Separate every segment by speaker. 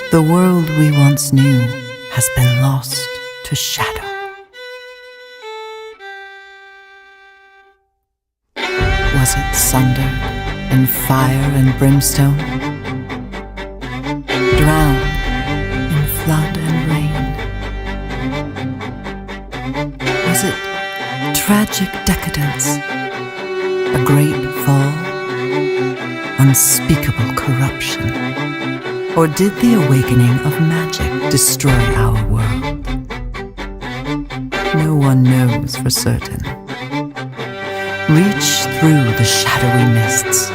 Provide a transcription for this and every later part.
Speaker 1: The world we once knew has been lost to shadow. Was it sundered in fire and brimstone? Drowned in flood and rain? Was it tragic decadence? A great fall? Unspeakable corruption? Or did the awakening of magic destroy our world? No one knows for certain. Reach through the shadowy mists.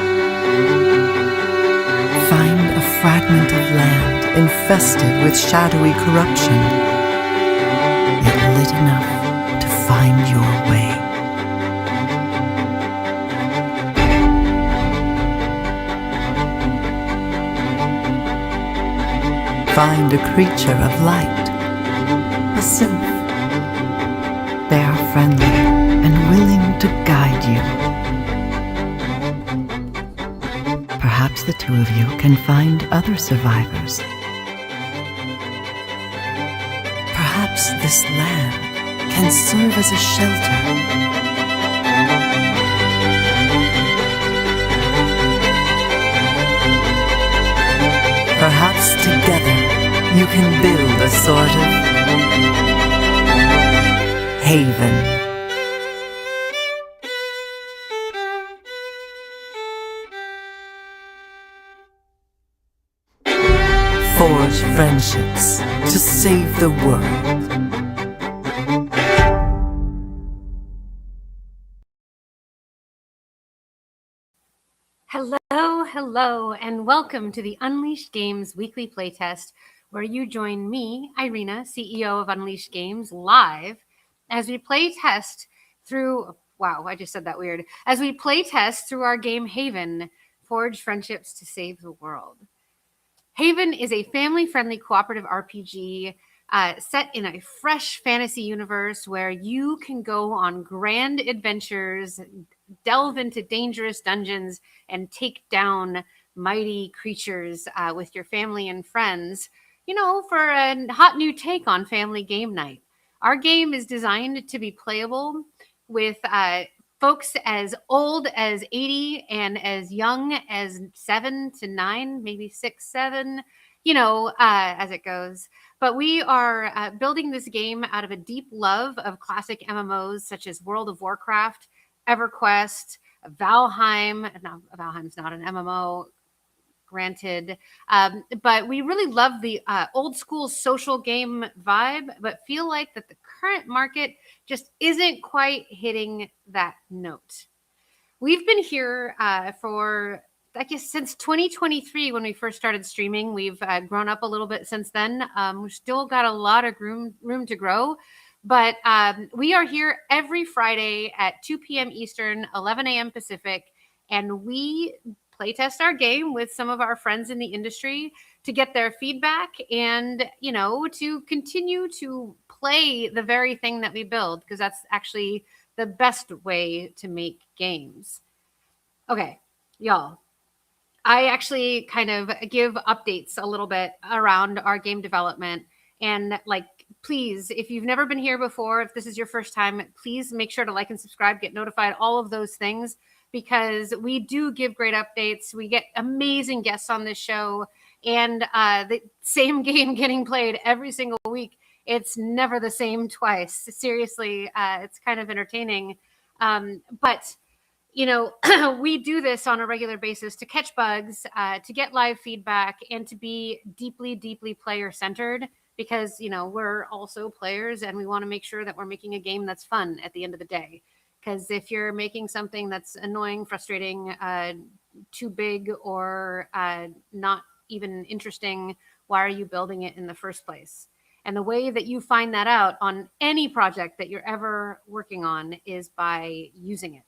Speaker 1: Find a fragment of land infested with shadowy corruption, yet lit enough to find your way. Find a creature of light, a sylph. They are friendly and willing to guide you. Perhaps the two of you can find other survivors. Perhaps this land can serve as a shelter. Perhaps together you can build a sort of haven. Forge friendships to save the world.
Speaker 2: Hello, and welcome to the Unleashed Games weekly playtest, where you join me, Irina, CEO of Unleashed Games, live as we playtest through, wow, I just said that weird, as we playtest through our game Haven, Forge Friendships to Save the World. Haven is a family-friendly cooperative RPG set in a fresh fantasy universe where you can go on grand adventures, delve into dangerous dungeons, and take down mighty creatures with your family and friends, you know, for a hot new take on family game night. Our game is designed to be playable with folks as old as 80 and as young as 7 to 9, maybe 6, 7, you know, as it goes. But we are building this game out of a deep love of classic MMOs such as World of Warcraft, EverQuest, Valheim. No, Valheim's not an MMO, granted. But we really love the old school social game vibe, but feel like that the current market just isn't quite hitting that note. We've been here for, I guess, since 2023 when we first started streaming. We've grown up a little bit since then. We've still got a lot of room to grow. But we are here every Friday at 2 p.m. Eastern, 11 a.m. Pacific, and we playtest our game with some of our friends in the industry to get their feedback and, you know, to continue to play the very thing that we build, because that's actually the best way to make games. Okay, y'all. I actually kind of give updates a little bit around our game development. And like, please, if you've never been here before, if this is your first time, please make sure to like and subscribe, get notified, all of those things, because we do give great updates. We get amazing guests on this show, and the same game getting played every single week. It's never the same twice. Seriously, it's kind of entertaining. But you know, we do this on a regular basis to catch bugs, to get live feedback, and to be deeply, deeply player-centered, because, you know, we're also players and we want to make sure that we're making a game that's fun at the end of the day. Because if you're making something that's annoying, frustrating, too big, or not even interesting, why are you building it in the first place? And the way that you find that out on any project that you're ever working on is by using it.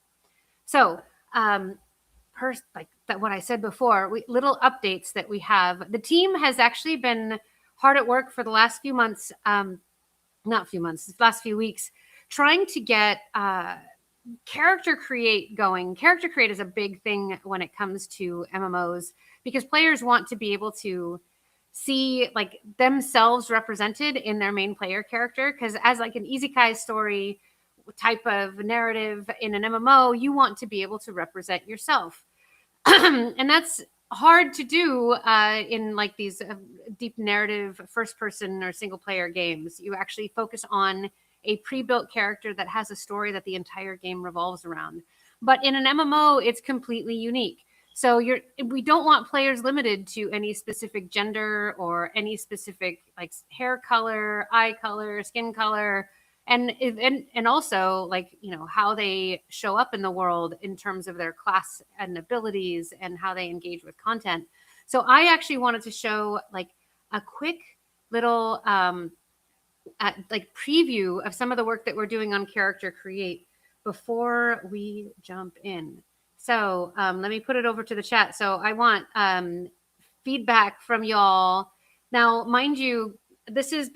Speaker 2: So, like that, what I said before, little updates that we have. The team has actually been hard at work for the last few months, not few months, the last few weeks, trying to get character create going. Character create is a big thing when it comes to MMOs because players want to be able to see like themselves represented in their main player character. Because as like an isekai story type of narrative in an MMO, you want to be able to represent yourself. And that's hard to do in like these deep narrative first person or single player games. You actually focus on a pre-built character that has a story that the entire game revolves around. But in an MMO, it's completely unique. So we don't want players limited to any specific gender or any specific like hair color, eye color, skin color, and also like, you know, how they show up in the world in terms of their class and abilities and how they engage with content. So I actually wanted to show like a quick little like preview of some of the work that we're doing on Character Create before we jump in. So let me put it over to the chat. So I want feedback from y'all. Now, mind you, this is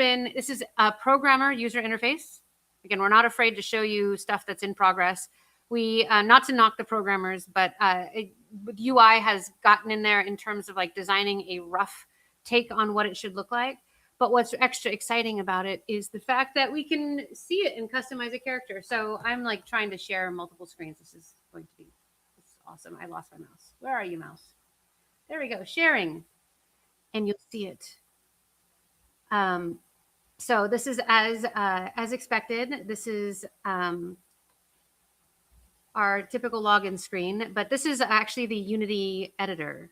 Speaker 2: a programmer user interface. Again, we're not afraid to show you stuff that's in progress. We not to knock the programmers, but UI has gotten in there in terms of like designing a rough take on what it should look like. But what's extra exciting about it is the fact that we can see it and customize a character. So I'm like trying to share multiple screens. This is awesome. I lost my mouse. Where are you, mouse? There we go. Sharing. And you'll see it. So this is as expected. This is our typical login screen, but this is actually the Unity editor,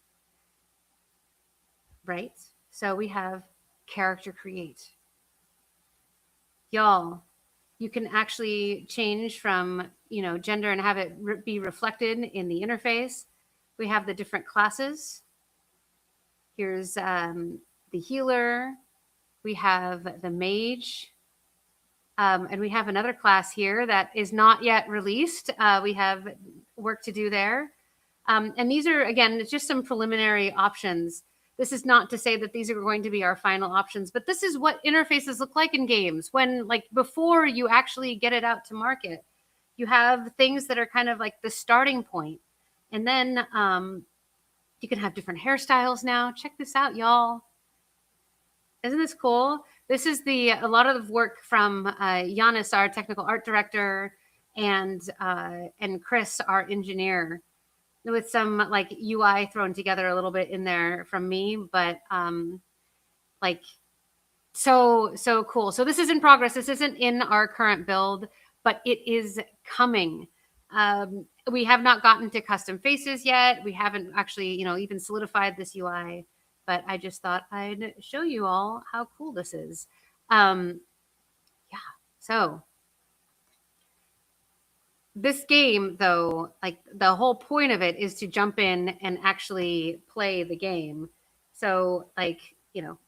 Speaker 2: right? So we have Character Create. Y'all, you can actually change from, you know, gender and have it be reflected in the interface. We have the different classes. Here's the healer. We have the mage. And we have another class here that is not yet released. We have work to do there. And these are, again, it's just some preliminary options. This is not to say that these are going to be our final options, but this is what interfaces look like in games when, like, before you actually get it out to market. You have things that are kind of like the starting point. And then you can have different hairstyles now. Check this out, y'all. Isn't this cool? This is a lot of the work from Giannis, our technical art director, and Chris, our engineer, with some like UI thrown together a little bit in there from me, but like so cool. So this is in progress. This isn't in our current build, but it is coming. We have not gotten to custom faces yet. We haven't actually, you know, even solidified this UI, but I just thought I'd show you all how cool this is. Yeah, so this game, though, like the whole point of it is to jump in and actually play the game. So, like, you know,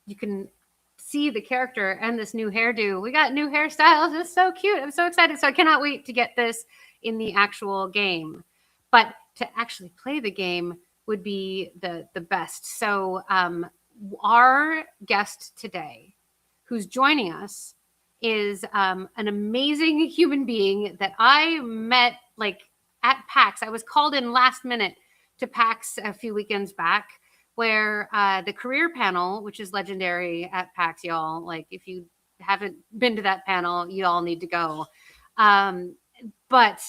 Speaker 2: you can see the character and this new hairdo. We got new hairstyles. It's so cute. I'm so excited. So I cannot wait to get this in the actual game. But to actually play the game would be the best. So our guest today, who's joining us, is an amazing human being that I met like at PAX. I was called in last minute to PAX a few weekends back, where the career panel, which is legendary at PAX, y'all. Like, if you haven't been to that panel, you all need to go. But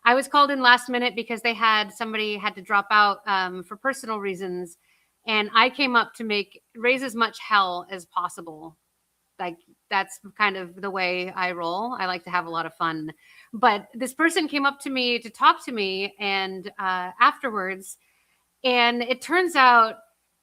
Speaker 2: I was called in last minute because somebody had to drop out for personal reasons. And I came up to raise as much hell as possible. Like, that's kind of the way I roll. I like to have a lot of fun. But this person came up to me to talk to me and afterwards, and it turns out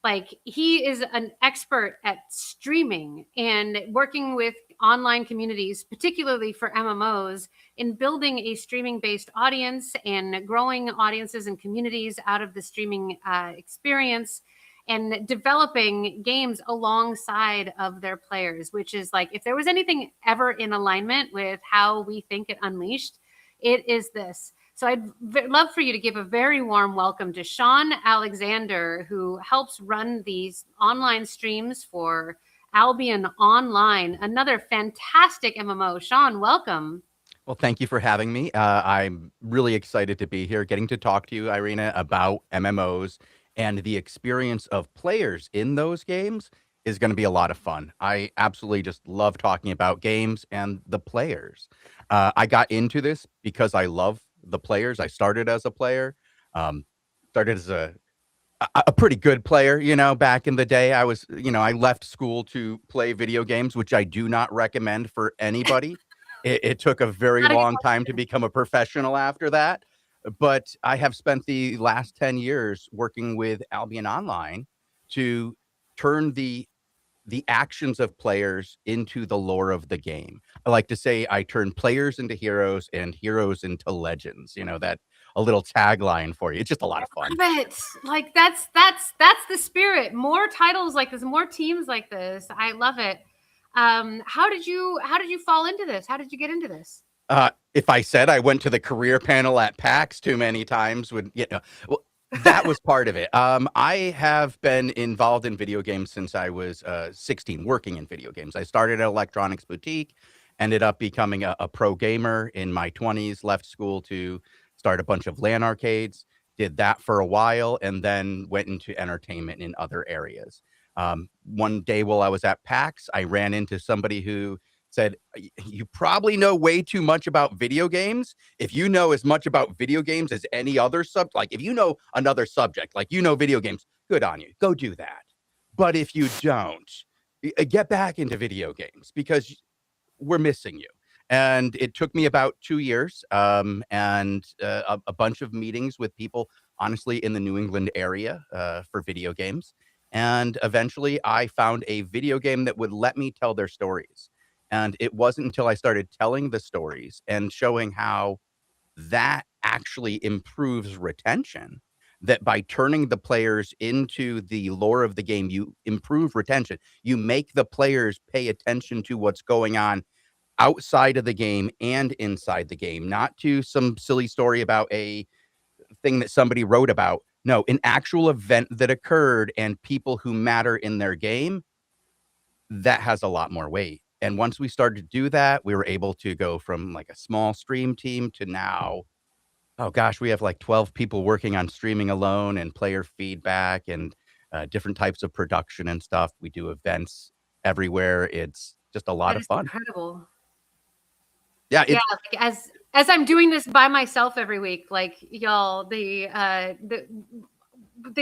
Speaker 2: like he is an expert at streaming and working with online communities, particularly for MMOs, in building a streaming-based audience and growing audiences and communities out of the streaming experience, and developing games alongside of their players, which is like, if there was anything ever in alignment with how we think at Unleashed, it is this. So I'd love for you to give a very warm welcome to Shawn Alexander, who helps run these online streams for Albion Online, another fantastic MMO. Shawn, welcome.
Speaker 3: Well, thank you for having me. I'm really excited to be here, getting to talk to you, Irina, about MMOs and the experience of players in those games is going to be a lot of fun. I absolutely just love talking about games and the players. I got into this because I love the players. I started as a player, um, started as a pretty good player, back in the day. I left school to play video games, which I do not recommend for anybody. It took a very
Speaker 2: Not a good
Speaker 3: long time to become a professional after that. But I have spent the last 10 years working with Albion Online to turn the actions of players into the lore of the game. I like to say I turn players into heroes and heroes into legends. That a little tagline for you. It's just a lot of fun.
Speaker 2: love it. Like that's the spirit. More titles like this, more teams like this. I love it. How did you fall into this? How did you get into this?
Speaker 3: If I said I went to the career panel at PAX too many times, well, that was part of it. I have been involved in video games since I was 16, working in video games. I started at Electronics Boutique, ended up becoming a pro gamer in my 20s, left school to start a bunch of LAN arcades, did that for a while, and then went into entertainment in other areas. One day while I was at PAX, I ran into somebody who said, you probably know way too much about video games. If you know as much about video games as any other like if you know another subject, like video games, good on you. Go do that. But if you don't, get back into video games because we're missing you. And it took me about 2 years and a bunch of meetings with people, honestly, in the New England area for video games. And eventually I found a video game that would let me tell their stories. And it wasn't until I started telling the stories and showing how that actually improves retention, that by turning the players into the lore of the game, you improve retention. You make the players pay attention to what's going on outside of the game and inside the game, not to some silly story about a thing that somebody wrote about. No, an actual event that occurred and people who matter in their game, that has a lot more weight. And once we started to do that, we were able to go from like a small stream team to now, oh gosh, we have like 12 people working on streaming alone and player feedback and different types of production and stuff. We do events everywhere. It's just a lot
Speaker 2: That
Speaker 3: of
Speaker 2: is
Speaker 3: fun.
Speaker 2: incredible.
Speaker 3: Yeah.
Speaker 2: Yeah, like as I'm doing this by myself every week, like y'all, the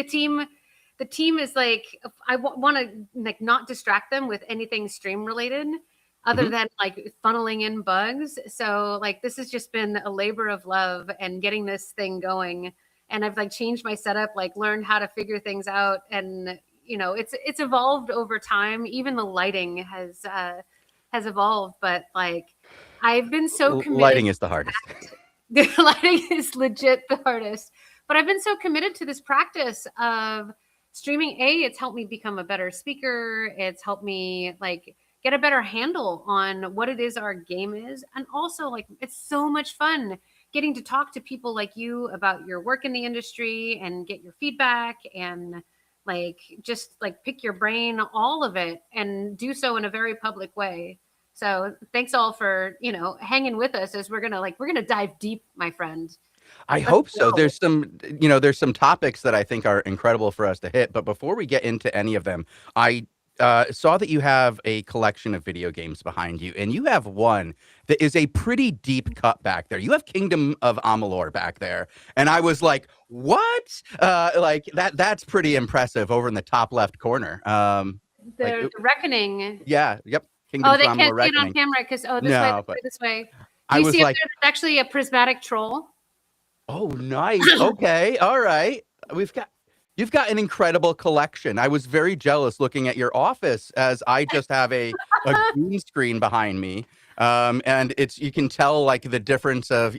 Speaker 2: team is like I want to like not distract them with anything stream related other than like funneling in bugs. So like this has just been a labor of love and getting this thing going. And I've like changed my setup, like learned how to figure things out, and it's evolved over time. Even the lighting has evolved, but like I've been so committed.
Speaker 3: Lighting is the hardest.
Speaker 2: The lighting is legit the hardest. But I've been so committed to this practice of streaming. It's helped me become a better speaker. It's helped me like get a better handle on what it is our game is. And also like it's so much fun getting to talk to people like you about your work in the industry and get your feedback and like just like pick your brain, all of it, and do so in a very public way. So thanks all for, hanging with us as we're going to dive deep, my friend.
Speaker 3: I hope so. There's some topics that I think are incredible for us to hit. But before we get into any of them, I saw that you have a collection of video games behind you, and you have one that is a pretty deep cut back there. You have Kingdom of Amalur back there. And I was like, what? Like that's pretty impressive over in the top left corner.
Speaker 2: The Reckoning.
Speaker 3: Yeah. Yep. Kingdom
Speaker 2: they
Speaker 3: of
Speaker 2: can't
Speaker 3: Amalur
Speaker 2: see it on
Speaker 3: Reckoning.
Speaker 2: camera because this way.
Speaker 3: I
Speaker 2: You
Speaker 3: was
Speaker 2: see
Speaker 3: like,
Speaker 2: there's actually a prismatic troll.
Speaker 3: oh, nice. Okay. All right. You've got an incredible collection. I was very jealous looking at your office as I just have a green screen behind me. And you can tell like the difference of,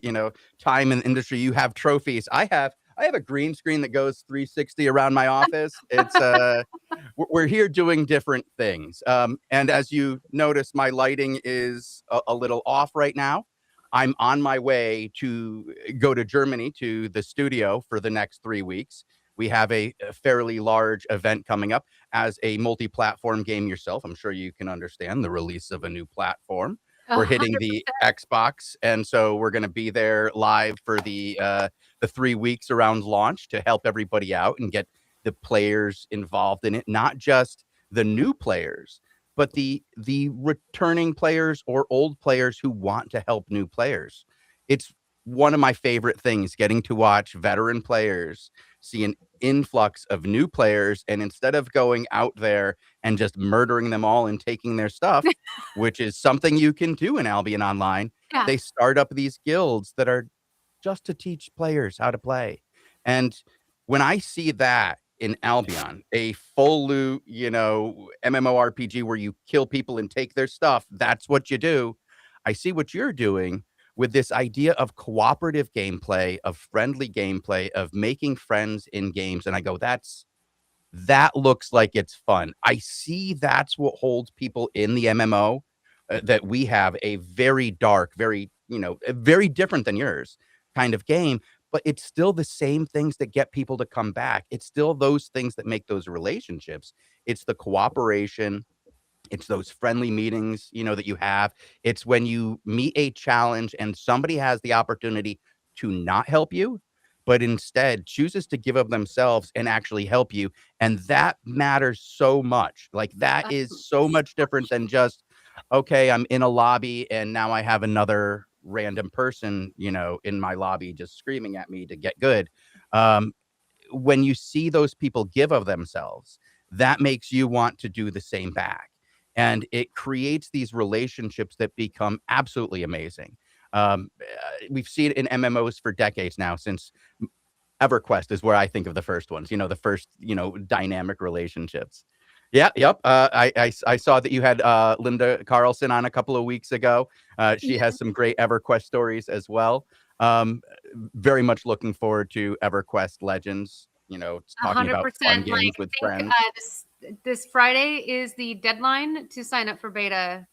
Speaker 3: time in the industry. You have trophies. I have a green screen that goes 360 around my office. It's we're here doing different things. And as you notice, my lighting is a little off right now. I'm on my way to go to Germany to the studio for the next 3 weeks. We have a fairly large event coming up. As a multi-platform game yourself, I'm sure you can understand the release of a new platform. We're hitting the
Speaker 2: 100%.
Speaker 3: Xbox, and so we're going to be there live for the 3 weeks around launch to help everybody out and get the players involved in it, not just the new players, but the returning players or old players who want to help new players. It's one of my favorite things, getting to watch veteran players see an influx of new players, and instead of going out there and just murdering them all and taking their stuff, which is something you can do in Albion Online,
Speaker 2: Yeah.
Speaker 3: they start up these guilds that are just to teach players how to play. And when I see that in Albion, a full loot, MMORPG where you kill people and take their stuff, that's what you do. I see what you're doing with this idea of cooperative gameplay, of friendly gameplay, of making friends in games. And I go, that looks like it's fun. I see that's what holds people in the MMO, that we have a very dark, very, very different than yours kind of game, but it's still the same things that get people to come back. It's still those things that make those relationships. It's the cooperation, it's those friendly meetings, that you have. It's when you meet a challenge and somebody has the opportunity to not help you, but instead chooses to give of themselves and actually help you. And that matters so much. Like, that is so much different than just, okay, I'm in a lobby and now I have another random person, in my lobby just screaming at me to get good. Um, when you see those people give of themselves, that makes you want to do the same back. And it creates these relationships that become absolutely amazing. We've seen it in MMOs for decades now, since EverQuest is where I think of the first ones, the first, dynamic relationships. Yeah, yep. I saw that you had Linda Carlson on a couple of weeks ago. She has some great EverQuest stories as well. Very much looking forward to EverQuest Legends. It's talking about fun
Speaker 2: 100%. Like,
Speaker 3: games with
Speaker 2: I think
Speaker 3: friends.
Speaker 2: this Friday is the deadline to sign up for beta.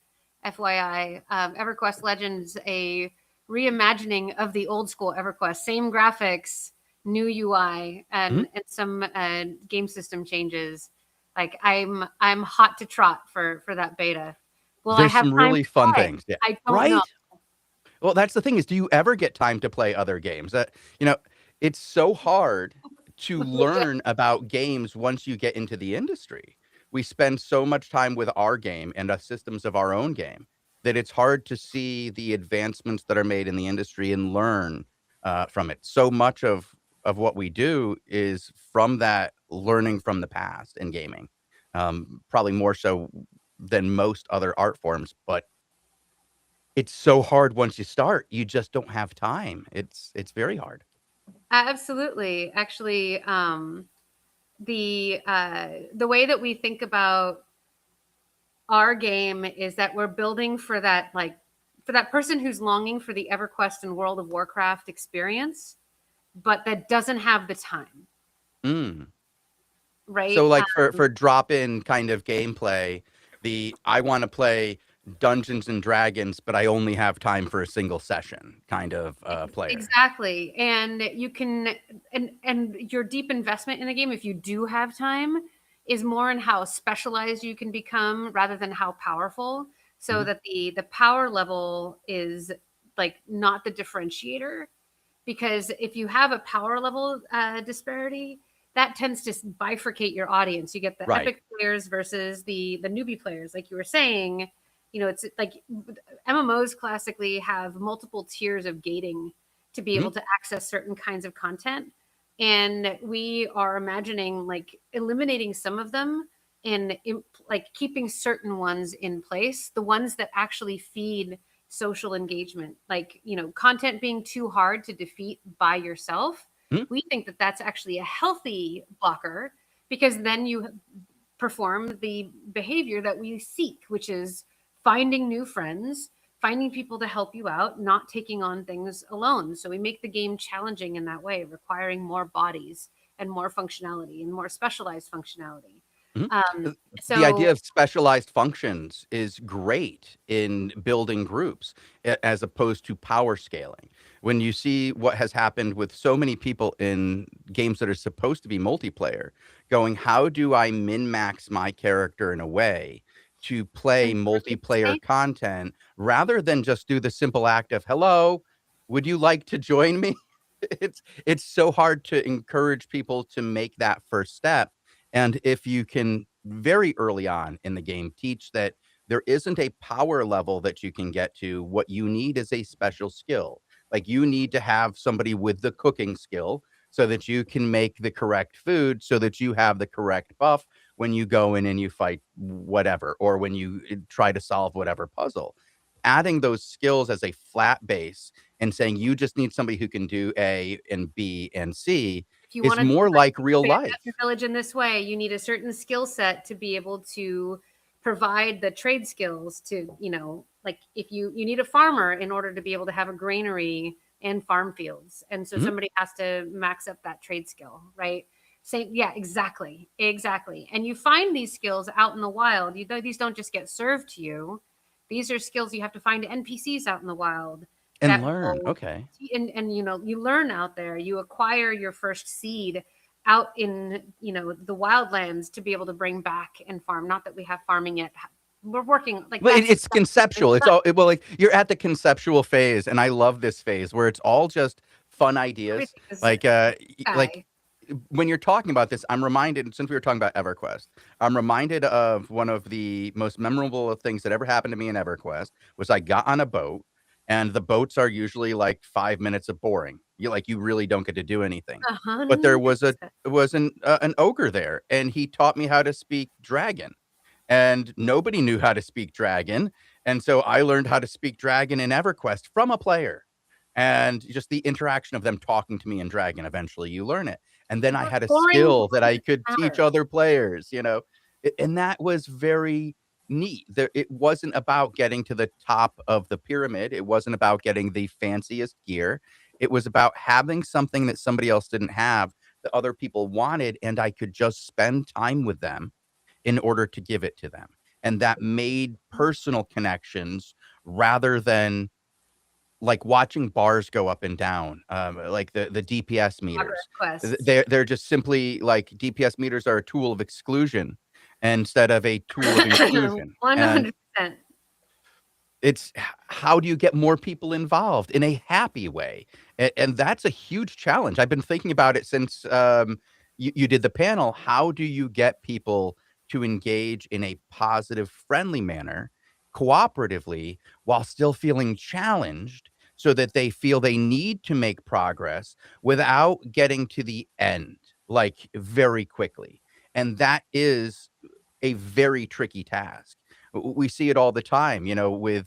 Speaker 2: FYI, EverQuest Legends, a reimagining of the old school EverQuest, same graphics, new UI,
Speaker 3: Mhm.
Speaker 2: and some game system changes. Like, I'm hot to trot for that beta. Will I
Speaker 3: There's
Speaker 2: have
Speaker 3: some
Speaker 2: time
Speaker 3: really
Speaker 2: to
Speaker 3: fun
Speaker 2: play?
Speaker 3: things. Yeah.
Speaker 2: I don't know.
Speaker 3: Right? Well, that's the thing, is, do you ever get time to play other games? It's so hard to
Speaker 2: Legit.
Speaker 3: learn about games once you get into the industry. We spend so much time with our game and the systems of our own game that it's hard to see the advancements that are made in the industry and learn from it. So much of what we do is from that learning from the past in gaming, probably more so than most other art forms, but it's so hard once you start. You just don't have time. It's very hard.
Speaker 2: Absolutely. Actually, the way that we think about our game is that we're building for that, like, for that person who's longing for the EverQuest and World of Warcraft experience, but that doesn't have the time,
Speaker 3: Mm. So,
Speaker 2: right?
Speaker 3: like, for drop-in kind of gameplay, I wanna play Dungeons& and Dragons, but I only have time for a single session kind of, player.
Speaker 2: Exactly. And you can, and your deep investment in the game, if you do have time, is more in how specialized you can become rather than how powerful. So
Speaker 3: Mhm.
Speaker 2: that the power level is, like, not the differentiator. Because if you have a power level disparity, that tends to bifurcate your audience. You get the
Speaker 3: Right.
Speaker 2: epic players versus the newbie players, like you were saying. It's like MMOs classically have multiple tiers of gating to be able
Speaker 3: Mhm.
Speaker 2: to access certain kinds of content, and we are imagining, like, eliminating some of them and like keeping certain ones in place, the ones that actually feed social engagement, like, content being too hard to defeat by yourself.
Speaker 3: Mhm.
Speaker 2: We think that that's actually a healthy blocker, because then you perform the behavior that we seek, which is finding new friends, finding people to help you out, not taking on things alone. So we make the game challenging in that way, requiring more bodies and more functionality and more specialized functionality.
Speaker 3: Mhm.
Speaker 2: Um,
Speaker 3: The idea
Speaker 2: so
Speaker 3: of specialized functions is great in building groups as opposed to power scaling. When you see what has happened with so many people in games that are supposed to be multiplayer, going, how do I min max my character in a way to play
Speaker 2: and repeat the
Speaker 3: multiplayer
Speaker 2: same.
Speaker 3: content rather than just do the simple act of, hello, would you like to join me? It's so hard to encourage people to make that first step. And if you can very early on in the game teach that there isn't a power level that you can get to, what you need is a special skill. Like you need to have somebody with the cooking skill so that you can make the correct food, so that you have the correct buff when you go in and you fight whatever, or when you try to solve whatever puzzle. Adding those skills as a flat base and saying you just need somebody who can do A and B and C
Speaker 2: If you
Speaker 3: is
Speaker 2: want to
Speaker 3: more like real
Speaker 2: expand
Speaker 3: life.
Speaker 2: your village in this way, you need a certain skill set to be able to provide the trade skills to, like if you need a farmer in order to be able to have a granary and farm fields. And so
Speaker 3: Mhm.
Speaker 2: somebody has to max up that trade skill, right? Same, yeah, exactly. Exactly. And you find these skills out in the wild. These don't just get served to you. These are skills you have to find NPCs out in the wild
Speaker 3: And
Speaker 2: that
Speaker 3: learn.
Speaker 2: will
Speaker 3: Okay.
Speaker 2: and you learn out there. You acquire your first seed out in the wildlands to be able to bring back and farm. Not that we have farming yet. We're working like
Speaker 3: Well,
Speaker 2: that's
Speaker 3: it's conceptual. It's all well, like you're at the conceptual phase, and I love this phase where it's all just fun ideas.
Speaker 2: everything is
Speaker 3: Like, like
Speaker 2: sky.
Speaker 3: when you're talking about this, I'm reminded, since we were talking about EverQuest, I'm reminded of one of the most memorable things that ever happened to me in EverQuest was I got on a boat, and the boats are usually like 5 minutes of boring. You really don't get to do anything. But there was
Speaker 2: 100%.
Speaker 3: an ogre there, and he taught me how to speak dragon, and nobody knew how to speak dragon. And so I learned how to speak dragon in EverQuest from a player. And just the interaction of them talking to me in dragon, eventually you learn it. And then I had a
Speaker 2: Boring
Speaker 3: skill that I could teach
Speaker 2: matter.
Speaker 3: other players. And that was very neat. It wasn't about getting to the top of the pyramid. It wasn't about getting the fanciest gear. It was about having something that somebody else didn't have, that other people wanted, and I could just spend time with them in order to give it to them. And that made personal connections rather than like watching bars go up and down, like the DPS
Speaker 2: Progress
Speaker 3: meters.
Speaker 2: quest.
Speaker 3: They're just simply like DPS meters are a tool of exclusion instead of a tool of inclusion. And
Speaker 2: 100%.
Speaker 3: it's how do you get more people involved in a happy way? And that's a huge challenge. I've been thinking about it since you did the panel. How do you get people to engage in a positive, friendly manner, cooperatively, while still feeling challenged so that they feel they need to make progress without getting to the end, like very quickly? And that is a very tricky task. We see it all the time, with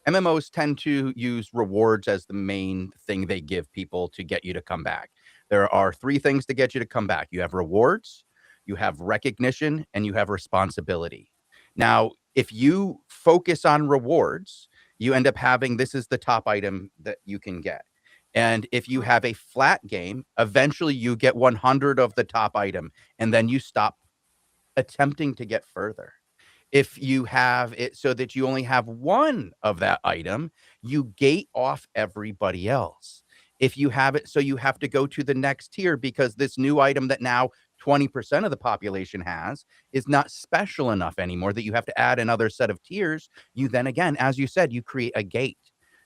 Speaker 3: MMOs tend to use rewards as the main thing they give people to get you to come back. There are three things to get you to come back. You have rewards, you have recognition, and you have responsibility. Now, if you focus on rewards, you end up having this is the top item that you can get. And if you have a flat game, eventually you get 100 of the top item, and then you stop attempting to get further. If you have it so that you only have one of that item, you gate off everybody else. If you have it so you have to go to the next tier because this new item that now 20% of the population has is not special enough anymore, that you have to add another set of tiers, you then again, as you said, you create a gate.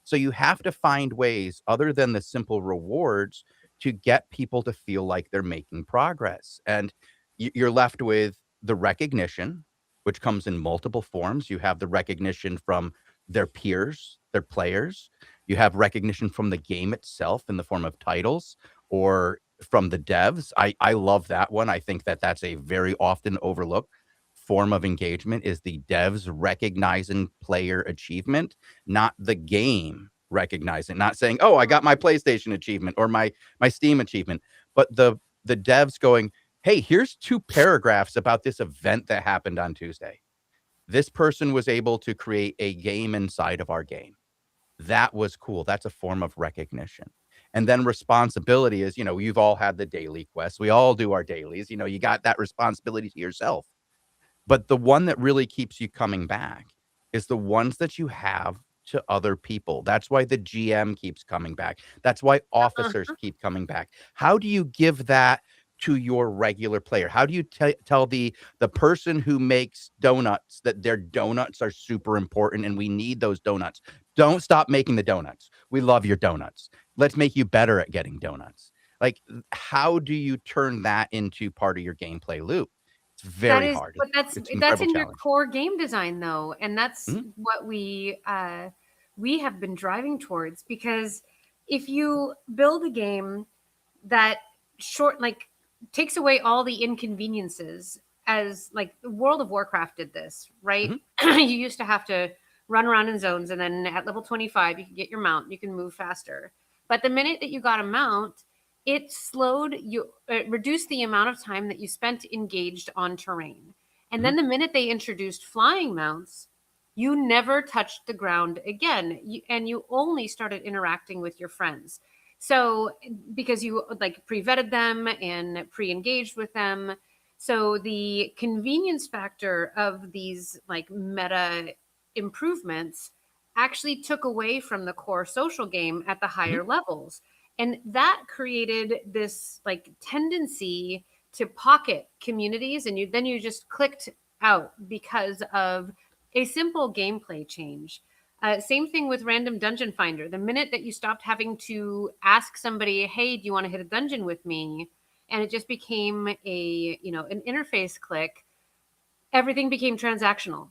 Speaker 3: So you have to find ways other than the simple rewards to get people to feel like they're making progress. And you're left with the recognition, which comes in multiple forms. You have the recognition from their peers, their players. You have recognition from the game itself in the form of titles or from the devs. I love that one. I think that that's a very often overlooked form of engagement, is the devs recognizing player achievement, not the game recognizing, not saying, oh, I got my PlayStation achievement or my Steam achievement, but the devs going, hey, here's 2 paragraphs about this event that happened on Tuesday. This person was able to create a game inside of our game. That was cool. That's a form of recognition. And then responsibility is, you've all had the daily quests. We all do our dailies. You got that responsibility to yourself. But the one that really keeps you coming back is the ones that you have to other people. That's why the GM keeps coming back. That's why officers
Speaker 2: Uh-huh.
Speaker 3: keep coming back. How do you give that to your regular player? How do you tell the person who makes donuts that their donuts are super important and we need those donuts? Don't stop making the donuts. We love your donuts. Let's make you better at getting donuts. Like, how do you turn that into part of your gameplay loop? It's
Speaker 2: That
Speaker 3: very
Speaker 2: is,
Speaker 3: hard.
Speaker 2: but
Speaker 3: It's an
Speaker 2: that's
Speaker 3: incredible
Speaker 2: in your
Speaker 3: challenge.
Speaker 2: core game design though, and that's
Speaker 3: Mhm,
Speaker 2: what we have been driving towards. Because if you build a game that takes away all the inconveniences, as like World of Warcraft did this, right?
Speaker 3: mhm,
Speaker 2: You used to have to run around in zones, and then at level 25 you can get your mount, you can move faster. But the minute that you got a mount, it reduced the amount of time that you spent engaged on terrain. And
Speaker 3: mhm.
Speaker 2: then the minute they introduced flying mounts, you never touched the ground again, and you only started interacting with your friends. So because you like pre-vetted them and pre-engaged with them, so the convenience factor of these like meta improvements actually took away from the core social game at the
Speaker 3: Mhm.
Speaker 2: higher levels. And that created this like tendency to pocket communities, and you just clicked out because of a simple gameplay change. Same thing with random dungeon finder. The minute that you stopped having to ask somebody, hey, do you want to hit a dungeon with me, and it just became an interface click, everything became transactional.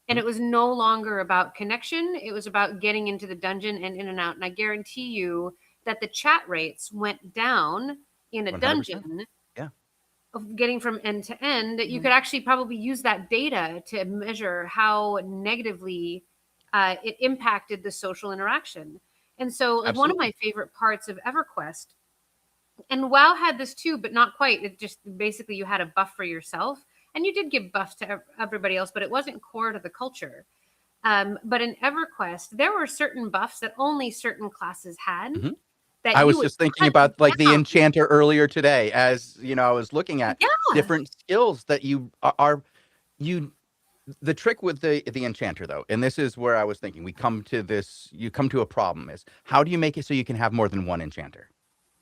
Speaker 2: And
Speaker 3: Mhm.
Speaker 2: it was no longer about connection. It was about getting into the dungeon and in and out. And I guarantee you that the chat rates went down in a
Speaker 3: 100%.
Speaker 2: dungeon
Speaker 3: Yeah.
Speaker 2: of getting from end to end. You could actually probably use that data to measure how negatively it impacted the social interaction. And so, like, one of
Speaker 3: Absolutely.
Speaker 2: my favorite parts of EverQuest, and WoW had this too, but not quite. It just basically you had a buff for yourself, and you did give buffs to everybody else, but it wasn't core to the culture. But in EverQuest, there were certain buffs that only certain classes had
Speaker 3: Mhm.
Speaker 2: that
Speaker 3: I
Speaker 2: you
Speaker 3: was
Speaker 2: would
Speaker 3: just thinking
Speaker 2: hunt
Speaker 3: about, like, the
Speaker 2: down.
Speaker 3: enchanter earlier today as, I was looking at
Speaker 2: Yeah.
Speaker 3: different skills that you are you the trick with the enchanter, though, and this is where I was thinking, you come to a problem is, how do you make it so you can have more than one enchanter?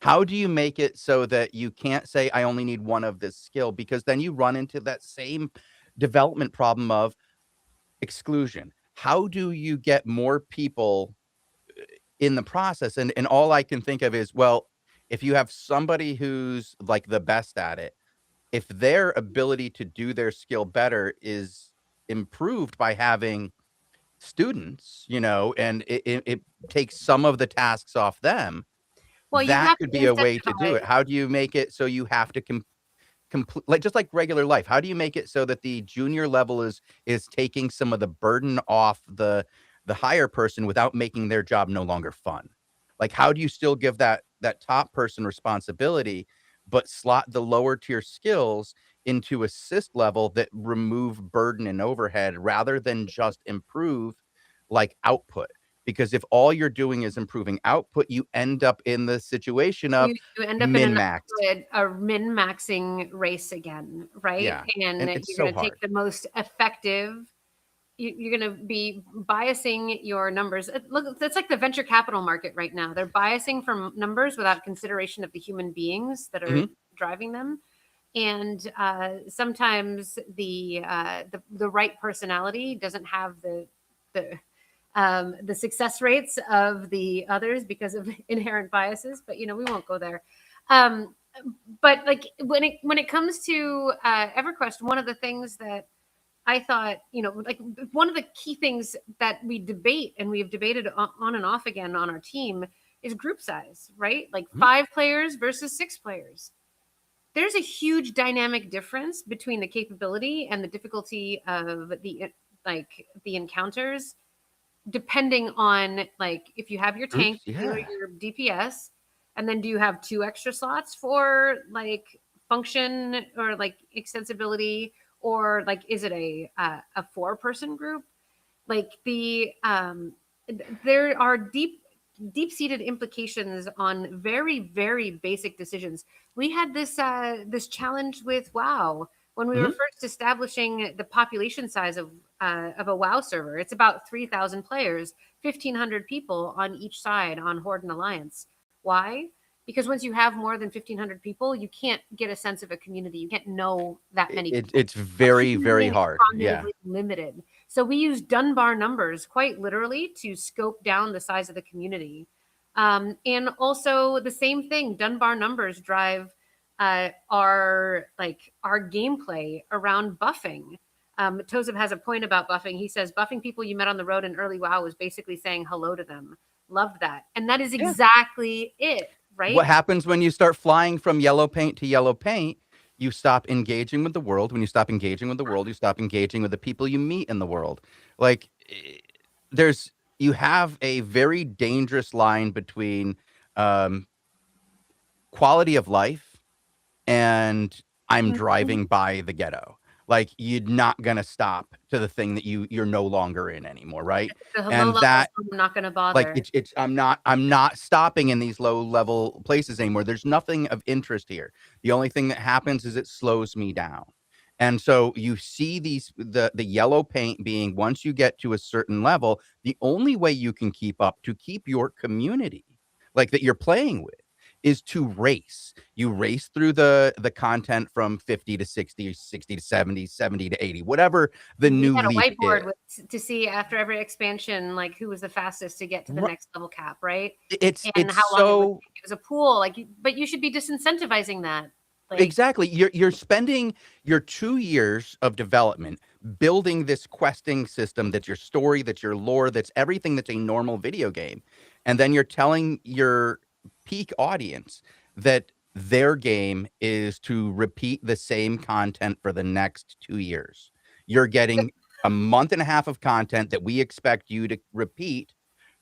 Speaker 3: How do you make it so that you can't say, "I only need one of this skill," because then you run into that same development problem of exclusion. How do you get more people in the process? And all I can think of is, well, if you have somebody who's, like, the best at it, if their ability to do their skill better is improved by having students, and it takes some of the tasks off them,
Speaker 2: Well, you
Speaker 3: that
Speaker 2: have
Speaker 3: could
Speaker 2: to
Speaker 3: be a way to do
Speaker 2: incentivize.
Speaker 3: it. How do you make it so you have to complete, like, just like regular life, how do you make it so that the junior level is taking some of the burden off the higher person without making their job no longer fun? Like, how do you still give that top person responsibility, but slot the lower tier skills into assist level that remove burden and overhead rather than just improve, like, output? Because if all you're doing is improving output, you end up in the situation of
Speaker 2: You end up in
Speaker 3: min-max.
Speaker 2: a min-maxing race again, right?
Speaker 3: Yeah,
Speaker 2: And
Speaker 3: and it's
Speaker 2: you're
Speaker 3: so
Speaker 2: gonna take
Speaker 3: hard.
Speaker 2: the most effective. You're gonna be biasing your numbers. Look, that's like the venture capital market right now. They're biasing from numbers without consideration of the human beings that are
Speaker 3: Mhm.
Speaker 2: driving them. And sometimes the right personality doesn't have the success rates of the others because of inherent biases. But we won't go there. Um, but like when it comes to EverQuest, one of the things that I thought, like one of the key things that we debate and we've debated on and off again on our team is group size, right? Like
Speaker 3: Mhm.
Speaker 2: 5 players versus 6 players. There's a huge dynamic difference between the capability and the difficulty of the encounters, depending on like if you have your tank,
Speaker 3: Groups,
Speaker 2: you or
Speaker 3: yeah.
Speaker 2: your DPS, and then do you have 2 extra slots for like function or like extensibility, or like is it a 4-person group? Like there are deep deep-seated implications on very, very basic decisions. We had this challenge with WoW when we were
Speaker 3: Mhm.
Speaker 2: first establishing the population size of a WoW server. It's about 3,000 players, 1,500 people on each side on Horde and Alliance. Why? Because once you have more than 1,500 people, you can't get a sense of a community. You can't know that many people.
Speaker 3: It's very, very
Speaker 2: Computing is
Speaker 3: hard. Yeah.
Speaker 2: cognitively limited. So we use Dunbar numbers quite literally to scope down the size of the community. And also the same thing, Dunbar numbers drive our gameplay around buffing. Tozeb has a point about buffing. He says buffing people you met on the road in early WoW was basically saying hello to them. Loved that. And that is exactly it, right?
Speaker 3: What happens when you start flying from yellow paint to yellow paint? You stop engaging with the world. When you stop engaging with the world, you stop engaging with the people you meet in the world. Like you have a very dangerous line between um, quality of life and I'm driving by the ghetto. Like you're not gonna stop to the thing that you're no longer in anymore, right?
Speaker 2: The low
Speaker 3: And
Speaker 2: levels,
Speaker 3: that
Speaker 2: I'm not going to
Speaker 3: like
Speaker 2: bother.
Speaker 3: it's I'm not stopping in these low level places anymore. There's nothing of interest here. The only thing that happens is it slows me down. And so you see the yellow paint being once you get to a certain level, the only way you can keep up to keep your community like that you're playing with is to race. You race through the content from 50 to 60, 60 to 70, 70 to 80, whatever the
Speaker 2: We
Speaker 3: new
Speaker 2: had a
Speaker 3: leap is.
Speaker 2: whiteboard to see after every expansion, like who was the fastest to get to the
Speaker 3: Ri-
Speaker 2: next level cap, right?
Speaker 3: It's
Speaker 2: And
Speaker 3: it's
Speaker 2: how long it would
Speaker 3: so
Speaker 2: take. It was a pool, but you should be disincentivizing that. Like,
Speaker 3: exactly. You're spending your 2 years of development building this questing system that's your story, that's your lore, that's everything that's a normal video game. And then you're telling your peak audience that their game is to repeat the same content for the next 2 years. You're getting a month and a half of content that we expect you to repeat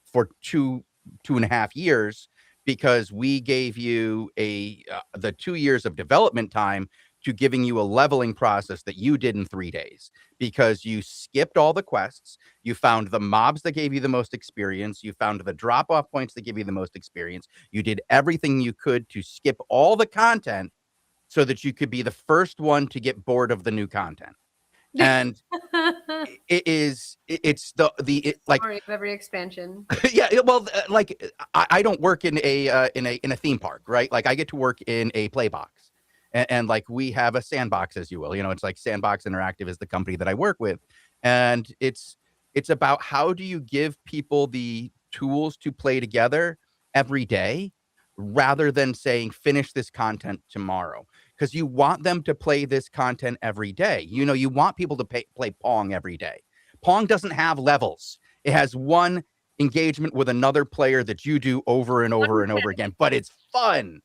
Speaker 3: for 2.5 years because we gave you the 2 years of development time to giving you a leveling process that you did in 3 days because you skipped all the quests. You found the mobs that gave you the most experience. You found the drop off points that give you the most experience. You did everything you could to skip all the content so that you could be the first one to get bored of the new content. And it's like
Speaker 2: story of every expansion.
Speaker 3: yeah, well, like I don't work in a theme park, right? Like I get to work in a play box, and like we have a sandbox, as you will. It's like Sandbox Interactive is the company that I work with, and it's about how do you give people the tools to play together every day, rather than saying finish this content tomorrow, because you want them to play this content every day. You want people to play Pong every day. Pong doesn't have levels. It has one engagement with another player that you do over and over and over again, but it's fun.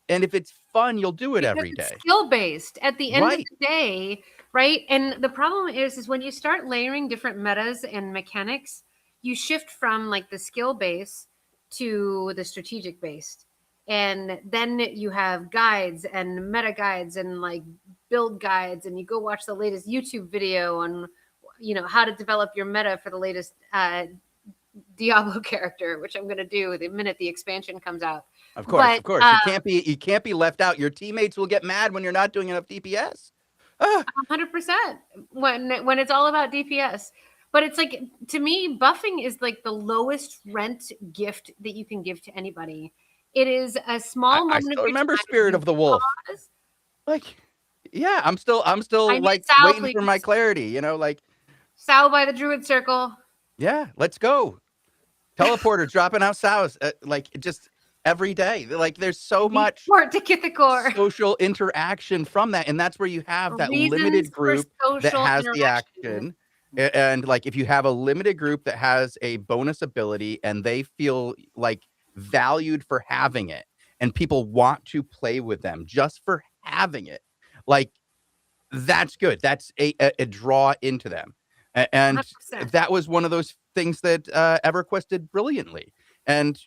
Speaker 3: And if it's fun, you'll do it
Speaker 2: Because
Speaker 3: every
Speaker 2: it's
Speaker 3: day.
Speaker 2: skill-based at the end of
Speaker 3: Right.
Speaker 2: the day, right? And the problem is when you start layering different metas and mechanics, you shift from like the skill base to the strategic based. And then you have guides and meta guides and like build guides, and you go watch the latest YouTube video on how to develop your meta for the latest Diablo character, which I'm going to do the minute the expansion comes out.
Speaker 3: Of course,
Speaker 2: But
Speaker 3: of course. You can't be left out. Your teammates will get mad when you're not doing enough DPS.
Speaker 2: 100% when it's all about DPS. But it's like, to me, buffing is like the lowest rent gift that you can give to anybody. It is a small
Speaker 3: I
Speaker 2: moment
Speaker 3: still
Speaker 2: of your
Speaker 3: remember
Speaker 2: time.
Speaker 3: Spirit
Speaker 2: You
Speaker 3: of the Wolf.
Speaker 2: pause.
Speaker 3: Like, yeah, I'm still
Speaker 2: I need
Speaker 3: like
Speaker 2: Sal,
Speaker 3: waiting for my
Speaker 2: please.
Speaker 3: clarity. Like,
Speaker 2: Sal by the Druid Circle.
Speaker 3: yeah, let's go. Teleporter dropping out sows like just every day. Like there's so much
Speaker 2: Port to Kithakor.
Speaker 3: social interaction from that, and that's where you have that
Speaker 2: Reasons
Speaker 3: limited
Speaker 2: for
Speaker 3: group that
Speaker 2: social
Speaker 3: has the
Speaker 2: interaction.
Speaker 3: action. And like if you have a limited group that has a bonus ability and they feel like valued for having it, and people want to play with them just for having it, like that's good. That's a draw into them. And
Speaker 2: 100%.
Speaker 3: that was one of those things that EverQuest did brilliantly. And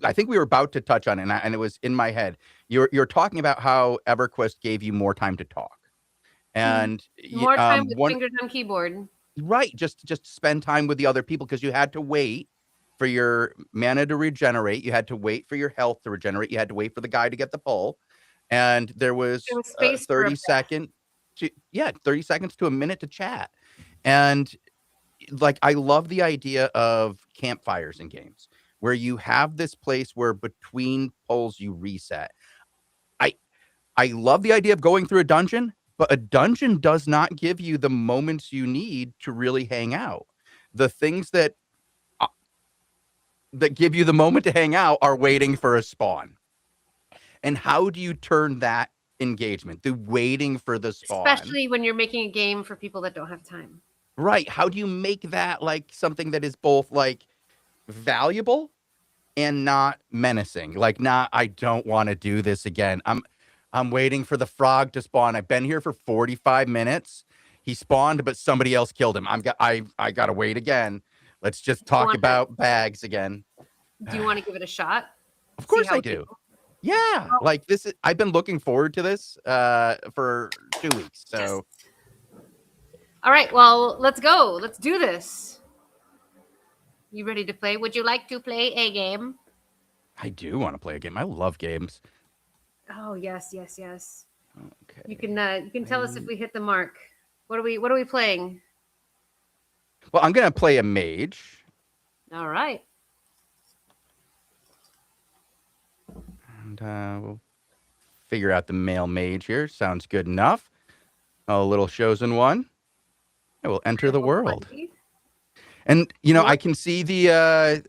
Speaker 3: I think we were about to touch on it, and it was in my head. You're talking about how EverQuest gave you more time to talk, and
Speaker 2: More time with fingers on keyboard.
Speaker 3: right, just spend time with the other people because you had to wait for your mana to regenerate. You had to wait for your health to regenerate. You had to wait for the guy to get the pull. And there was
Speaker 2: space for a
Speaker 3: 30 seconds to a minute to chat. And like, I love the idea of campfires in games where you have this place where between pulls you reset. I love the idea of going through a dungeon, but a dungeon does not give you the moments you need to really hang out. The things that give you the moment to hang out are waiting for a spawn. And how do you turn that engagement, the waiting for the spawn?
Speaker 2: Especially when you're making a game for people that don't have time.
Speaker 3: Right. How do you make that like something that is both like valuable and not menacing? Like, I don't want to do this again. I'm waiting for the frog to spawn. I've been here for 45 minutes. He spawned, but somebody else killed him. I gotta wait again. Let's just talk about bags again.
Speaker 2: Do you want to give it a shot?
Speaker 3: Of course I do. Yeah. Like I've been looking forward to this for 2 weeks. So
Speaker 2: yes. All right, well, let's go. Let's do this. You ready to play? Would you like to play a game?
Speaker 3: I do want to play a game. I love games.
Speaker 2: Oh, yes.
Speaker 3: Okay.
Speaker 2: You can tell us if we hit the mark. What are we playing?
Speaker 3: Well, I'm gonna play a mage.
Speaker 2: All right.
Speaker 3: And we'll figure out the male mage here. Sounds good enough. A little chosen one. I will enter the world. And I can see the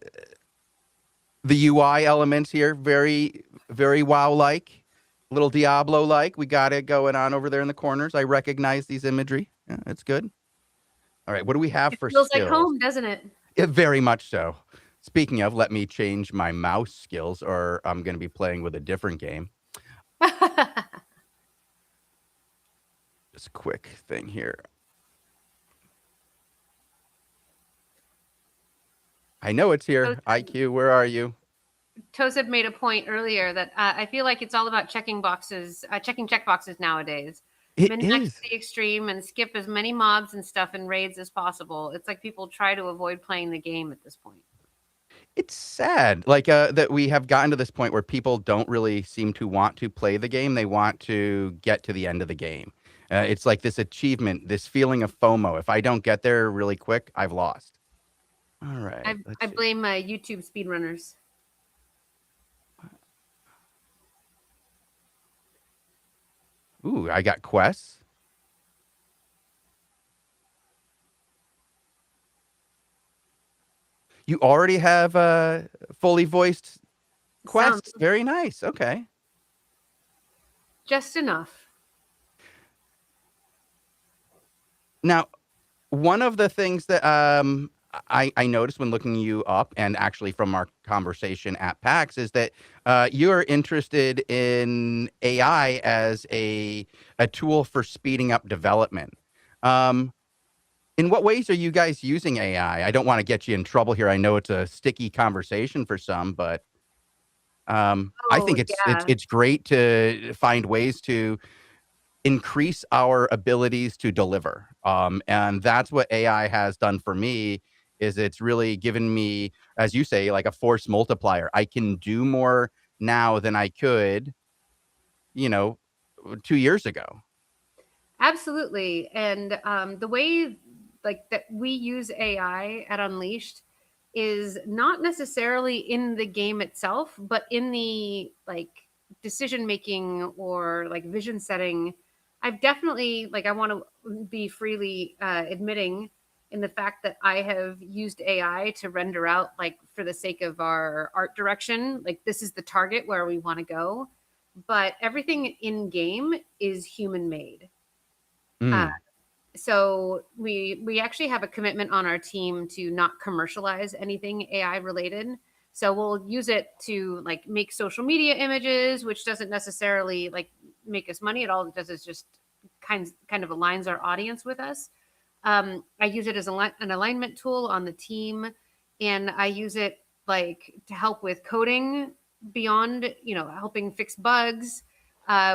Speaker 3: UI elements here, very, very WoW-like. Little Diablo-like. We got it going on over there in the corners. I recognize these imagery. Yeah, it's good. All right, what do we have for skills?
Speaker 2: Feels like home, doesn't it?
Speaker 3: Yeah, very much so. Speaking of, let me change my mouse skills, or I'm going to be playing with a different game. Just a quick thing here. I know it's here. IQ, where are you?
Speaker 2: Toseb made a point earlier that I feel like it's all about checking checkboxes nowadays. Min-max to the extreme and skip as many mobs and stuff in raids as possible. It's like people try to avoid playing the game at this point.
Speaker 3: It's sad, like that we have gotten to this point where people don't really seem to want to play the game. They want to get to the end of the game. It's like this achievement, this feeling of FOMO. If I don't get there really quick, I've lost. All right.
Speaker 2: I blame YouTube speedrunners.
Speaker 3: Ooh, I got quests. You already have fully voiced quests. Very nice. Okay.
Speaker 2: Just enough.
Speaker 3: Now, one of the things that I noticed when looking you up, and actually from our conversation at PAX, is that you're interested in AI as a tool for speeding up development. In what ways are you guys using AI? I don't want to get you in trouble here. I know it's a sticky conversation for some, but I think it's great to find ways to increase our abilities to deliver. And that's what AI has done for me, is it's really given me, as you say, like a force multiplier. I can do more now than I could, 2 years ago.
Speaker 2: Absolutely. And the way that we use AI at Unleashed is not necessarily in the game itself, but in the decision making or vision setting. I've definitely I want to be freely admitting in the fact that I have used AI to render out for the sake of our art direction, this is the target where we want to go, but everything in game is human made. So we actually have a commitment on our team to not commercialize anything AI related. So we'll use it to make social media images, which doesn't necessarily make us money at all. It does is just kind of aligns our audience with us. I use it as an alignment tool on the team, and I use it to help with coding beyond helping fix bugs.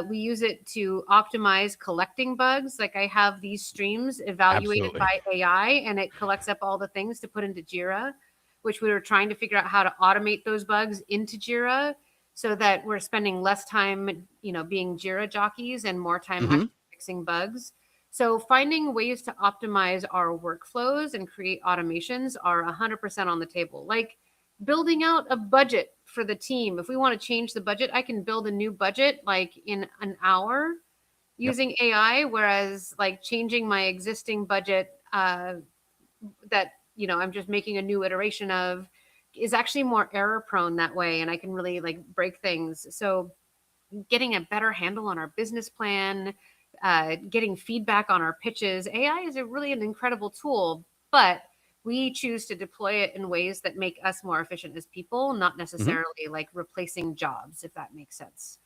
Speaker 2: We use it to optimize collecting bugs. I have these streams evaluated by AI, and it collects up all the things to put into Jira. which we were trying to figure out how to automate those bugs into Jira so that we're spending less time, being Jira jockeys and more time actually fixing bugs. So finding ways to optimize our workflows and create automations are 100% on the table. Like building out a budget for the team. If we want to change the budget, I can build a new budget like in an hour using AI, whereas like changing my existing budget that I'm just making a new iteration of is actually more error prone that way, and I can really like break things. So getting a better handle on our business plan, getting feedback on our pitches. AI is really an incredible tool, but we choose to deploy it in ways that make us more efficient as people, not necessarily like replacing jobs, if that makes sense.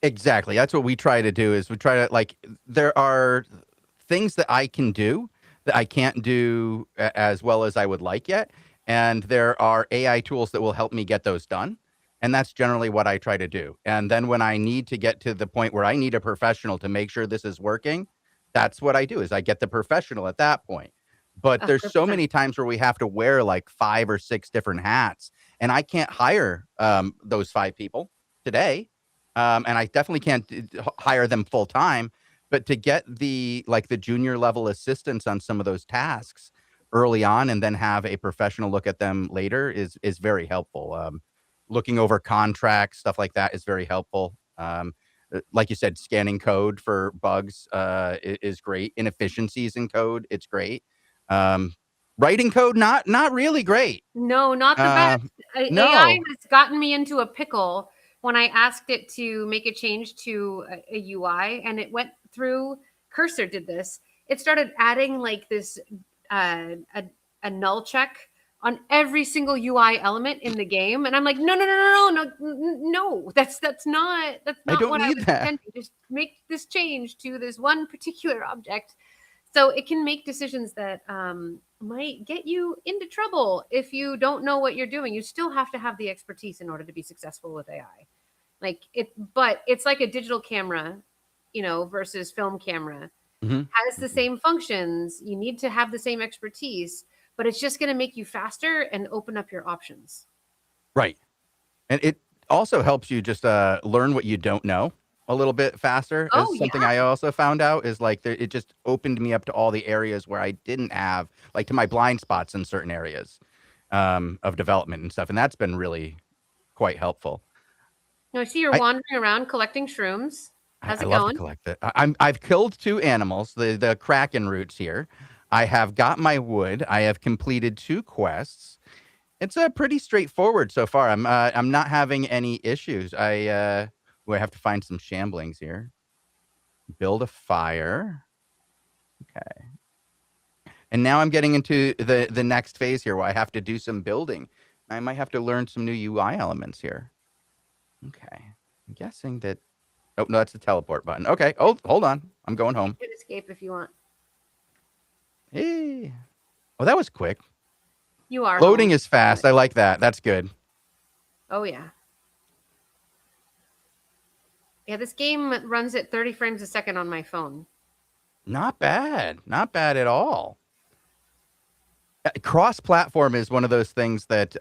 Speaker 3: Exactly. That's what we try to do is we try to like, there are things that I can do that I can't do as well as I would like yet. And there are AI tools that will help me get those done. And that's generally what I try to do. And then when I need to get to the point where I need a professional to make sure this is working, that's what I do is I get the professional at that point. But there's so
Speaker 2: 100%.
Speaker 3: many times where we have to wear like 5 or 6 different hats, and I can't hire those 5 people today. And I definitely can't hire them full time, but to get the junior level assistance on some of those tasks early on and then have a professional look at them later is very helpful. Looking over contracts, stuff like that is very helpful. Like you said, scanning code for bugs is great. Inefficiencies in code, it's great. Writing code, not really great.
Speaker 2: No, not the best.
Speaker 3: No.
Speaker 2: AI has gotten me into a pickle when I asked it to make a change to a UI, and it went through. Cursor did this. It started adding like this a null check on every single UI element in the game, and I'm like, no, that's not
Speaker 3: I don't
Speaker 2: what I
Speaker 3: need
Speaker 2: was
Speaker 3: that.
Speaker 2: intending. Just make this change to this one particular object. So it can make decisions that might get you into trouble if you don't know what you're doing. You still have to have the expertise in order to be successful with AI. But it's like a digital camera, versus film camera. Has the same functions. You need to have the same expertise, but it's just going to make you faster and open up your options.
Speaker 3: Right. And it also helps you just learn what you don't know a little bit faster.
Speaker 2: Oh,
Speaker 3: Is something
Speaker 2: yeah.
Speaker 3: I also found out is like it just opened me up to all the areas where I didn't have, like to my blind spots in certain areas of development and stuff. And that's been really quite helpful.
Speaker 2: No, I see you're
Speaker 3: I,
Speaker 2: wandering around collecting shrooms. How's
Speaker 3: I
Speaker 2: it
Speaker 3: love to
Speaker 2: going?
Speaker 3: collect it. I've killed 2 animals, the kraken roots here. I have got my wood. I have completed 2 quests. It's pretty straightforward so far. I'm not having any issues. I have to find some shamblings here. Build a fire. Okay. And now I'm getting into the next phase here where I have to do some building. I might have to learn some new UI elements here. Okay. I'm guessing that. Oh no, that's the teleport button. Okay. Oh, hold on. I'm going home.
Speaker 2: You can escape if you want.
Speaker 3: Hey. Oh, that was quick.
Speaker 2: You are
Speaker 3: Loading
Speaker 2: home.
Speaker 3: is fast. I like that. That's good.
Speaker 2: Oh, yeah. Yeah, this game runs at 30 frames a second on my phone.
Speaker 3: Not bad. Not bad at all. Cross-platform is one of those things that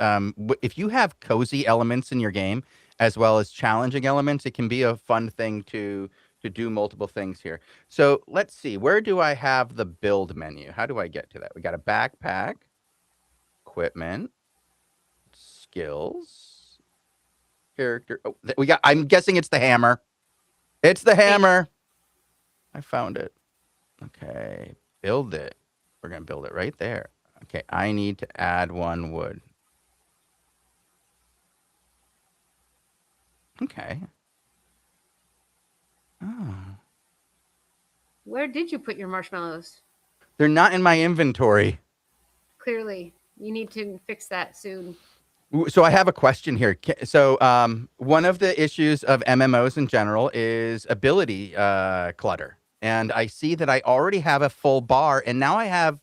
Speaker 3: if you have cozy elements in your game as well as challenging elements, it can be a fun thing to do multiple things here. So let's see. Where do I have the build menu? How do I get to that? We got a backpack, equipment, skills, character. Oh, we got. I'm guessing it's the hammer. It's the hammer. I found it. Okay, build it. We're gonna build it right there. Okay, I need to add 1 wood. Okay. Oh.
Speaker 2: Where did you put your marshmallows?
Speaker 3: They're not in my inventory.
Speaker 2: Clearly, you need to fix that soon.
Speaker 3: So I have a question here. So one of the issues of MMOs in general is ability clutter. And I see that I already have a full bar, and now I have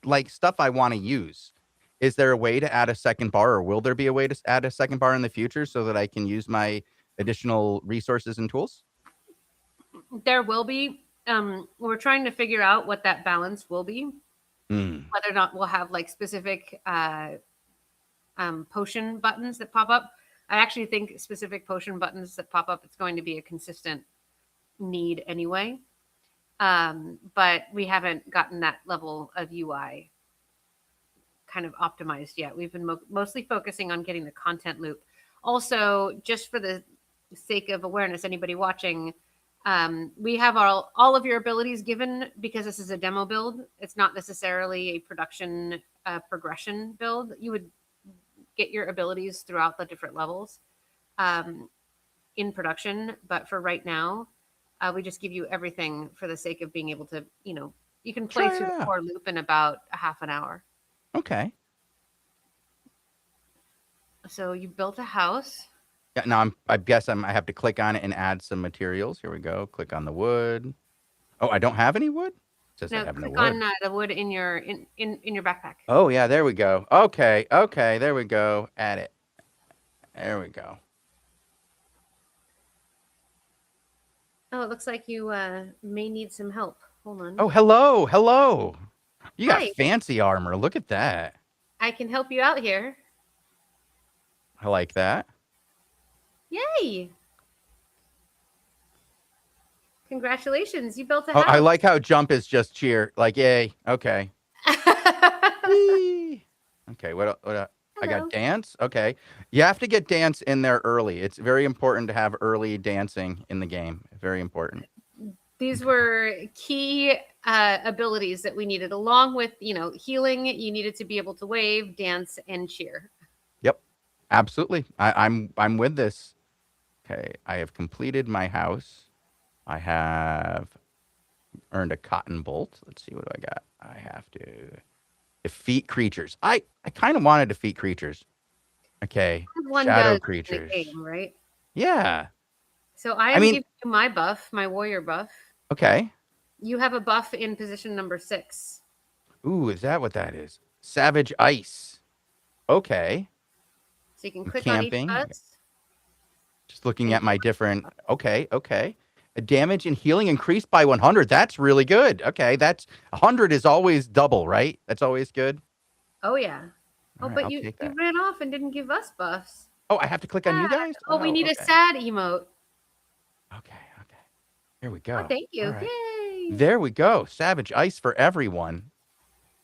Speaker 3: like stuff I want to use. Is there a way to add a second bar, or will there be a way to add a second bar in the future so that I can use my additional resources and tools?
Speaker 2: There will be. We're trying to figure out what that balance will be. Whether or not we'll have like specific potion buttons that pop up. I actually think specific potion buttons that pop up, it's going to be a consistent need anyway. But we haven't gotten that level of UI kind of optimized yet. We've been mostly focusing on getting the content loop. Also, just for the sake of awareness, anybody watching, we have all of your abilities given because this is a demo build. It's not necessarily a production progression build. You would get your abilities throughout the different levels in production. But for right now, we just give you everything for the sake of being able to, you can play through the core loop in about a half an hour.
Speaker 3: Okay.
Speaker 2: So you built a house.
Speaker 3: Yeah. Now I guess I have to click on it and add some materials. Here we go. Click on the wood. Oh, I don't have any wood? It says I have no wood.
Speaker 2: Click on the wood in your backpack.
Speaker 3: Oh yeah, there we go. Okay, there we go. Add it. There we go.
Speaker 2: Oh, it looks like you may need some help. Hold on.
Speaker 3: Oh, hello. You got fancy armor. Look at that.
Speaker 2: I can help you out here.
Speaker 3: I like that.
Speaker 2: Yay! Congratulations, you built a house.
Speaker 3: I like how jump is just cheer. Like, yay. Okay. Okay, what I got dance. Okay. You have to get dance in there early. It's very important to have early dancing in the game. Very important.
Speaker 2: These were key abilities that we needed, along with, healing. You needed to be able to wave, dance, and cheer.
Speaker 3: Yep, absolutely. I'm with this. Okay, I have completed my house. I have earned a cotton bolt. Let's see, what do I got? I have to defeat creatures. I kind of want to defeat creatures. Okay, shadow creatures.
Speaker 2: In the game, right?
Speaker 3: Yeah.
Speaker 2: So I am giving you my buff, my warrior buff.
Speaker 3: Okay.
Speaker 2: You have a buff in position number 6.
Speaker 3: Ooh, is that what that is? Savage ice. Okay.
Speaker 2: So you can click on each of us.
Speaker 3: Just looking at my different. Okay. Damage and healing increased by 100. That's really good. Okay, that's 100 is always double, right? That's always good.
Speaker 2: Oh yeah.
Speaker 3: All right,
Speaker 2: but you ran off and didn't give us buffs.
Speaker 3: Oh, I have to click on you guys?
Speaker 2: Oh, we need a sad emote.
Speaker 3: Okay. Here we go.
Speaker 2: Oh, thank you.
Speaker 3: Right.
Speaker 2: Yay.
Speaker 3: There we go. Savage ice for everyone.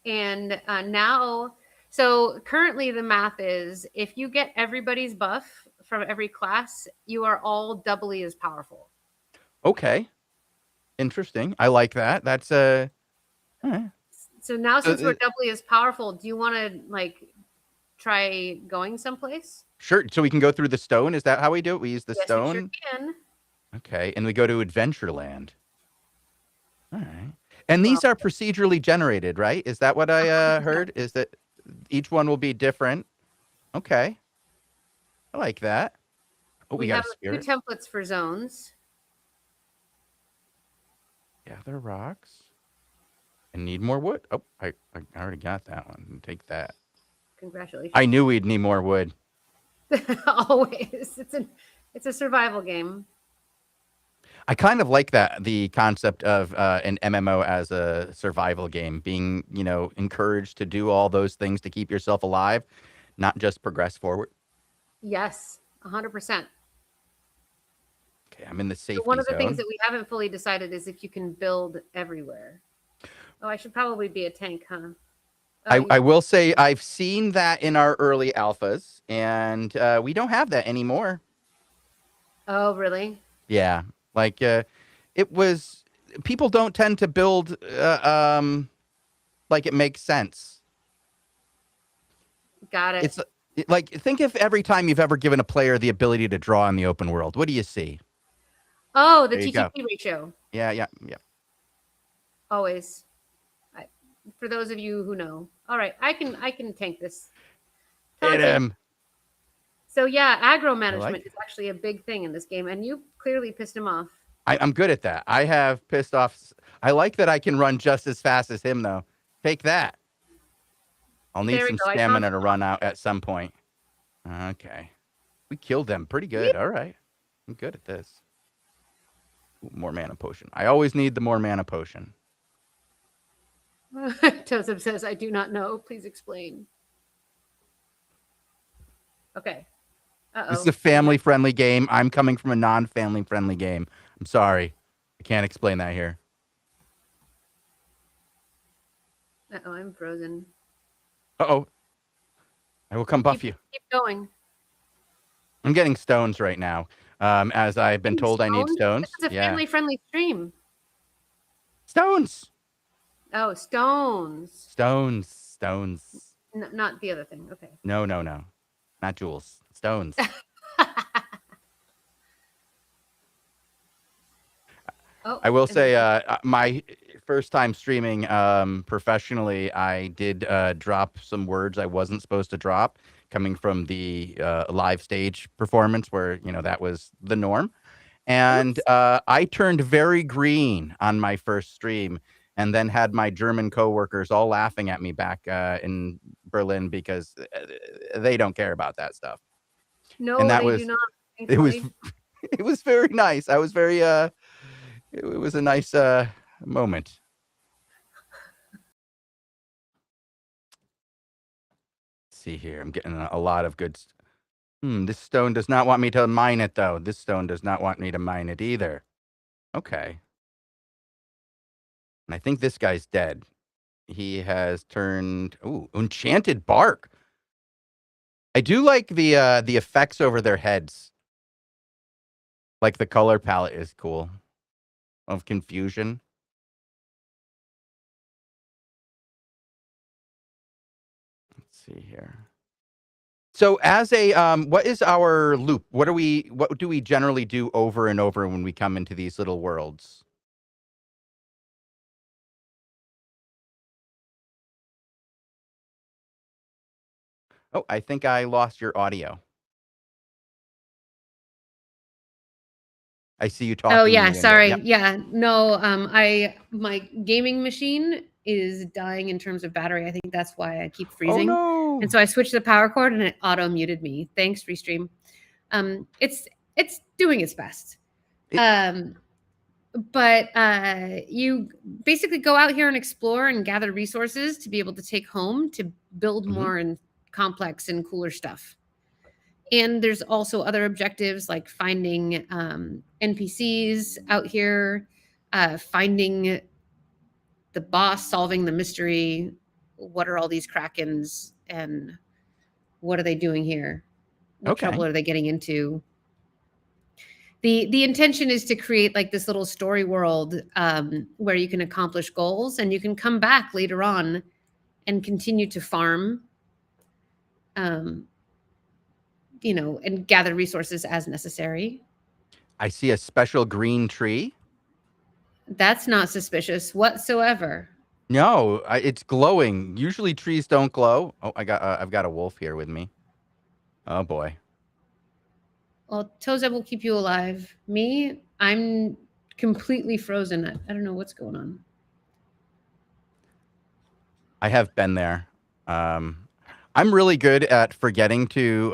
Speaker 2: And now, so currently the math is if you get everybody's buff from every class, you are all doubly as powerful.
Speaker 3: Okay. Interesting. I like that. That's all right.
Speaker 2: So now, since we're doubly as powerful, do you want to try going someplace?
Speaker 3: Sure. So we can go through the stone. Is that how we do it? We use the stone?
Speaker 2: We sure can.
Speaker 3: Okay. And we go to Adventureland. All right. And these are procedurally generated, right? Is that what I heard? Is that each one will be different? Okay. I like that. Oh, we got
Speaker 2: have
Speaker 3: a spirit.
Speaker 2: 2 templates for zones.
Speaker 3: Gather rocks. And need more wood. Oh, I already got that one. Take that.
Speaker 2: Congratulations.
Speaker 3: I knew we'd need more wood.
Speaker 2: Always. It's a survival game.
Speaker 3: I kind of like the concept of an MMO as a survival game, being, encouraged to do all those things to keep yourself alive, not just progress forward.
Speaker 2: Yes, 100%.
Speaker 3: Okay, I'm in the safety zone.
Speaker 2: One of the things that we haven't fully decided is if you can build everywhere. Oh, I should probably be a tank, huh?
Speaker 3: I will say I've seen that in our early alphas, and we don't have that anymore.
Speaker 2: Oh, really?
Speaker 3: Yeah. Like, people don't tend to build like it makes sense.
Speaker 2: Got it.
Speaker 3: It's like, think if every time you've ever given a player the ability to draw in the open world, what do you see?
Speaker 2: Oh, the TTP ratio.
Speaker 3: Yeah.
Speaker 2: Always. For those of you who know. All right, I can tank this.
Speaker 3: Hit him.
Speaker 2: So yeah, aggro management is actually a big thing in this game, and you clearly pissed him off.
Speaker 3: I'm good at that. I have pissed off. I like that I can run just as fast as him, though. Take that. I'll need some stamina to run out at some point. Okay. We killed them pretty good. Yeah. All right. I'm good at this. Ooh, more mana potion. I always need the more mana potion.
Speaker 2: Joseph says, I do not know. Please explain. Okay.
Speaker 3: This is a family-friendly game. I'm coming from a non-family-friendly game. I'm sorry. I can't explain that here.
Speaker 2: Uh-oh, I'm frozen.
Speaker 3: Uh-oh. I will come buff you.
Speaker 2: Keep going.
Speaker 3: I'm getting stones right now. As I've been told I need stones.
Speaker 2: This is a family-friendly stream.
Speaker 3: Stones.
Speaker 2: Oh, stones.
Speaker 3: Stones.
Speaker 2: Not the other thing. Okay.
Speaker 3: No. Not jewels. Stones. I will say, my first time streaming professionally, I did drop some words I wasn't supposed to drop, coming from the live stage performance where, that was the norm. And I turned very green on my first stream and then had my German coworkers all laughing at me back in Berlin because they don't care about that stuff.
Speaker 2: No,
Speaker 3: and that
Speaker 2: they
Speaker 3: was,
Speaker 2: do not.
Speaker 3: It was very nice. I was very, it was a nice moment. Let's see here. I'm getting a lot of good. This stone does not want me to mine it, though. This stone does not want me to mine it either. Okay. And I think this guy's dead. He has turned... Ooh, enchanted bark. I do like the effects over their heads. Like the color palette is cool. Of confusion. Let's see here. So as a what is our loop? What do we generally do over and over when we come into these little worlds? Oh, I think I lost your audio. I see you talking.
Speaker 2: Oh yeah, sorry. Yep. Yeah, no. My gaming machine is dying in terms of battery. I think that's why I keep freezing.
Speaker 3: Oh no!
Speaker 2: And so I switched the power cord and it auto muted me. Thanks, Restream. It's doing its best. But you basically go out here and explore and gather resources to be able to take home to build more and complex and cooler stuff. And there's also other objectives like finding NPCs out here, finding the boss, solving the mystery. What are all these krakens and what are they doing here? What trouble are they getting into? The intention is to create like this little story world where you can accomplish goals and you can come back later on and continue to farm, and gather resources as necessary.
Speaker 3: I see a special green tree.
Speaker 2: That's not suspicious whatsoever.
Speaker 3: No, it's glowing. Usually trees don't glow. Oh, I've got a wolf here with me. Oh boy.
Speaker 2: Well, Toza will keep you alive. Me, I'm completely frozen. I don't know what's going on.
Speaker 3: I have been there. I'm really good at forgetting to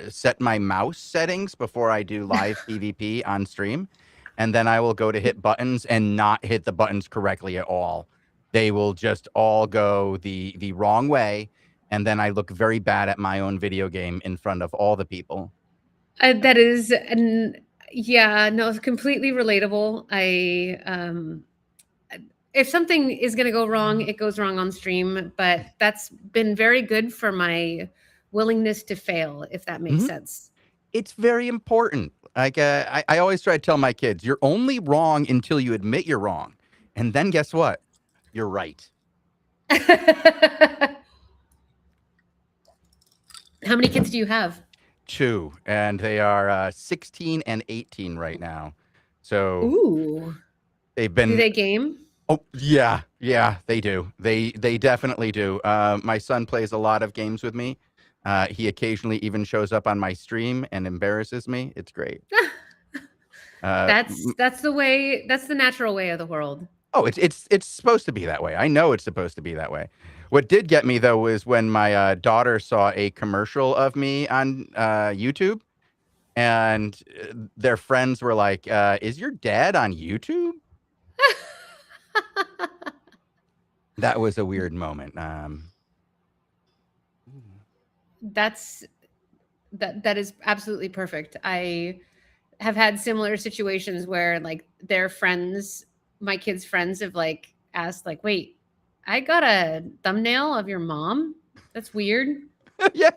Speaker 3: set my mouse settings before I do live PvP on stream. And then I will go to hit buttons and not hit the buttons correctly at all. They will just all go the wrong way. And then I look very bad at my own video game in front of all the people.
Speaker 2: That is, yeah, no, it's completely relatable. If something is going to go wrong, it goes wrong on stream, but that's been very good for my willingness to fail, if that makes sense.
Speaker 3: It's very important. Like I always try to tell my kids, you're only wrong until you admit you're wrong. And then guess what? You're right.
Speaker 2: How many kids do you have?
Speaker 3: 2, and they are 16 and 18 right now. So
Speaker 2: ooh,
Speaker 3: they've been...
Speaker 2: Do they game?
Speaker 3: Oh, yeah, they do. They definitely do. My son plays a lot of games with me. He occasionally even shows up on my stream and embarrasses me. It's great.
Speaker 2: That's the way. That's the natural way of the world.
Speaker 3: Oh, it's supposed to be that way. I know it's supposed to be that way. What did get me though was when my daughter saw a commercial of me on YouTube, and their friends were like, "Is your dad on YouTube?" That was a weird moment.
Speaker 2: That's that is absolutely perfect. I have had similar situations where like their friends, my kids' friends have like asked like, "Wait, I got a thumbnail of your mom? That's weird."
Speaker 3: Yeah,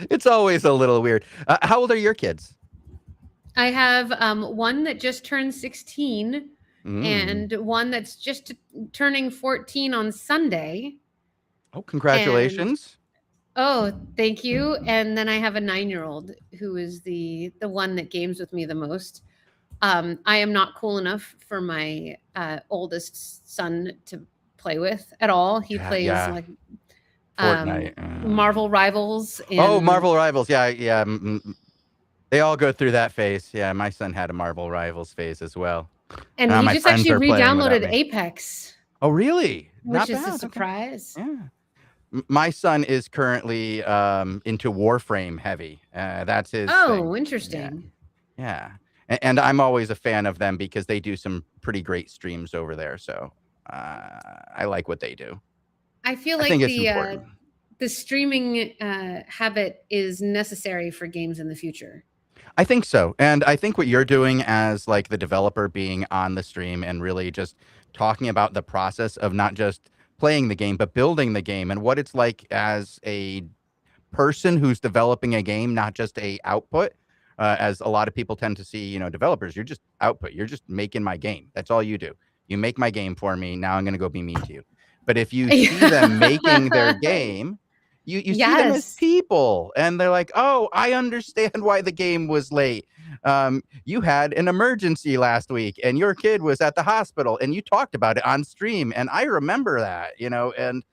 Speaker 3: it's always a little weird. How old are your kids?
Speaker 2: I have one that just turned 16
Speaker 3: Mm.
Speaker 2: and one that's just turning 14 on Sunday.
Speaker 3: Oh,
Speaker 2: And
Speaker 3: congratulations.
Speaker 2: oh, thank you. And then I have a 9-year-old who is the one that games with me the most. I am not cool enough for my oldest son to play with at all. He
Speaker 3: Yeah,
Speaker 2: plays
Speaker 3: yeah.
Speaker 2: like
Speaker 3: Fortnite.
Speaker 2: Marvel Rivals
Speaker 3: Oh,
Speaker 2: and
Speaker 3: Marvel Rivals. Yeah, yeah. They all go through that phase. Yeah, my son had a Marvel Rivals phase as well.
Speaker 2: and he
Speaker 3: My
Speaker 2: just
Speaker 3: friends
Speaker 2: actually
Speaker 3: are playing without
Speaker 2: re-downloaded
Speaker 3: me.
Speaker 2: Apex,
Speaker 3: Oh, really?
Speaker 2: which
Speaker 3: Not
Speaker 2: is a
Speaker 3: bad. Okay.
Speaker 2: surprise.
Speaker 3: Yeah. My son is currently into Warframe heavy. That's his thing.
Speaker 2: Oh,
Speaker 3: Yeah.
Speaker 2: interesting.
Speaker 3: Yeah. And I'm always a fan of them because they do some pretty great streams over there. So I like what they do.
Speaker 2: I feel
Speaker 3: I think
Speaker 2: like
Speaker 3: it's important.
Speaker 2: the streaming habit is necessary for games in the future.
Speaker 3: I think so. And I think what you're doing as like the developer being on the stream and really just talking about the process of not just playing the game, but building the game and what it's like as a person who's developing a game, not just a output. As a lot of people tend to see, developers, you're just output. You're just making my game. That's all you do. You make my game for me. Now I'm going to go be mean to you. But if you see them making their game, you see them as
Speaker 2: Yes.
Speaker 3: people, and they're like, "Oh, I understand why the game was late. You had an emergency last week, and your kid was at the hospital, and you talked about it on stream, and I remember that, and."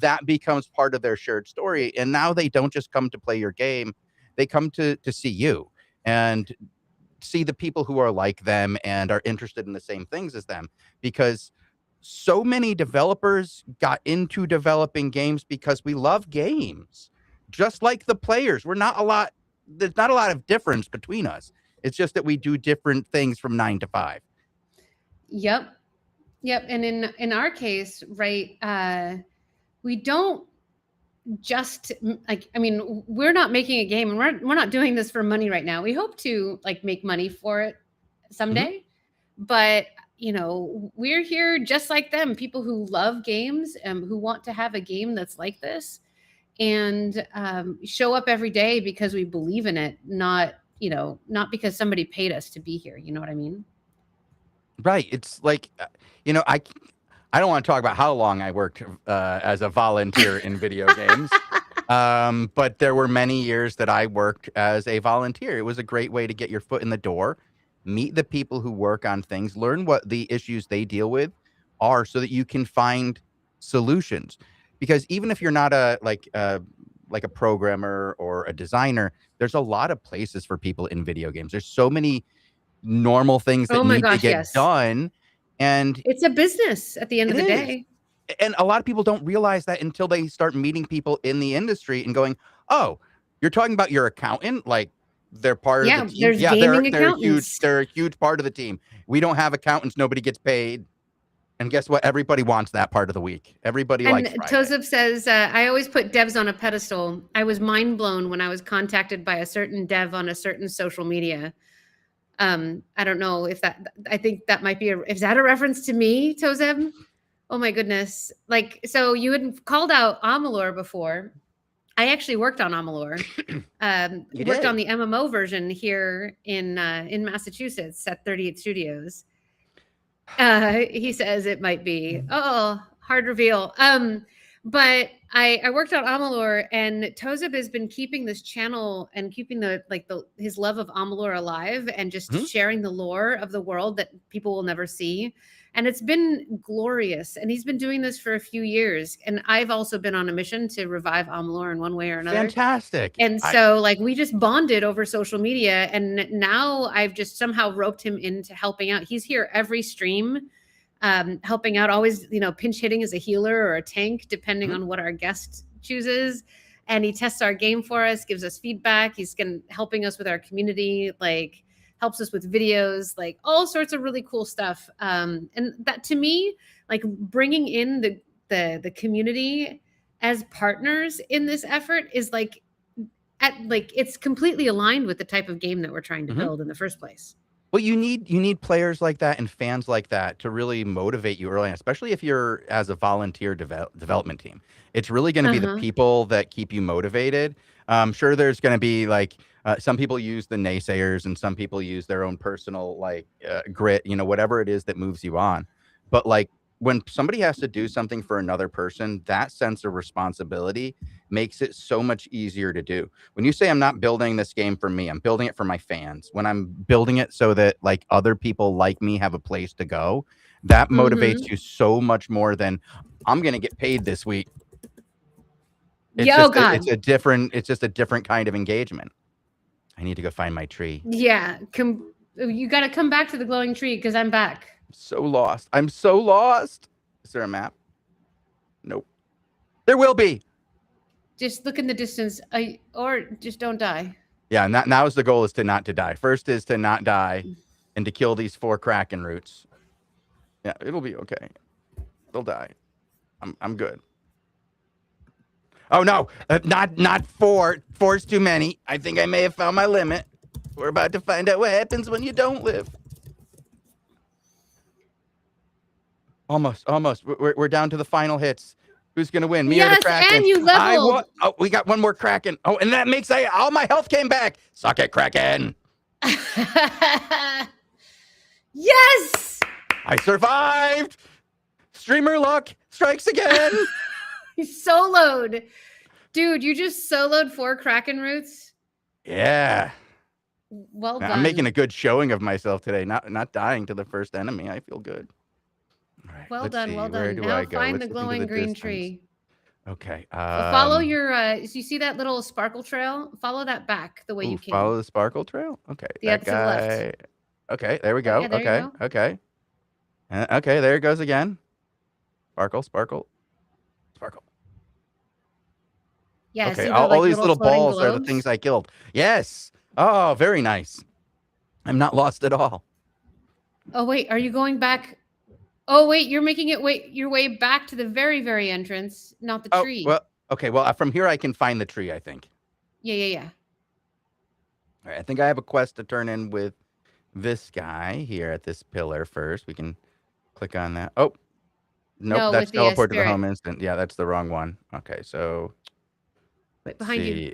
Speaker 3: That becomes part of their shared story. And now they don't just come to play your game, they come to see you and see the people who are like them and are interested in the same things as them. Because so many developers got into developing games because we love games, just like the players. There's not a lot of difference between us. It's just that we do different things from 9 to 5.
Speaker 2: Yep. Yep. And in our case, right, we don't just like, I mean, we're not making a game and we're not doing this for money right now. We hope to like make money for it someday. But we're here just like them, people who love games and who want to have a game that's like this and show up every day because we believe in it, not because somebody paid us to be here. You know what I mean?
Speaker 3: Right. It's like, I don't want to talk about how long I worked as a volunteer in video games, but there were many years that I worked as a volunteer. It was a great way to get your foot in the door, meet the people who work on things, learn what the issues they deal with are, so that you can find solutions. Because even if you're not like a programmer or a designer, there's a lot of places for people in video games. There's so many normal things that
Speaker 2: Oh my
Speaker 3: need to
Speaker 2: gosh,
Speaker 3: get
Speaker 2: yes.
Speaker 3: done. And
Speaker 2: It's a business at the end
Speaker 3: it
Speaker 2: of the
Speaker 3: is.
Speaker 2: day.
Speaker 3: And a lot of people don't realize that until they start meeting people in the industry and going, "Oh, you're talking about your accountant? Like they're part of the
Speaker 2: Yeah,
Speaker 3: team?"
Speaker 2: there's
Speaker 3: Yeah,
Speaker 2: gaming
Speaker 3: they're huge.
Speaker 2: accountants.
Speaker 3: They're a huge part of the team. We don't have accountants. Nobody gets paid. And guess what? Everybody wants that part of the week. Everybody
Speaker 2: And
Speaker 3: likes Friday.
Speaker 2: Tozub says, I always put devs on a pedestal. I was mind blown when I was contacted by a certain dev on a certain social media. I don't know if I think that might be is that a reference to me, Tozeb? Oh my goodness. Like, so you had called out Amalur before. I actually worked on Amalur.
Speaker 3: You
Speaker 2: Worked on
Speaker 3: did.
Speaker 2: the MMO version here in Massachusetts at 38 Studios. He says it might be. Oh, hard reveal. But I worked on Amalur, and Tozeb has been keeping this channel and keeping his love of Amalur alive and just
Speaker 3: Mhm.
Speaker 2: sharing the lore of the world that people will never see. And it's been glorious. And he's been doing this for a few years. And I've also been on a mission to revive Amalur in one way or another.
Speaker 3: Fantastic.
Speaker 2: And so like we just bonded over social media, and now I've just somehow roped him into helping out. He's here every stream, helping out, always, pinch hitting as a healer or a tank, depending on what our guest chooses. And he tests our game for us, gives us feedback. He's helping us with our community, like helps us with videos, like all sorts of really cool stuff. And that to me, like bringing in the community as partners in this effort is like it's completely aligned with the type of game that we're trying to build in the first place.
Speaker 3: Well, you need players like that and fans like that to really motivate you early on, especially if you're as a volunteer development team. It's really going to be the people that keep you motivated. Sure, there's going to be like some people use the naysayers and some people use their own personal like grit, whatever it is that moves you on. But like when somebody has to do something for another person, that sense of responsibility makes it so much easier to do. When you say I'm not building this game for me, I'm building it for my fans. When I'm building it so that like other people like me have a place to go, that motivates you so much more than I'm going to get paid this week. It's it's just a different kind of engagement. I need to go find my tree.
Speaker 2: Yeah. You got to come back to the glowing tree because I'm back.
Speaker 3: So lost. I'm so lost. Is there a map? Nope. There will be.
Speaker 2: Just look in the distance, or just don't die.
Speaker 3: Yeah, and now is the goal is to not to die. First is to not die and to kill these 4 Kraken roots. Yeah, it'll be okay. They'll die. I'm good. Oh no, not 4. 4's too many. I think I may have found my limit. We're about to find out what happens when you don't live. Almost. We're down to the final hits. Who's gonna win? Me or the Kraken?
Speaker 2: And you leveled.
Speaker 3: We got one more Kraken. Oh, and that makes all my health came back. Suck it, Kraken.
Speaker 2: Yes.
Speaker 3: I survived. Streamer luck strikes again.
Speaker 2: Soloed, dude. You just soloed 4 Kraken roots.
Speaker 3: Yeah.
Speaker 2: Well done.
Speaker 3: I'm making a good showing of myself today. Not dying to the first enemy. I feel good. All right,
Speaker 2: well done.
Speaker 3: Where do
Speaker 2: now
Speaker 3: I go?
Speaker 2: find the glowing green tree.
Speaker 3: Okay.
Speaker 2: Follow your. You see that little sparkle trail? Follow that back the way you came.
Speaker 3: Follow the sparkle trail. Okay.
Speaker 2: Yeah,
Speaker 3: that guy. To the left. Okay. There we go.
Speaker 2: Yeah, there
Speaker 3: okay.
Speaker 2: you go.
Speaker 3: Okay. Okay. There it goes again. Sparkle.
Speaker 2: Yeah.
Speaker 3: Okay.
Speaker 2: See
Speaker 3: All these little balls
Speaker 2: globes?
Speaker 3: are the things I killed. Yes. Oh, very nice. I'm not lost at all.
Speaker 2: Oh wait, are you going back? Oh wait, you're making your way back to the very, very entrance, not the tree.
Speaker 3: Well, okay. Well, from here I can find the tree, I think.
Speaker 2: Yeah.
Speaker 3: All right. I think I have a quest to turn in with this guy here at this pillar first. We can click on that. Oh, nope.
Speaker 2: No,
Speaker 3: that's
Speaker 2: with the,
Speaker 3: teleport to the
Speaker 2: spirit.
Speaker 3: home instant. Yeah, that's the wrong one. Okay, so
Speaker 2: Wait, behind you.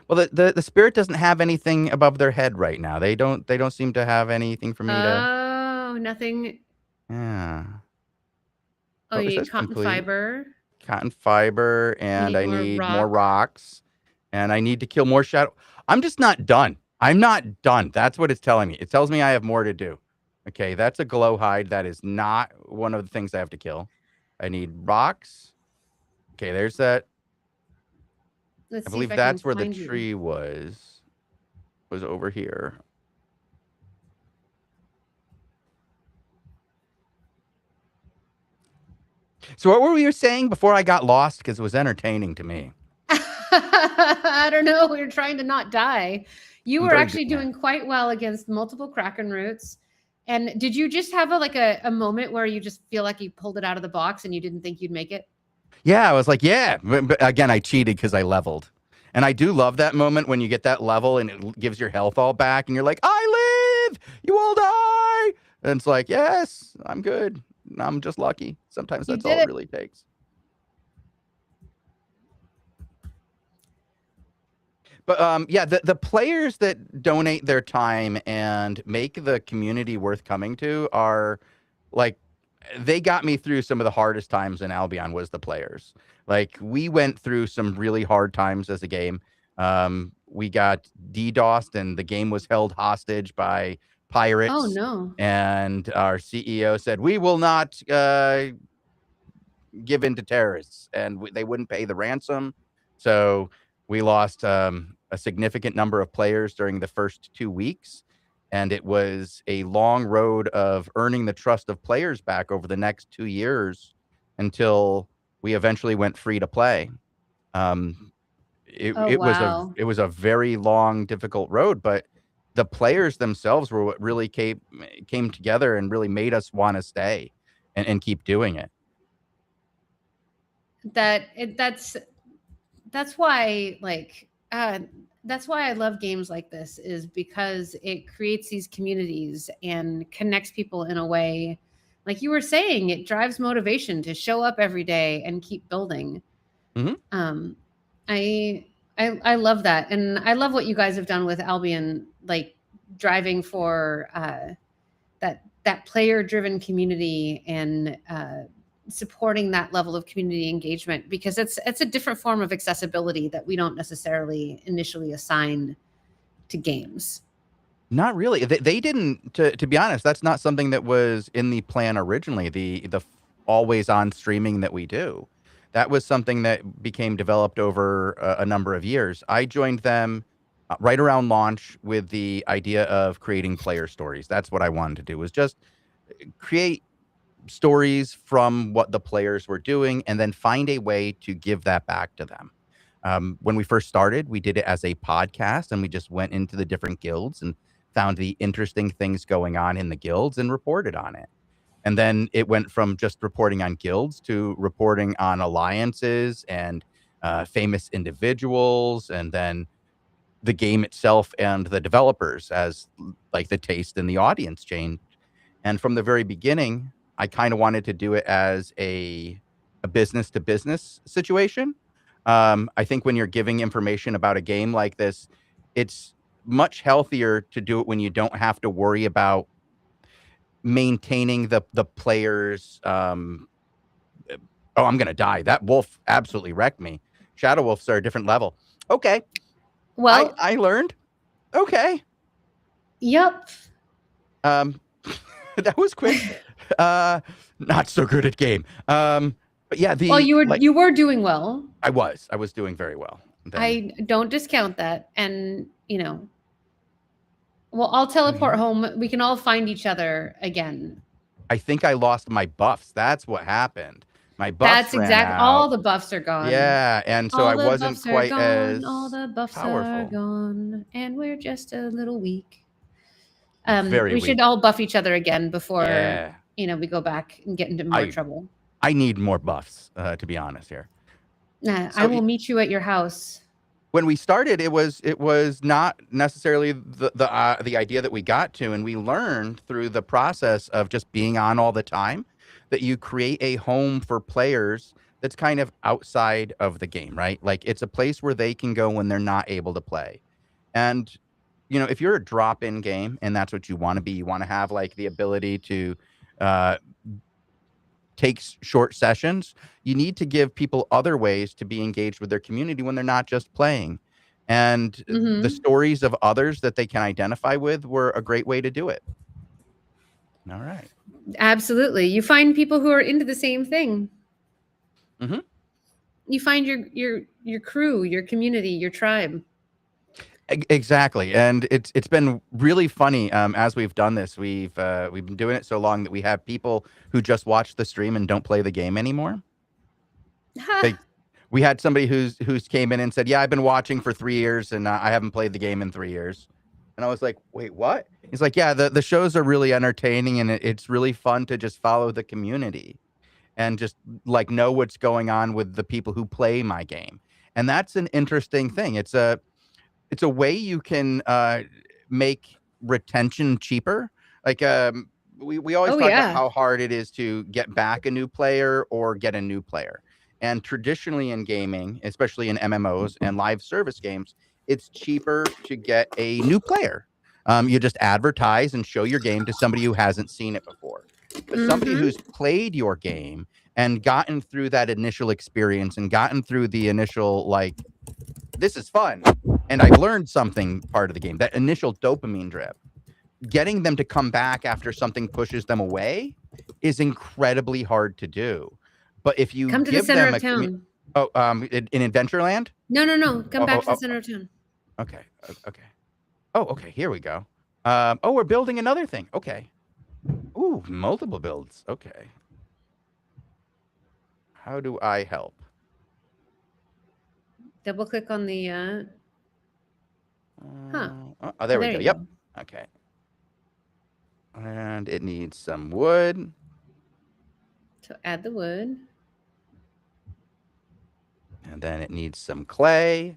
Speaker 3: Well, the spirit doesn't have anything above their head right now. They don't seem to have anything for me to.
Speaker 2: Oh, nothing.
Speaker 3: Yeah.
Speaker 2: Oh, you need cotton fiber.
Speaker 3: Cotton fiber, and I need more rocks, and I need to kill more shadow. I'm just not done. I'm not done. That's what it's telling me. It tells me I have more to do. Okay, that's a glow hide. That is not one of the things I have to kill. I need rocks. Okay, there's that. I believe that's where the tree was over here. So what were you saying before I got lost? Because it was entertaining to me.
Speaker 2: I don't know. We were trying to not die. You were actually doing quite well against multiple Kraken roots. And did you just have a moment where you just feel like you pulled it out of the box and you didn't think you'd make it?
Speaker 3: Yeah, I was like, yeah. But again, I cheated because I leveled. And I do love that moment when you get that level and it gives your health all back and you're like, I live! You all die! And it's like, yes, I'm good. I'm just lucky. Sometimes that's all it really takes. But yeah, the players that donate their time and make the community worth coming to are like, they got me through some of the hardest times in Albion was the players. Like we went through some really hard times as a game. We got DDoSed and the game was held hostage by pirates.
Speaker 2: Oh no.
Speaker 3: And our CEO said, we will not give in to terrorists, and they wouldn't pay the ransom. So we lost a significant number of players during the first 2 weeks. And it was a long road of earning the trust of players back over the next 2 years until we eventually went free to play. It was a very long, difficult road, but the players themselves were what really came together and really made us want to stay and keep doing it.
Speaker 2: That's why, like, That's why I love games like this, is because it creates these communities and connects people in a way, like you were saying, it drives motivation to show up every day and keep building.
Speaker 3: Mhm.
Speaker 2: I, I love that, and I love what you guys have done with Albion, like driving for that player driven community and supporting that level of community engagement, because it's a different form of accessibility that we don't necessarily initially assign to games.
Speaker 3: Not really. They didn't. To be honest, that's not something that was in the plan originally. The always on streaming that we do, that was something that became developed over a number of years. I joined them right around launch with the idea of creating player stories. That's what I wanted to do, was just create stories from what the players were doing and then find a way to give that back to them. When we first started, we did it as a podcast, and we just went into the different guilds and found the interesting things going on in the guilds and reported on it. And then it went from just reporting on guilds to reporting on alliances and famous individuals, and then the game itself and the developers, as like the taste and the audience changed. And from the very beginning, I kind of wanted to do it as a business to business situation. I think when you're giving information about a game like this, it's much healthier to do it when you don't have to worry about maintaining the players. Oh, I'm gonna die. That wolf absolutely wrecked me. Shadow wolves are a different level. Okay,
Speaker 2: Well,
Speaker 3: I learned. Okay,
Speaker 2: yep.
Speaker 3: that was quick. Not so good at game. But yeah,
Speaker 2: Well, you were doing well.
Speaker 3: I was doing very well. Then,
Speaker 2: I don't discount that, and well, I'll teleport home. We can all find each other again.
Speaker 3: I think I lost my buffs. That's what happened. My buffs
Speaker 2: That's
Speaker 3: ran
Speaker 2: exact.
Speaker 3: out.
Speaker 2: All the buffs are gone.
Speaker 3: Yeah, and so
Speaker 2: all
Speaker 3: I
Speaker 2: the
Speaker 3: wasn't
Speaker 2: buffs are
Speaker 3: quite
Speaker 2: gone.
Speaker 3: as
Speaker 2: All the buffs
Speaker 3: powerful.
Speaker 2: are gone, and we're just a little weak.
Speaker 3: Very
Speaker 2: we
Speaker 3: weak.
Speaker 2: should all buff each other again before
Speaker 3: Yeah.
Speaker 2: we go back and get into more trouble.
Speaker 3: I need more buffs, to be honest here.
Speaker 2: I will meet you at your house.
Speaker 3: When we started, it was not necessarily the idea that we got to, and we learned through the process of just being on all the time that you create a home for players that's kind of outside of the game, right? Like, it's a place where they can go when they're not able to play. And if you're a drop-in game and that's what you want to be, you want to have like the ability to take short sessions, you need to give people other ways to be engaged with their community when they're not just playing. And the stories of others that they can identify with were a great way to do it. All right.
Speaker 2: Absolutely. You find people who are into the same thing.
Speaker 3: Mm-hmm.
Speaker 2: You find your crew, your community, your tribe.
Speaker 3: Exactly. And it's been really funny as we've done this. We've been doing it so long that we have people who just watch the stream and don't play the game anymore. We had somebody who's came in and said, "Yeah, I've been watching for 3 years and I haven't played the game in 3 years." And I was like, "Wait, what?" He's like, "Yeah, the shows are really entertaining and it's really fun to just follow the community and just like know what's going on with the people who play my game." And that's an interesting thing. It's a way you can make retention cheaper. Like we always talk about how hard it is to get back a new player or get a new player. And traditionally in gaming, especially in MMOs and live service games, it's cheaper to get a new player. You just advertise and show your game to somebody who hasn't seen it before. But somebody who's played your game and gotten through that initial experience and gotten through the initial, like, this is fun and I've learned something part of the game, that initial dopamine drip, getting them to come back after something pushes them away is incredibly hard to do. But if you
Speaker 2: come to
Speaker 3: give
Speaker 2: the center
Speaker 3: them
Speaker 2: of town.
Speaker 3: In Adventureland?
Speaker 2: No. Come back to the center of town.
Speaker 3: Okay. Oh, okay. Here we go. We're building another thing. Okay. Ooh, multiple builds. Okay. How do I help?
Speaker 2: Double click on the
Speaker 3: there we go. Yep. Okay. And it needs some wood.
Speaker 2: So add the wood.
Speaker 3: And then it needs some clay.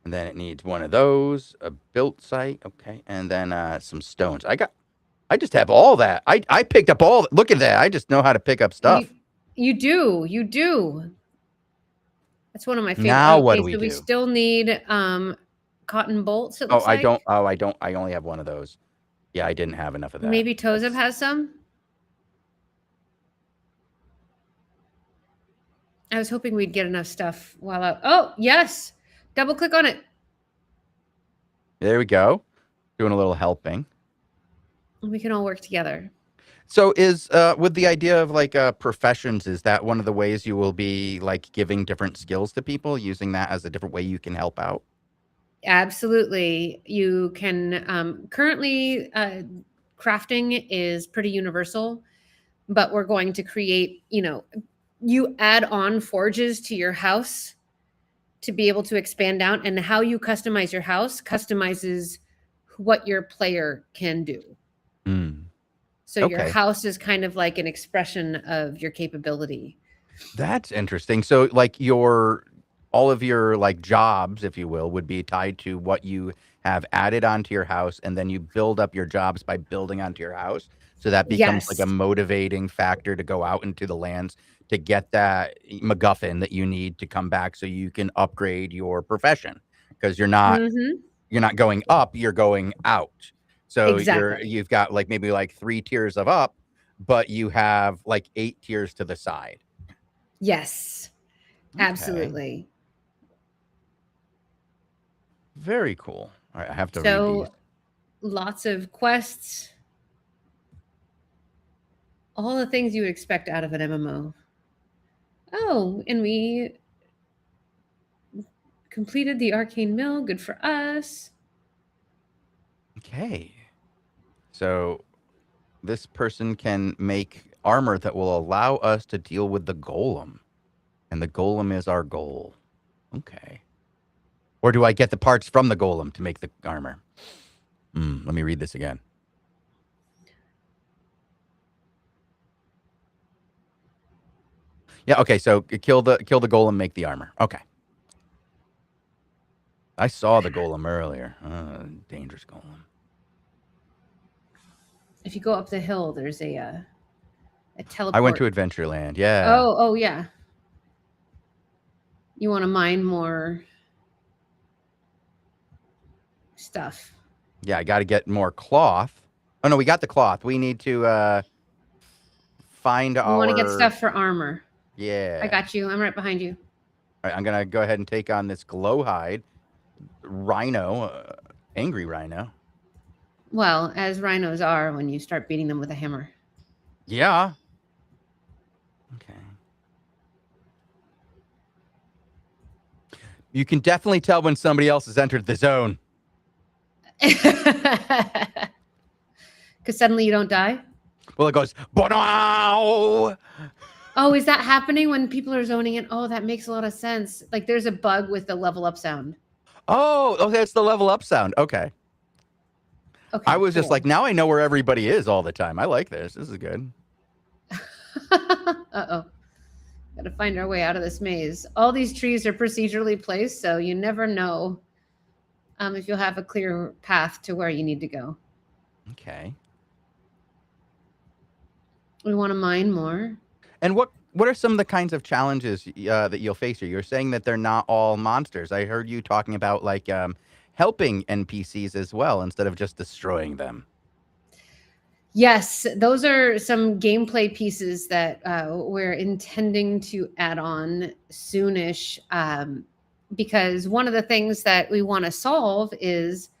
Speaker 3: And then it needs one of those, a built site, okay, and then some stones. I just have all that. I picked up all. Look at that. I just know how to pick up stuff.
Speaker 2: You do. That's one of my favorite.
Speaker 3: Now what do
Speaker 2: Okay,
Speaker 3: we
Speaker 2: so we
Speaker 3: do?
Speaker 2: still need cotton bolts, it
Speaker 3: Oh,
Speaker 2: looks like.
Speaker 3: I don't. I only have one of those. Yeah, I didn't have enough of that.
Speaker 2: Maybe Tozeb has some. I was hoping we'd get enough stuff while out. Oh, yes. Double click on it.
Speaker 3: There we go. Doing a little helping.
Speaker 2: We can all work together.
Speaker 3: So is with the idea of like professions, is that one of the ways you will be like giving different skills to people, using that as a different way you can help out?
Speaker 2: Absolutely. You can currently crafting is pretty universal, but we're going to create, you add on forges to your house to be able to expand out, and how you customize your house customizes what your player can do.
Speaker 3: Mm.
Speaker 2: So your
Speaker 3: Okay.
Speaker 2: house is kind of like an expression of your capability.
Speaker 3: That's interesting. So like all of your like jobs, if you will, would be tied to what you have added onto your house, and then you build up your jobs by building onto your house. So that becomes like a
Speaker 2: Yes.
Speaker 3: motivating factor to go out into the lands to get that MacGuffin that you need to come back so you can upgrade your profession. Because you're not going up, you're going out. So
Speaker 2: Exactly.
Speaker 3: you've got like maybe like 3 tiers of up, but you have like 8 tiers to the side.
Speaker 2: Yes.
Speaker 3: Okay.
Speaker 2: Absolutely.
Speaker 3: Very cool. All right, I have to read these.
Speaker 2: So lots of quests. All the things you would expect out of an MMO. Oh, and we completed the arcane mill. Good for us.
Speaker 3: Okay. So this person can make armor that will allow us to deal with the golem. And the golem is our goal. Okay. Or do I get the parts from the golem to make the armor? Let me read this again. Yeah, okay, so kill the golem, make the armor. Okay. I saw the golem earlier. Dangerous golem.
Speaker 2: If you go up the hill, there's a teleport.
Speaker 3: I went to Adventureland, yeah.
Speaker 2: Oh yeah. You want to mine more stuff.
Speaker 3: Yeah, I got to get more cloth. Oh, no, we got the cloth. We need to find our...
Speaker 2: We want to get stuff for armor.
Speaker 3: Yeah.
Speaker 2: I got you. I'm right behind you.
Speaker 3: All right, I'm going to go ahead and take on this glowhide rhino, angry rhino.
Speaker 2: Well, as rhinos are when you start beating them with a hammer.
Speaker 3: Yeah. Okay. You can definitely tell when somebody else has entered the zone.
Speaker 2: Because suddenly you don't die?
Speaker 3: Well, it goes, "Bow!"
Speaker 2: Oh, is that happening when people are zoning in? Oh, that makes a lot of sense. Like there's a bug with the level up sound.
Speaker 3: Oh, that's the level up sound. Okay.
Speaker 2: Okay.
Speaker 3: I was just like, now I know where everybody is all the time. I like this. This is good.
Speaker 2: Uh-oh. Got to find our way out of this maze. All these trees are procedurally placed, so you never know if you'll have a clear path to where you need to go.
Speaker 3: Okay.
Speaker 2: We want to mine more.
Speaker 3: And what are some of the kinds of challenges that you'll face here? You're saying that they're not all monsters. I heard you talking about like helping NPCs as well instead of just destroying them.
Speaker 2: Yes, those are some gameplay pieces that we're intending to add on soonish. Because one of the things that we want to solve is,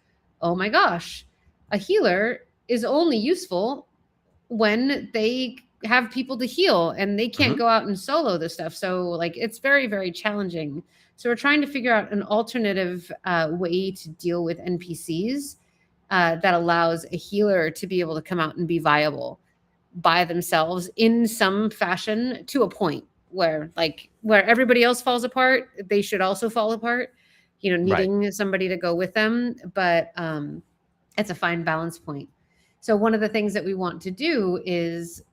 Speaker 2: oh my gosh, a healer is only useful when they have people to heal and they can't go out and solo this stuff. So like it's very, very challenging. So we're trying to figure out an alternative way to deal with NPCs that allows a healer to be able to come out and be viable by themselves in some fashion to a point where everybody else falls apart, they should also fall apart, needing somebody to go with them. But it's a fine balance point. So one of the things that we want to do is,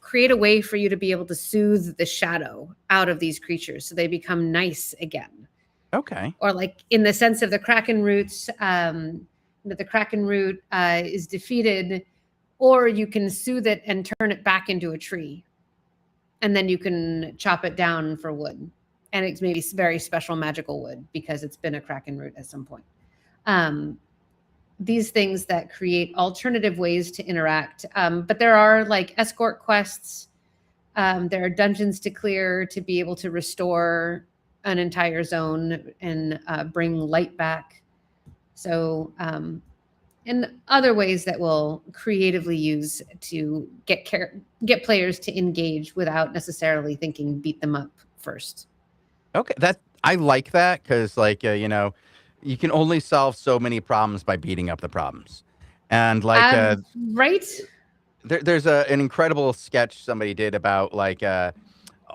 Speaker 2: create a way for you to be able to soothe the shadow out of these creatures so they become nice again.
Speaker 3: Okay.
Speaker 2: Or like in the sense of the Kraken roots, that the Kraken root is defeated, or you can soothe it and turn it back into a tree. And then you can chop it down for wood. And it's maybe very special magical wood because it's been a Kraken root at some point. These things that create alternative ways to interact. But there are like escort quests. There are dungeons to clear to be able to restore an entire zone and bring light back. So, and other ways that we'll creatively use to get players to engage without necessarily thinking beat them up first.
Speaker 3: Okay, I like that because, like, you know, you can only solve so many problems by beating up the problems, and like,
Speaker 2: right?
Speaker 3: there's an incredible sketch somebody did about like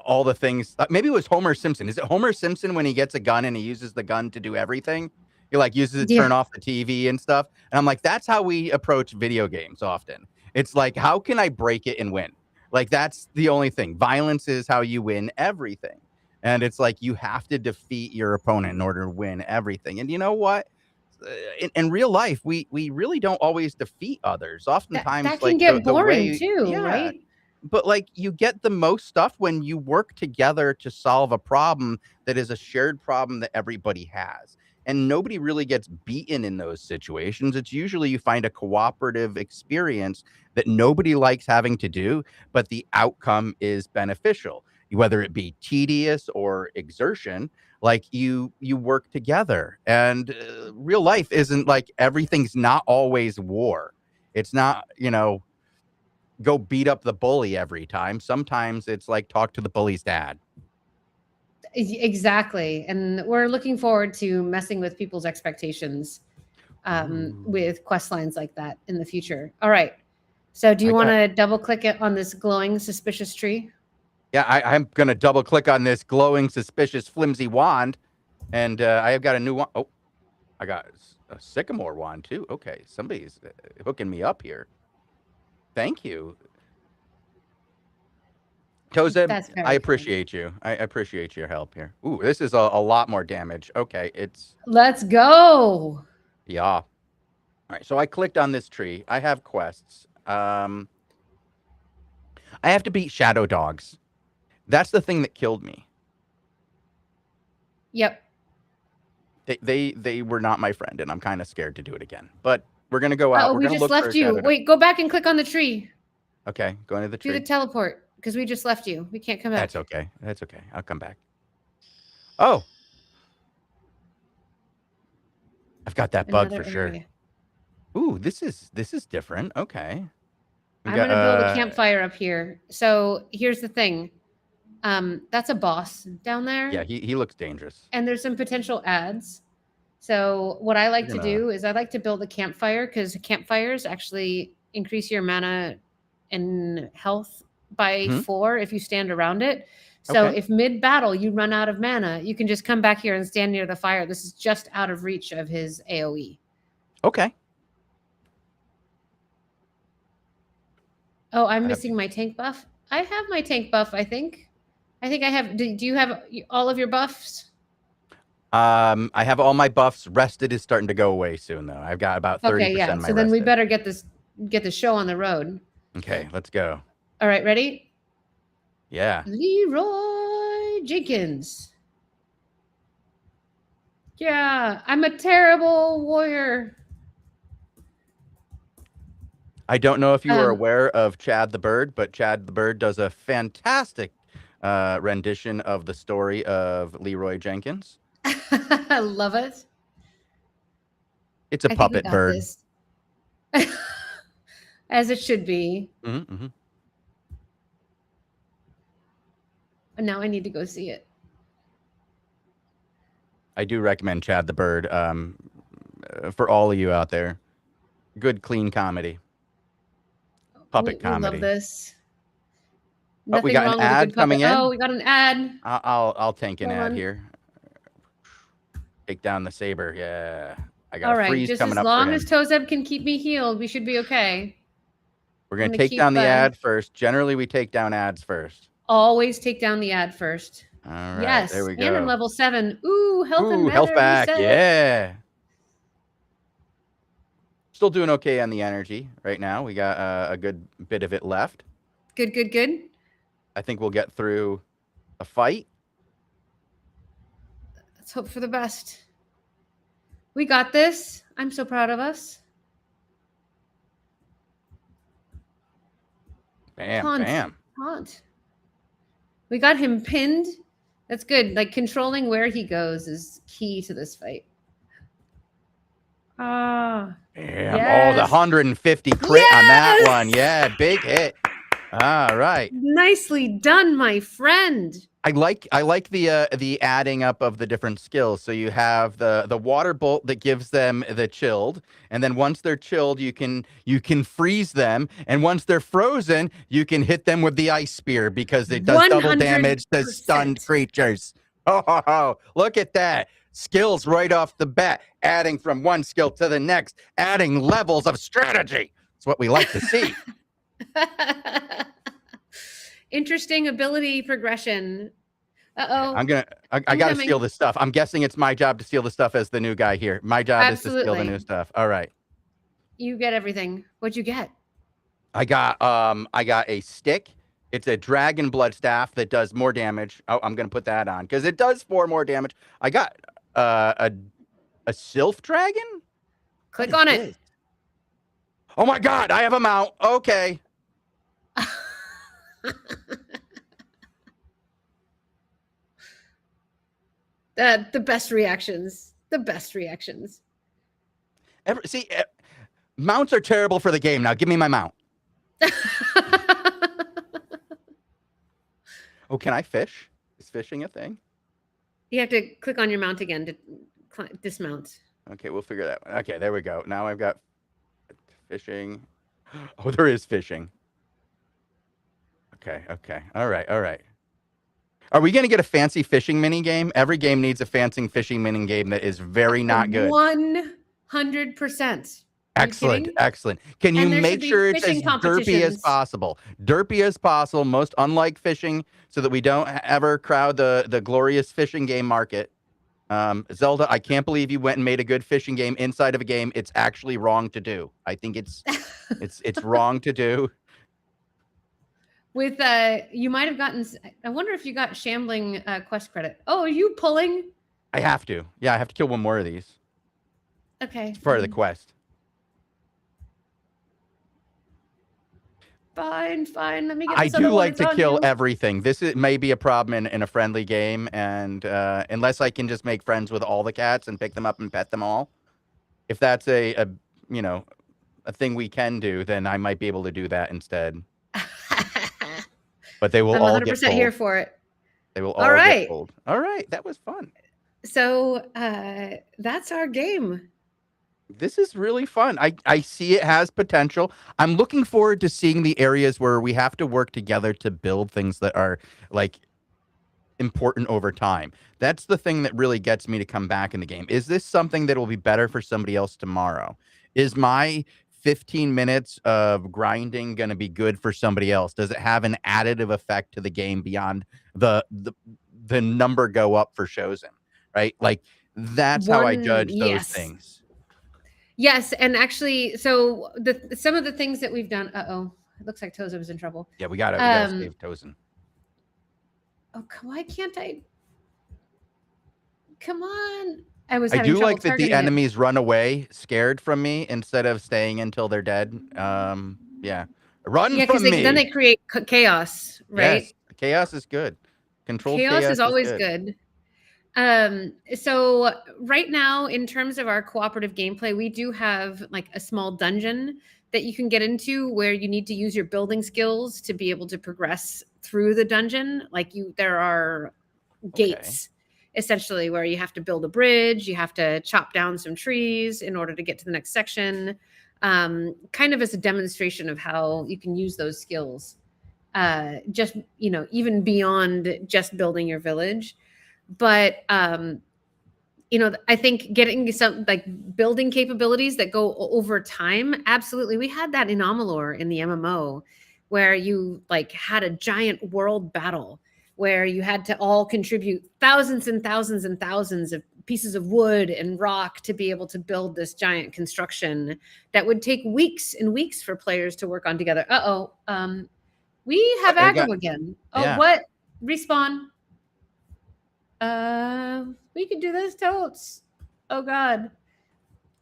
Speaker 3: all the things. Maybe it was Homer Simpson. Is it Homer Simpson when he gets a gun and he uses the gun to do everything? He like uses it to turn off the TV and stuff. And I'm like, that's how we approach video games often. It's like, how can I break it and win? Like, that's the only thing. Violence is how you win everything. And it's like, you have to defeat your opponent in order to win everything. And you know what? In real life, we really don't always defeat others. Oftentimes,
Speaker 2: that can
Speaker 3: like
Speaker 2: get
Speaker 3: the
Speaker 2: boring
Speaker 3: way,
Speaker 2: too,
Speaker 3: yeah.
Speaker 2: right?
Speaker 3: But like, you get the most stuff when you work together to solve a problem that is a shared problem that everybody has. And nobody really gets beaten in those situations. It's usually you find a cooperative experience that nobody likes having to do, but the outcome is beneficial, whether it be tedious or exertion. Like you work together, and real life isn't like everything's not always war. It's not, you know, go beat up the bully every time. Sometimes it's like talk to the bully's dad.
Speaker 2: Exactly. And we're looking forward to messing with people's expectations with quest lines like that in the future. All right. So do you want to double click it on this glowing suspicious tree?
Speaker 3: Yeah, I'm going to double click on this glowing suspicious flimsy wand. And I have got a new one. Oh, I got a sycamore wand too. Okay, somebody's hooking me up here. Thank you. Tozeb, I appreciate you. I appreciate your help here. Ooh, this is a lot more damage. Okay,
Speaker 2: Let's go.
Speaker 3: Yeah. All right, so I clicked on this tree. I have quests. I have to beat shadow dogs. That's the thing that killed me.
Speaker 2: Yep.
Speaker 3: They were not my friend, and I'm kind of scared to do it again. But we're gonna go out.
Speaker 2: Oh, we just left you. Wait, go back and click on the tree.
Speaker 3: Okay, go into the tree.
Speaker 2: Do the teleport because we just left you. We can't come back.
Speaker 3: That's okay. That's okay. I'll come back. Oh, I've got that bug for sure. Ooh, this is different. Okay.
Speaker 2: I'm gonna build a campfire up here. So here's the thing. That's a boss down there.
Speaker 3: Yeah, he looks dangerous.
Speaker 2: And there's some potential ads. So what I like to do is I like to build a campfire because campfires actually increase your mana and health by 4 if you stand around it. So if mid-battle you run out of mana, you can just come back here and stand near the fire. This is just out of reach of his AoE.
Speaker 3: Okay.
Speaker 2: Oh, I'm missing my tank buff. I have my tank buff, I think. I have. Do you have all of your buffs?
Speaker 3: I have all my buffs. Rested is starting to go away soon, though. I've got about 30%.
Speaker 2: Okay, yeah. So then we better get the show on the road.
Speaker 3: Okay, let's go.
Speaker 2: All right, ready?
Speaker 3: Yeah.
Speaker 2: Leroy Jenkins. Yeah, I'm a terrible warrior.
Speaker 3: I don't know if you are aware of Chad the Bird, but Chad the Bird does a fantastic rendition of the story of Leroy Jenkins.
Speaker 2: I love it.
Speaker 3: It's a puppet bird.
Speaker 2: As it should be.
Speaker 3: Mm-hmm.
Speaker 2: Now I need to go see it.
Speaker 3: I do recommend Chad the Bird for all of you out there. Good, clean comedy. Puppet comedy.
Speaker 2: We love this.
Speaker 3: Oh, we got an ad coming in.
Speaker 2: Oh, we got an ad.
Speaker 3: I'll tank an ad here. Take down the saber. Yeah, I got a freeze coming up.
Speaker 2: All right, just as long as Tozeb can keep me healed, we should be okay.
Speaker 3: We're gonna take down the ad first. Generally, we take down ads first.
Speaker 2: Always take down the ad first.
Speaker 3: All right,
Speaker 2: Yes,
Speaker 3: there we
Speaker 2: and in
Speaker 3: go.
Speaker 2: level 7. Ooh, health and
Speaker 3: Ooh, health
Speaker 2: meta
Speaker 3: back.
Speaker 2: reset.
Speaker 3: Yeah. Still doing okay on the energy right now. We got a good bit of it left.
Speaker 2: Good, good, good.
Speaker 3: I think we'll get through a fight.
Speaker 2: Let's hope for the best. We got this. I'm so proud of us.
Speaker 3: Bam,
Speaker 2: Taunt.
Speaker 3: bam.
Speaker 2: Taunt. We got him pinned. That's good. Like controlling where he goes is key to this fight. Ah.
Speaker 3: Bam. Oh, the
Speaker 2: Yes.
Speaker 3: 150 crit on that
Speaker 2: Yes!
Speaker 3: one. Yeah, big hit. All right.
Speaker 2: Nicely done, my friend.
Speaker 3: I like the adding up of the different skills. So you have the water bolt that gives them the chilled, and then once they're chilled, you can freeze them, and once they're frozen, you can hit them with the ice spear because it does double damage to
Speaker 2: 100%.
Speaker 3: stunned creatures. Oh, look at that. Skills right off the bat, adding from one skill to the next, adding levels of strategy. It's what we like to see.
Speaker 2: Interesting ability progression. Uh-oh.
Speaker 3: I gotta steal this stuff. I'm guessing it's my job to steal the stuff as the new guy here. My job is to steal the new stuff. All right.
Speaker 2: You get everything. What'd you get?
Speaker 3: I got a stick. It's a dragon blood staff that does more damage. Oh, I'm gonna put that on because it does 4 more damage. I got a sylph dragon.
Speaker 2: Click on it.
Speaker 3: Oh my god, I have a mount. Okay.
Speaker 2: The best reactions. The best reactions.
Speaker 3: Mounts are terrible for the game. Now give me my mount. Oh, can I fish? Is fishing a thing?
Speaker 2: You have to click on your mount again to dismount.
Speaker 3: Okay, we'll figure that one. Okay, there we go. Now I've got fishing. Oh, there is fishing. Okay. All right. Are we going to get a fancy fishing mini game? Every game needs a fancy fishing mini game that is very not good.
Speaker 2: 100%.
Speaker 3: Excellent. Can you make sure it's as derpy as possible? Derpy as possible, most unlike fishing, so that we don't ever crowd the glorious fishing game market. Zelda, I can't believe you went and made a good fishing game inside of a game. It's actually wrong to do. I think it's wrong to do.
Speaker 2: With you might have gotten. I wonder if you got shambling quest credit. Oh, are you pulling?
Speaker 3: I have to. Yeah, I have to kill one more of these.
Speaker 2: Okay.
Speaker 3: It's part of the quest.
Speaker 2: Fine. Let me get.
Speaker 3: I do like to kill everything. This may be a problem in a friendly game, and unless I can just make friends with all the cats and pick them up and pet them all, if that's a thing we can do, then I might be able to do that instead. But they will all get
Speaker 2: 100% here for it.
Speaker 3: They will all get pulled. All right, that was fun.
Speaker 2: So that's our game.
Speaker 3: This is really fun. I see it has potential. I'm looking forward to seeing the areas where we have to work together to build things that are like important over time. That's the thing that really gets me to come back in the game. Is this something that will be better for somebody else tomorrow? Is my 15 minutes of grinding going to be good for somebody else? Does it have an additive effect to the game beyond the number go up for Chosen, right? Like that's how I judge those things.
Speaker 2: Yes, and actually, so some of the things that we've done. It looks like Toza was in trouble.
Speaker 3: Yeah, we gotta save Tozen.
Speaker 2: Oh, why can't I? Come on. I
Speaker 3: do like that the enemies run away scared from me instead of staying until they're dead. Yeah. Run from me.
Speaker 2: Then they create chaos, right?
Speaker 3: Yes. Chaos is good. Controlled
Speaker 2: chaos is always good. So right now, in terms of our cooperative gameplay, we do have like a small dungeon that you can get into where you need to use your building skills to be able to progress through the dungeon. There are gates essentially where you have to build a bridge, you have to chop down some trees in order to get to the next section, kind of as a demonstration of how you can use those skills, just, even beyond just building your village. But, I think getting some building capabilities that go over time. Absolutely. We had that in Amalur in the MMO where you had a giant world battle where you had to all contribute thousands and thousands and thousands of pieces of wood and rock to be able to build this giant construction that would take weeks and weeks for players to work on together. We have aggro again. Oh,
Speaker 3: yeah.
Speaker 2: what? Respawn. We could do this, totes. Oh God.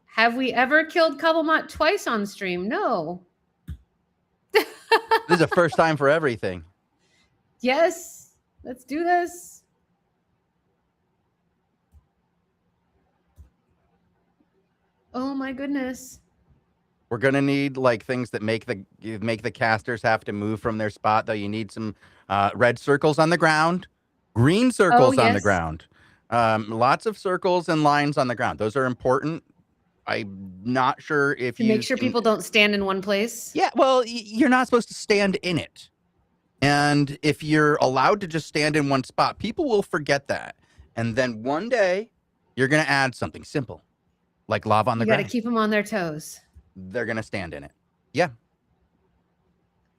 Speaker 2: Have we ever killed Cobblemot twice on stream? No.
Speaker 3: This is a first time for everything.
Speaker 2: Yes. Let's do this. Oh my goodness.
Speaker 3: We're gonna need like things that make the casters have to move from their spot. Though you need some red circles on the ground, green circles on the ground, lots of circles and lines on the ground. Those are important. I'm not sure if
Speaker 2: to make sure people don't stand in one place.
Speaker 3: Yeah, well, you're not supposed to stand in it, and if you're allowed to just stand in one spot, people will forget that, and then one day you're gonna add something simple, like lava on the ground.
Speaker 2: You got to keep them on their toes.
Speaker 3: They're going to stand in it. Yeah.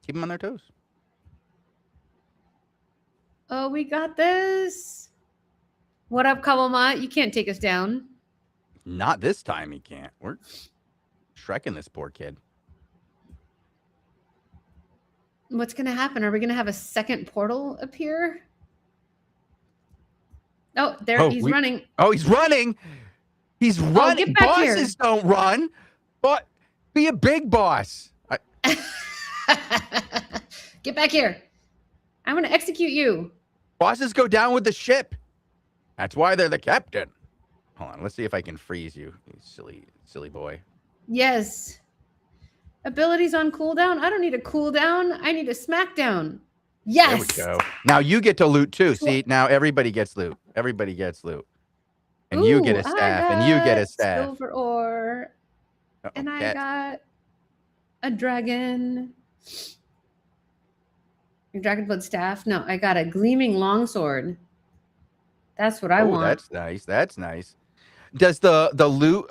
Speaker 3: Keep them on their toes.
Speaker 2: Oh, we got this. What up, Cobblemot? You can't take us down.
Speaker 3: Not this time, he can't. We're Shrekking this poor kid.
Speaker 2: What's going to happen? Are we going to have a second portal appear? Oh, there he's running.
Speaker 3: Oh, he's running. He's running.
Speaker 2: Get back
Speaker 3: Bosses
Speaker 2: here.
Speaker 3: don't run. But be a big boss.
Speaker 2: Get back here. I'm going to execute you.
Speaker 3: Bosses go down with the ship. That's why they're the captain. Hold on. Let's see if I can freeze you, you silly boy.
Speaker 2: Yes. Abilities on cooldown. I don't need a cooldown. I need a smackdown. Yes.
Speaker 3: There we go. Now you get to loot too. See, now everybody gets loot. Everybody gets loot. And you get a staff. And you get a staff.
Speaker 2: Silver ore. And I got a dragon. Your dragon blood staff? No, I got a gleaming longsword. That's what I want.
Speaker 3: That's nice. That's nice. Does the loot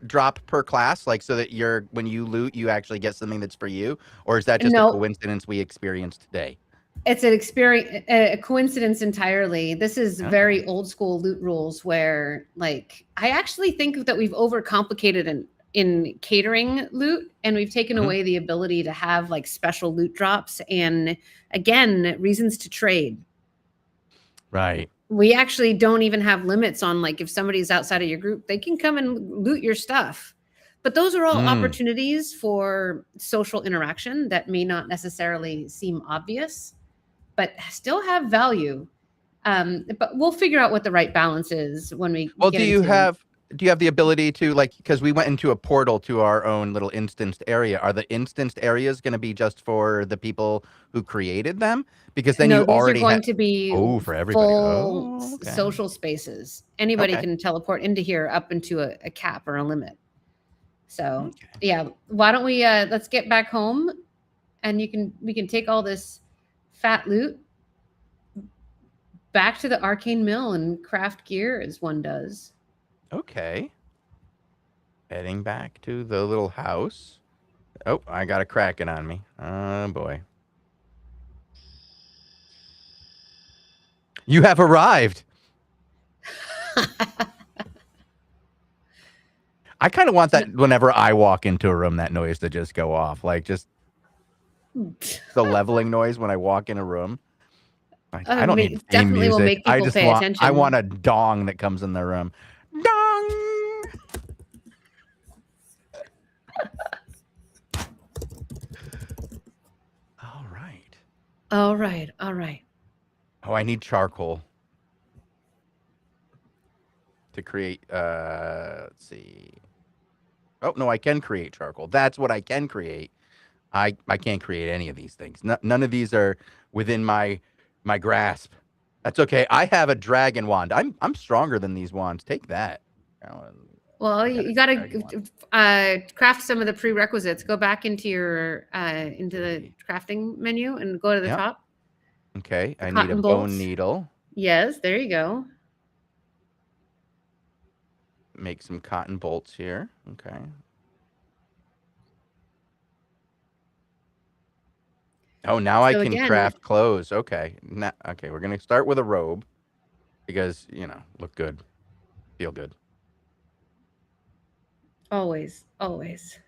Speaker 3: drop per class, like so that when you loot, you actually get something that's for you, or is that just a coincidence we experienced today? It's
Speaker 2: a coincidence entirely. This is very old school loot rules where, like, I actually think that we've overcomplicated in catering loot, and we've taken away the ability to have like special loot drops and, again, reasons to trade.
Speaker 3: Right.
Speaker 2: We actually don't even have limits on, like, if somebody's outside of your group, they can come and loot your stuff. But those are all opportunities for social interaction that may not necessarily seem obvious, but still have value. But we'll figure out what the right balance is when we.
Speaker 3: Well, do you have the ability to, like, because we went into a portal to our own little instanced area? Are the instanced areas going to be just for the people who created them? Because then you already
Speaker 2: are going to be
Speaker 3: for everybody.
Speaker 2: Full social spaces. Anybody can teleport into here up into a cap or a limit. So yeah, why don't we let's get back home, and we can take all this fat loot back to the arcane mill and craft gear as one does.
Speaker 3: Okay. Heading back to the little house. Oh, I got a Kraken on me. Oh boy. You have arrived. I kind of want that whenever I walk into a room, that noise to just go off. Like, just the leveling noise when I walk in a room. I don't need theme music.
Speaker 2: Will make people pay attention.
Speaker 3: I want a dong that comes in the room. Dong! All right.
Speaker 2: All right. All right.
Speaker 3: Oh, I need charcoal to create, let's see. Oh, no, I can create charcoal. That's what I can create. I can't create any of these things. None of these are within my grasp. That's okay. I have a dragon wand. I'm stronger than these wands. Take that.
Speaker 2: Well, you got to craft some of the prerequisites. Go back into your into the crafting menu and go to the top.
Speaker 3: Okay, I need a bone needle.
Speaker 2: Yes, there you go.
Speaker 3: Make some cotton bolts here. Okay. Oh, now I
Speaker 2: So
Speaker 3: can
Speaker 2: again,
Speaker 3: craft clothes. Okay. Okay, we're gonna start with a robe because look good, feel good.
Speaker 2: always, always.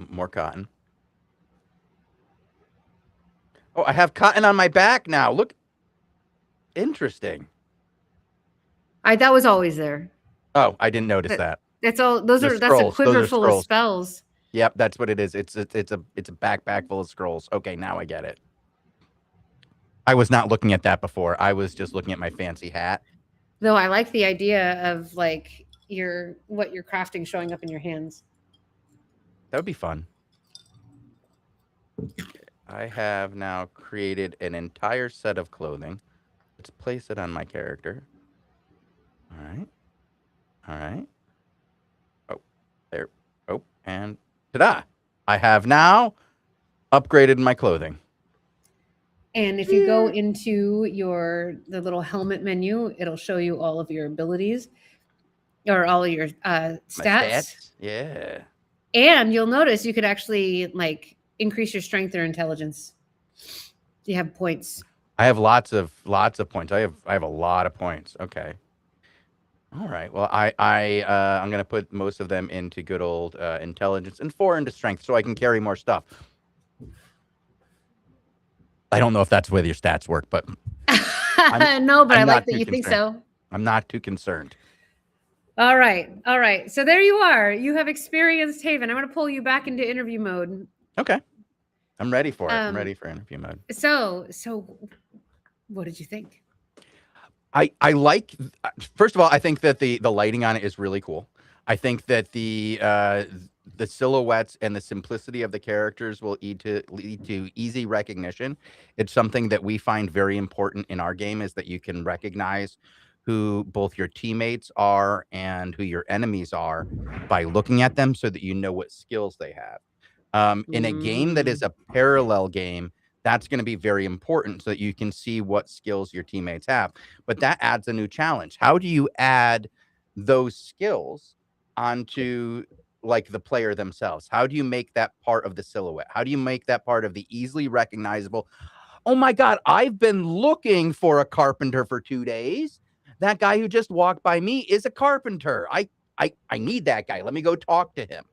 Speaker 3: More cotton. Oh, I have cotton on my back now. Look, interesting.
Speaker 2: That was always there.
Speaker 3: Oh, I didn't notice
Speaker 2: That
Speaker 3: that.
Speaker 2: that's all. That's a
Speaker 3: Those
Speaker 2: quiver
Speaker 3: are
Speaker 2: full of
Speaker 3: scrolls.
Speaker 2: spells.
Speaker 3: Yep, that's what it is. It's a backpack full of scrolls. Okay, now I get it. I was not looking at that before. I was just looking at my fancy hat.
Speaker 2: Though I like the idea of like what you're crafting showing up in your hands.
Speaker 3: That would be fun. I have now created an entire set of clothing. Let's place it on my character. All right. All right. Oh, there. Oh, and ta-da! I have now upgraded my clothing.
Speaker 2: And if you go into the little helmet menu, it'll show you all of your abilities or all of your
Speaker 3: My
Speaker 2: stats.
Speaker 3: Yeah.
Speaker 2: And you'll notice you could actually like increase your strength or intelligence. You have points.
Speaker 3: I have lots of points. I have a lot of points. Okay. All right. Well, I'm gonna put most of them into good old intelligence and 4 into strength, so I can carry more stuff. I don't know if that's where your stats work, but
Speaker 2: No, but
Speaker 3: I'm
Speaker 2: I like
Speaker 3: not
Speaker 2: that
Speaker 3: too
Speaker 2: you think
Speaker 3: concerned.
Speaker 2: so.
Speaker 3: I'm not too concerned.
Speaker 2: All right. All right. So there you are. You have experienced Haven. I'm going to pull you back into interview mode.
Speaker 3: Okay. I'm ready for it. I'm ready for interview mode.
Speaker 2: So what did you think?
Speaker 3: I like, first of all, I think that the lighting on it is really cool. I think that the silhouettes and the simplicity of the characters will lead to easy recognition. It's something that we find very important in our game, is that you can recognize who both your teammates are and who your enemies are by looking at them, so that you know what skills they have. In a game that is a parallel game, that's going to be very important, so that you can see what skills your teammates have. But that adds a new challenge. How do you add those skills onto like the player themselves? How do you make that part of the silhouette? How do you make that part of the easily recognizable? Oh my God, I've been looking for a carpenter for 2 days. That guy who just walked by me is a carpenter. I need that guy. Let me go talk to him.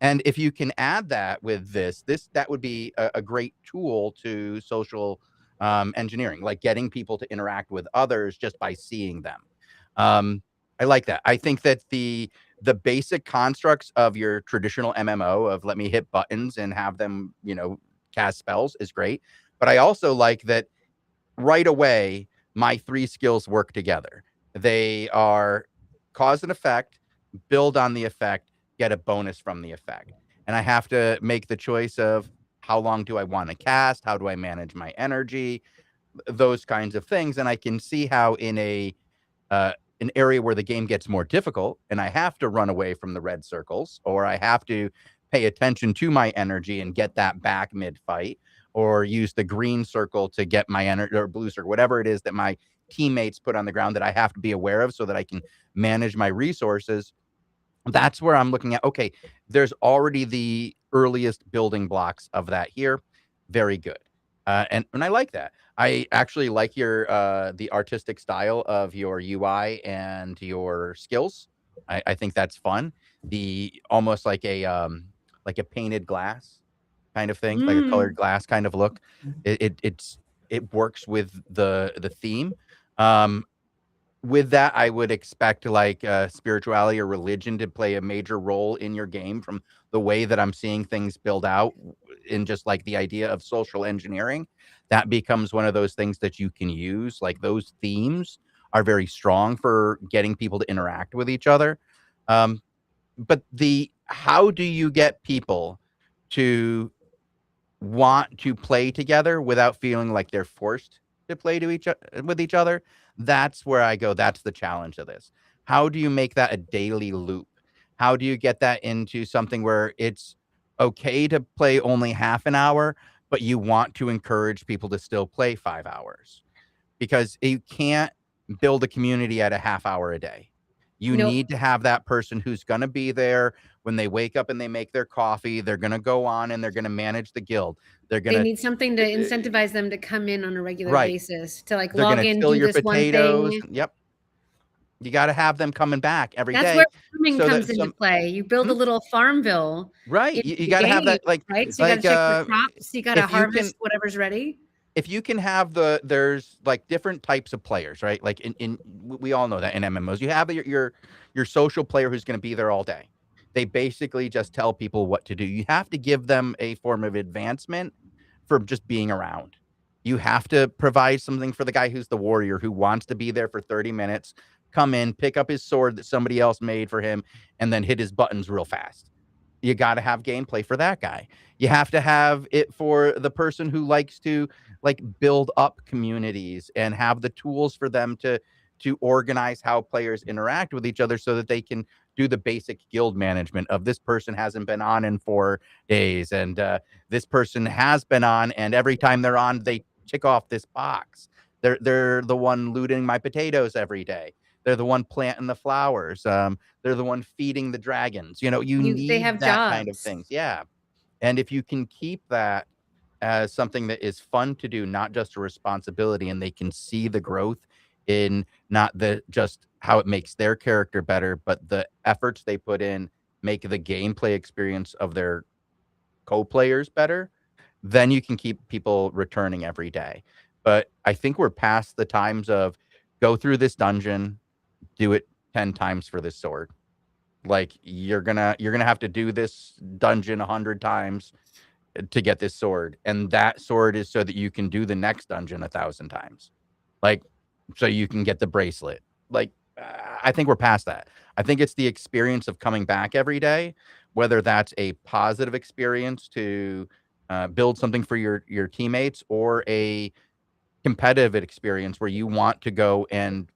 Speaker 3: And if you can add that with that would be a great tool to social engineering, like getting people to interact with others just by seeing them. I like that. I think that the basic constructs of your traditional MMO of let me hit buttons and have them, cast spells is great. But I also like that right away, my 3 skills work together. They are cause and effect, build on the effect, get a bonus from the effect. And I have to make the choice of how long do I want to cast? How do I manage my energy? Those kinds of things. And I can see how in an area where the game gets more difficult and I have to run away from the red circles, or I have to pay attention to my energy and get that back mid-fight, or use the green circle to get my energy, or blue circle, whatever it is that my teammates put on the ground that I have to be aware of so that I can manage my resources. That's where I'm looking at, okay, there's already the earliest building blocks of that here. Very good. And I like that. I actually like your the artistic style of your UI and your skills. I think that's fun. The almost like a painted glass kind of thing, like a colored glass kind of look. It works with the theme. With that, I would expect like spirituality or religion to play a major role in your game, from the way that I'm seeing things build out, in just like the idea of social engineering. That becomes one of those things that you can use. Like those themes are very strong for getting people to interact with each other. But how do you get people to want to play together without feeling like they're forced to play with each other? That's where I go, that's the challenge of this. How do you make that a daily loop? How do you get that into something where it's okay to play only half an hour, but you want to encourage people to still play 5 hours? Because you can't build a community at a half hour a day. You
Speaker 2: Nope.
Speaker 3: need to have that person who's going to be there when they wake up and they make their coffee. They're going to go on and they're going to manage the guild. They're going
Speaker 2: They
Speaker 3: to
Speaker 2: need something to incentivize them to come in on a regular
Speaker 3: right.
Speaker 2: basis, to like
Speaker 3: They're going
Speaker 2: log
Speaker 3: to
Speaker 2: in,
Speaker 3: till
Speaker 2: do
Speaker 3: your
Speaker 2: this one
Speaker 3: potatoes.
Speaker 2: thing.
Speaker 3: Yep. You got to have them coming back every
Speaker 2: That's where
Speaker 3: day
Speaker 2: farming
Speaker 3: so
Speaker 2: comes
Speaker 3: that
Speaker 2: into
Speaker 3: some
Speaker 2: play. You build a
Speaker 3: hmm?
Speaker 2: little Farmville
Speaker 3: Right.
Speaker 2: in
Speaker 3: You
Speaker 2: the
Speaker 3: got to have
Speaker 2: game,
Speaker 3: that like
Speaker 2: right? So you got to
Speaker 3: like
Speaker 2: check your crops. You got to
Speaker 3: if you can
Speaker 2: harvest whatever's ready.
Speaker 3: if you can have there's like different types of players, right? Like we all know that in MMOs, you have your social player who's going to be there all day. They basically just tell people what to do. You have to give them a form of advancement for just being around. You have to provide something for the guy who's the warrior who wants to be there for 30 minutes, come in, pick up his sword that somebody else made for him, and then hit his buttons real fast. You got to have gameplay for that guy. You have to have it for the person who likes to like build up communities and have the tools for them to organize how players interact with each other so that they can do the basic guild management of this person hasn't been on in 4 days and this person has been on, and every time they're on they tick off this box. They're the one looting my potatoes every day. They're the one planting the flowers. They're the one feeding the dragons. You know, you
Speaker 2: They
Speaker 3: need
Speaker 2: have
Speaker 3: that kind of
Speaker 2: jobs.
Speaker 3: things. Yeah. And if you can keep that as something that is fun to do, not just a responsibility, and they can see the growth in not the just how it makes their character better, but the efforts they put in make the gameplay experience of their co-players better, then you can keep people returning every day. But I think we're past the times of go through this dungeon, do it 10 times for this sword. Like you're gonna have to do this dungeon 100 times to get this sword, and that sword is so that you can do the next dungeon 1,000 times, like so you can get the bracelet. Like I think we're past that. I think it's the experience of coming back every day, whether that's a positive experience to build something for your teammates, or a competitive experience where you want to go and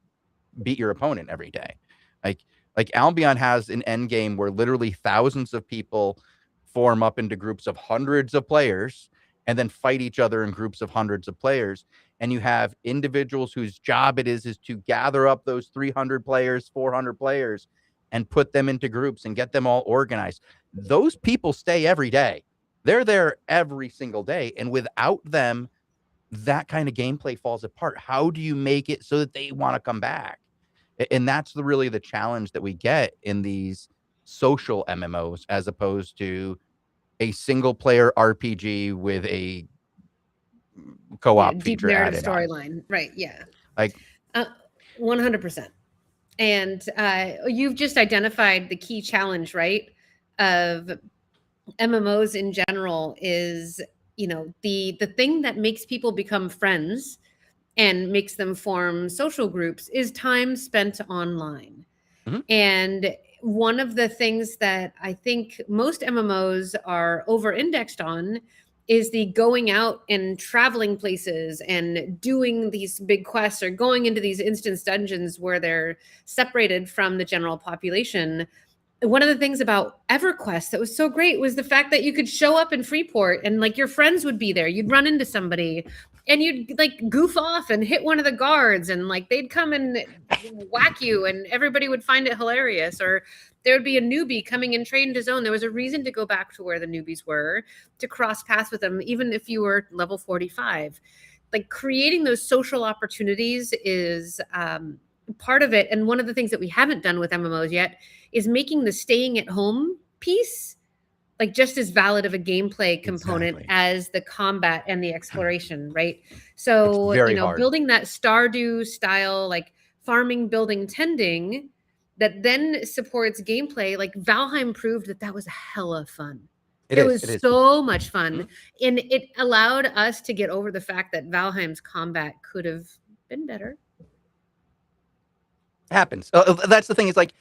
Speaker 3: beat your opponent every day. Like like Albion has an end game where literally thousands of people form up into groups of hundreds of players and then fight each other in groups of hundreds of players. And you have individuals whose job it is to gather up those 300 players, 400 players, and put them into groups and get them all organized. Those people stay every day. They're there every single day. And without them, that kind of gameplay falls apart. How do you make it so that they want to come back? And that's really the challenge that we get in these social MMOs, as opposed to a single player RPG with a co-op
Speaker 2: Deep
Speaker 3: feature
Speaker 2: narrative
Speaker 3: added on.
Speaker 2: storyline. Right. Yeah.
Speaker 3: Like
Speaker 2: 100%. And you've just identified the key challenge, right, of MMOs in general is, the thing that makes people become friends and makes them form social groups is time spent online.
Speaker 3: Mhm.
Speaker 2: And one of the things that I think most MMOs are over indexed on is the going out and traveling places and doing these big quests or going into these instance dungeons where they're separated from the general population. One of the things about EverQuest that was so great was the fact that you could show up in Freeport and like your friends would be there. You'd run into somebody and you'd like goof off and hit one of the guards and like they'd come and whack you and everybody would find it hilarious. Or there would be a newbie coming in trained to zone. There was a reason to go back to where the newbies were, to cross paths with them, even if you were level 45. Like creating those social opportunities is part of it. And one of the things that we haven't done with MMOs yet is making the staying at home piece like just as valid of a gameplay component
Speaker 3: Exactly.
Speaker 2: as the combat and the exploration, right?
Speaker 3: It's
Speaker 2: So,
Speaker 3: very hard.
Speaker 2: building that Stardew style, like farming, building, tending, that then supports gameplay, like Valheim proved that was hella fun.
Speaker 3: It
Speaker 2: It
Speaker 3: is.
Speaker 2: was
Speaker 3: It is.
Speaker 2: so much fun.
Speaker 3: Mhm.
Speaker 2: And it allowed us to get over the fact that Valheim's combat could have been better.
Speaker 3: Happens. That's the thing. Is like,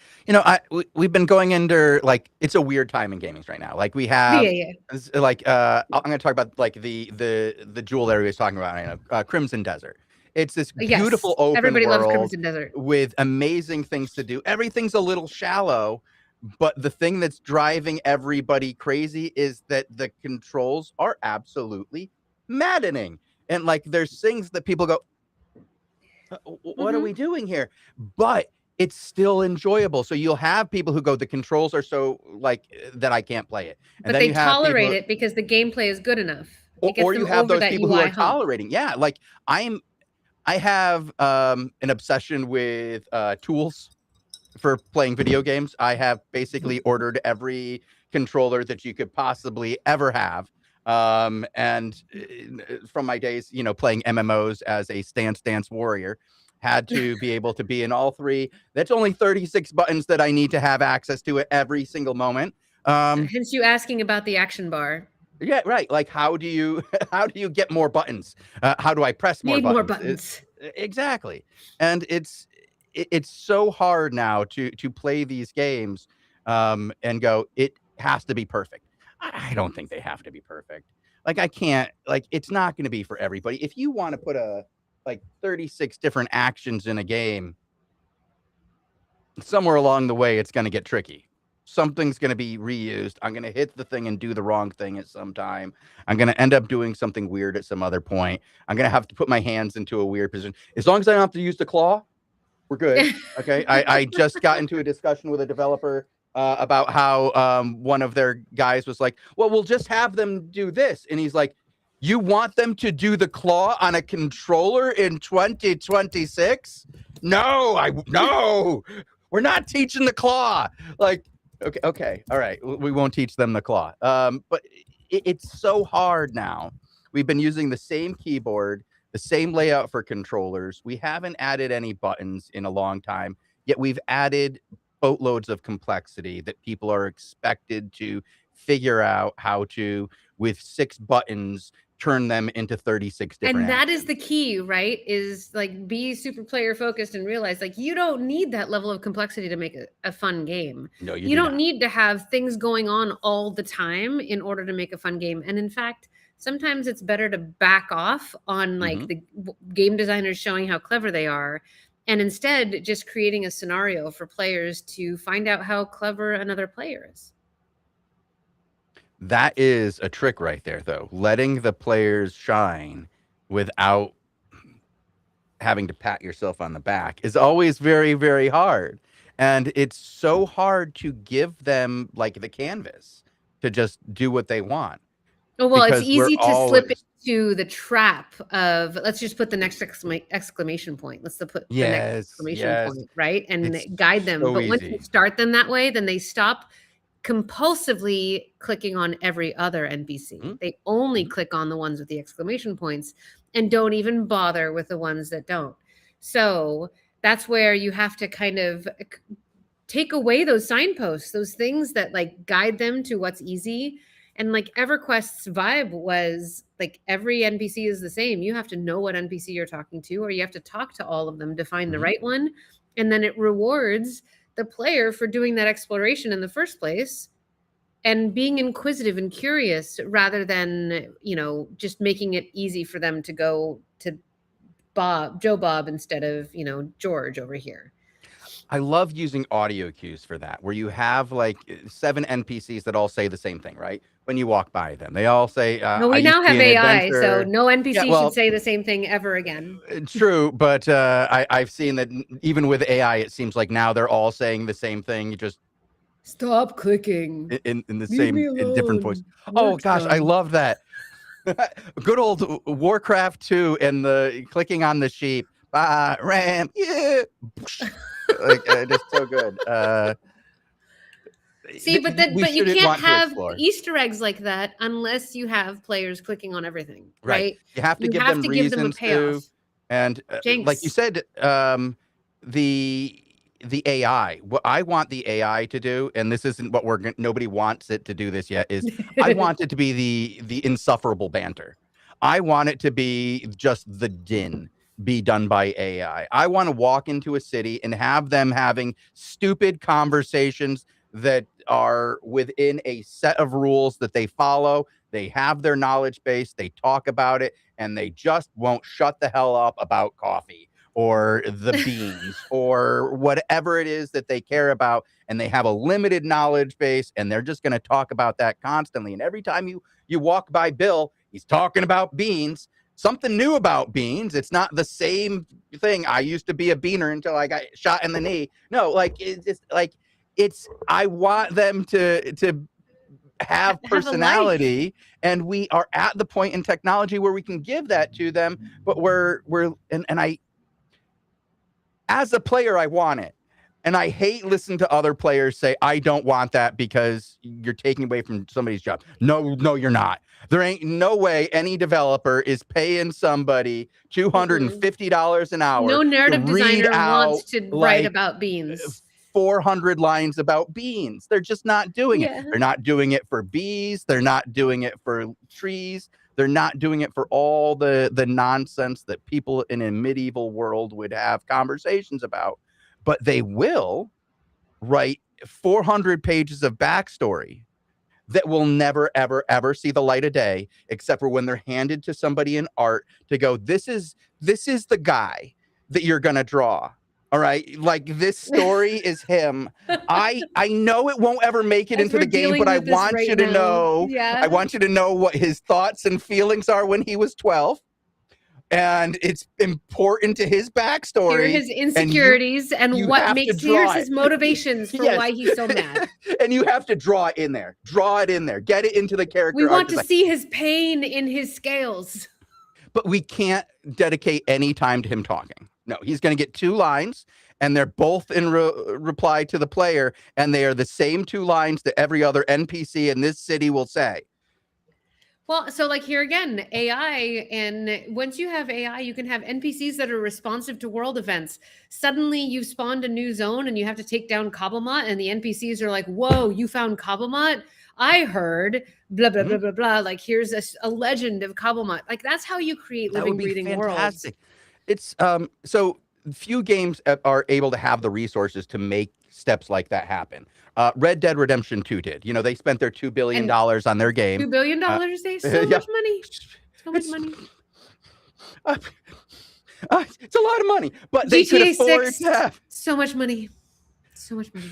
Speaker 3: we've been going into like it's a weird time in gaming right now. Like we have
Speaker 2: Yeah.
Speaker 3: like I'm going to talk about like the jewel area we was talking about, Crimson Desert. It's this beautiful
Speaker 2: Yes.
Speaker 3: open
Speaker 2: Everybody loves
Speaker 3: world
Speaker 2: Crimson Desert.
Speaker 3: with amazing things to do. Everything's a little shallow, but the thing that's driving everybody crazy is that the controls are absolutely maddening. And like there's things that people go, what are we doing here? But it's still enjoyable. So you'll have people who go, the controls are so like that I can't play it. And
Speaker 2: But
Speaker 3: then
Speaker 2: they
Speaker 3: you have
Speaker 2: tolerate
Speaker 3: people,
Speaker 2: it because the gameplay is good enough. It gets
Speaker 3: or
Speaker 2: them
Speaker 3: you have
Speaker 2: over
Speaker 3: those
Speaker 2: that
Speaker 3: people who
Speaker 2: UI
Speaker 3: are
Speaker 2: hump.
Speaker 3: tolerating. Yeah. Like I have an obsession with tools for playing video games. I have basically ordered every controller that you could possibly ever have. And from my days, playing MMOs as a Dance Warrior, had to be able to be in all three. That's only 36 buttons that I need to have access to at every single moment.
Speaker 2: Hence you asking about the action bar.
Speaker 3: Yeah, right. Like, how do you how do you get more buttons? How do I press more
Speaker 2: Need more
Speaker 3: buttons?
Speaker 2: buttons.
Speaker 3: Exactly. And it's so hard now to play these games and go, it has to be perfect. I don't think they have to be perfect. Like, I can't, like, it's not going to be for everybody. If you want to put like 36 different actions in a game, somewhere along the way, it's going to get tricky. Something's going to be reused. I'm going to hit the thing and do the wrong thing at some time. I'm going to end up doing something weird at some other point. I'm going to have to put my hands into a weird position. As long as I don't have to use the claw, we're good. Okay. I just got into a discussion with a developer about how one of their guys was like, well, we'll just have them do this. And he's like, you want them to do the claw on a controller in 2026? No, we're not teaching the claw. Like, okay, all right, we won't teach them the claw. But it's so hard now. We've been using the same keyboard, the same layout for controllers. We haven't added any buttons in a long time, yet we've added boatloads of complexity that people are expected to figure out how to, with 6 buttons, turn them into 36 different
Speaker 2: And that
Speaker 3: actions.
Speaker 2: is the key, right? Is like be super player focused and realize like you don't need that level of complexity to make a fun game.
Speaker 3: No, you
Speaker 2: You
Speaker 3: do
Speaker 2: don't
Speaker 3: not.
Speaker 2: need to have things going on all the time in order to make a fun game. And in fact, sometimes it's better to back off on like the game designers showing how clever they are, and instead just creating a scenario for players to find out how clever another player is.
Speaker 3: That is a trick right there, though. Letting the players shine without having to pat yourself on the back is always very, very hard. And it's so hard to give them like the canvas to just do what they want.
Speaker 2: Oh, well, it's
Speaker 3: Because we're
Speaker 2: easy to slip
Speaker 3: always,
Speaker 2: into the trap of let's just put the next exclamation point. Let's put the next exclamation
Speaker 3: yes,
Speaker 2: point, right? And
Speaker 3: it's
Speaker 2: guide them.
Speaker 3: so
Speaker 2: But once you
Speaker 3: easy.
Speaker 2: start them that way, then they stop compulsively clicking on every other NPC.
Speaker 3: Mhm.
Speaker 2: They only
Speaker 3: Mhm.
Speaker 2: click on the ones with the exclamation points and don't even bother with the ones that don't. So that's where you have to kind of take away those signposts, those things that like guide them to what's easy. And like EverQuest's vibe was like every NPC is the same. You have to know what NPC you're talking to, or you have to talk to all of them to find the
Speaker 3: Mhm.
Speaker 2: right one. And then it rewards the player for doing that exploration in the first place and being inquisitive and curious rather than, just making it easy for them to go to Joe Bob instead of, George over here.
Speaker 3: I love using audio cues for that, where you have like 7 NPCs that all say the same thing, right? When you walk by them, they all say,
Speaker 2: No,
Speaker 3: I
Speaker 2: we
Speaker 3: used
Speaker 2: now
Speaker 3: to be
Speaker 2: have
Speaker 3: an
Speaker 2: AI, so
Speaker 3: adventurer.
Speaker 2: no
Speaker 3: Yeah,
Speaker 2: NPC should
Speaker 3: well,
Speaker 2: say the same thing ever again.
Speaker 3: true, but I've seen that even with AI, it seems like now they're all saying the same thing, just
Speaker 2: Stop clicking.
Speaker 3: in the
Speaker 2: Leave me
Speaker 3: same, in different voice.
Speaker 2: alone.
Speaker 3: Oh
Speaker 2: Work's
Speaker 3: gosh, I
Speaker 2: done.
Speaker 3: love that. Good old Warcraft 2 and the clicking on the sheep. Ram, yeah. Like, just so good.
Speaker 2: See, but
Speaker 3: We
Speaker 2: you
Speaker 3: shouldn't
Speaker 2: can't
Speaker 3: want to
Speaker 2: have
Speaker 3: explore.
Speaker 2: Easter eggs like that unless you have players clicking on everything,
Speaker 3: Right.
Speaker 2: right?
Speaker 3: You have to
Speaker 2: You
Speaker 3: give
Speaker 2: have
Speaker 3: them
Speaker 2: to give them a
Speaker 3: reasons
Speaker 2: payoff.
Speaker 3: to, and like you
Speaker 2: Jinx.
Speaker 3: said, the AI. What I want the AI to do, and this isn't what nobody wants it to do this yet, is I want it to be the insufferable banter. I want it to be just the din be done by AI. I want to walk into a city and have them having stupid conversations that are within a set of rules that they follow. They have their knowledge base, they talk about it, and they just won't shut the hell up about coffee or the beans or whatever it is that they care about. And they have a limited knowledge base, and they're just going to talk about that constantly. And every time you walk by Bill, he's talking about beans. something new about beans. It's not the same thing. I used to be a beaner until I got shot in the knee. No, like I want them to have personality, and we are at the point in technology where we can give that to them, but I, as a player, I want it. And I hate listening to other players say, I don't want that because you're taking away from somebody's job. No, you're not. There ain't no way any developer is paying somebody $250 an hour.
Speaker 2: No narrative designer wants to write
Speaker 3: like
Speaker 2: about beans.
Speaker 3: 400 lines about beans. They're just not doing it. They're not doing it for bees. They're not doing it for trees. They're not doing it for all the nonsense that people in a medieval world would have conversations about. But they will write 400 pages of backstory that will never, ever, ever see the light of day, except for when they're handed to somebody in art to go, this is the guy that you're going to draw. All right. Like, this story is him. I know it won't ever make it into the game, but I want you to know, I want you to know what his thoughts and feelings are when he was 12. And it's important to his backstory.
Speaker 2: Here are his insecurities and what makes here's his motivations for why he's so mad.
Speaker 3: And you have to draw it in there. Draw it in there. Get it into the character.
Speaker 2: We want to see his pain in his scales.
Speaker 3: But we can't dedicate any time to him talking. No, he's going to get 2 lines, and they're both in reply to the player, and they are the same 2 lines that every other NPC in this city will say.
Speaker 2: Well, so like here again, AI, and once you have AI, you can have NPCs that are responsive to world events. Suddenly you've spawned a new zone and you have to take down Cobblemot, and the NPCs are like, whoa, you found Cobblemot? I heard blah, blah, blah, blah, blah. Like, here's a legend of Cobblemot. Like, that's how you create living, breathing worlds.
Speaker 3: It's so few games are able to have the resources to make steps like that happen. Red Dead Redemption 2 did. You know, they spent their $2 billion on their game.
Speaker 2: $2 billion? They so much money. So much money.
Speaker 3: It's a lot of money, but they could afford to have
Speaker 2: so much money. So much money.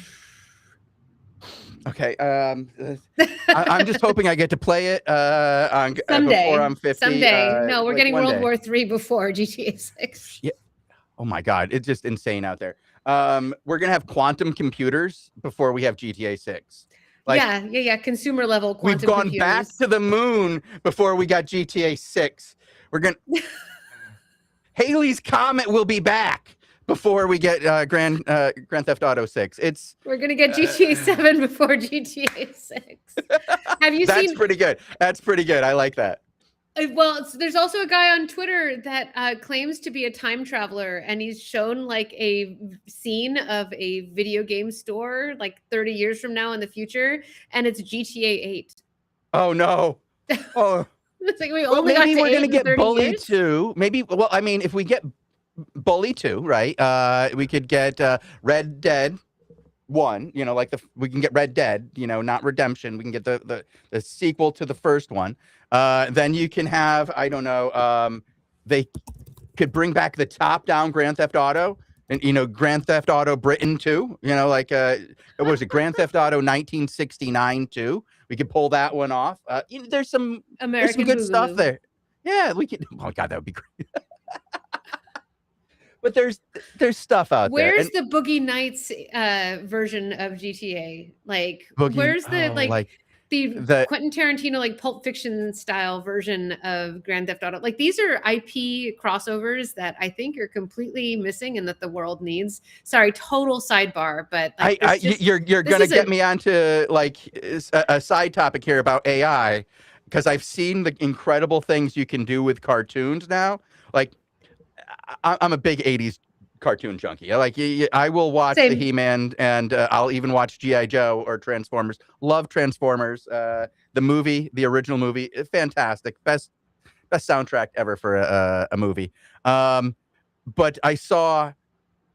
Speaker 3: Okay. I'm just hoping I get to play it
Speaker 2: someday.
Speaker 3: Before I'm 50.
Speaker 2: Someday. No, we're getting World War III before GTA 6.
Speaker 3: Yeah. Oh my God. It's just insane out there. We're going to have quantum computers before we have GTA 6.
Speaker 2: Like, yeah. Consumer level quantum
Speaker 3: computers. We've gone
Speaker 2: computers.
Speaker 3: back to the moon before we got GTA 6. We're going to... Haley's Comet will be back before we get Grand Theft Auto 6.
Speaker 2: We're gonna get GTA 7 before GTA 6. Have you seen?
Speaker 3: That's pretty good. That's pretty good. I like that.
Speaker 2: Well, there's also a guy on Twitter that claims to be a time traveler, and he's shown like a scene of a video game store like 30 years from now in the future, and it's GTA 8.
Speaker 3: Oh no! Oh.
Speaker 2: It's like we only
Speaker 3: maybe
Speaker 2: got
Speaker 3: we're gonna get Bully
Speaker 2: years?
Speaker 3: 2. Maybe. Well, I mean, if we get Bully 2, right? We could get Red Dead 1. You know, like we can get Red Dead. You know, not Redemption. We can get the sequel to the first one. Then you can have, I don't know. They could bring back the top-down Grand Theft Auto, and Grand Theft Auto Britain 2. You know, like what was it? Grand Theft Auto 1969 2. We could pull that one off. There's some good stuff there. Yeah, we could. Oh God, that would be great. But there's stuff out there.
Speaker 2: Where's the Boogie Nights version of GTA? Like, where's the the Quentin Tarantino like Pulp Fiction style version of Grand Theft Auto? Like, these are IP crossovers that I think are completely missing and that the world needs. Sorry, total sidebar, but like,
Speaker 3: you're gonna get me onto like a side topic here about AI, because I've seen the incredible things you can do with cartoons now. Like, I'm a big 80s cartoon junkie. I will watch the He-Man, and I'll even watch G.I. Joe or Transformers. Love Transformers. The movie, the original movie, fantastic. Best soundtrack ever for a movie. But I saw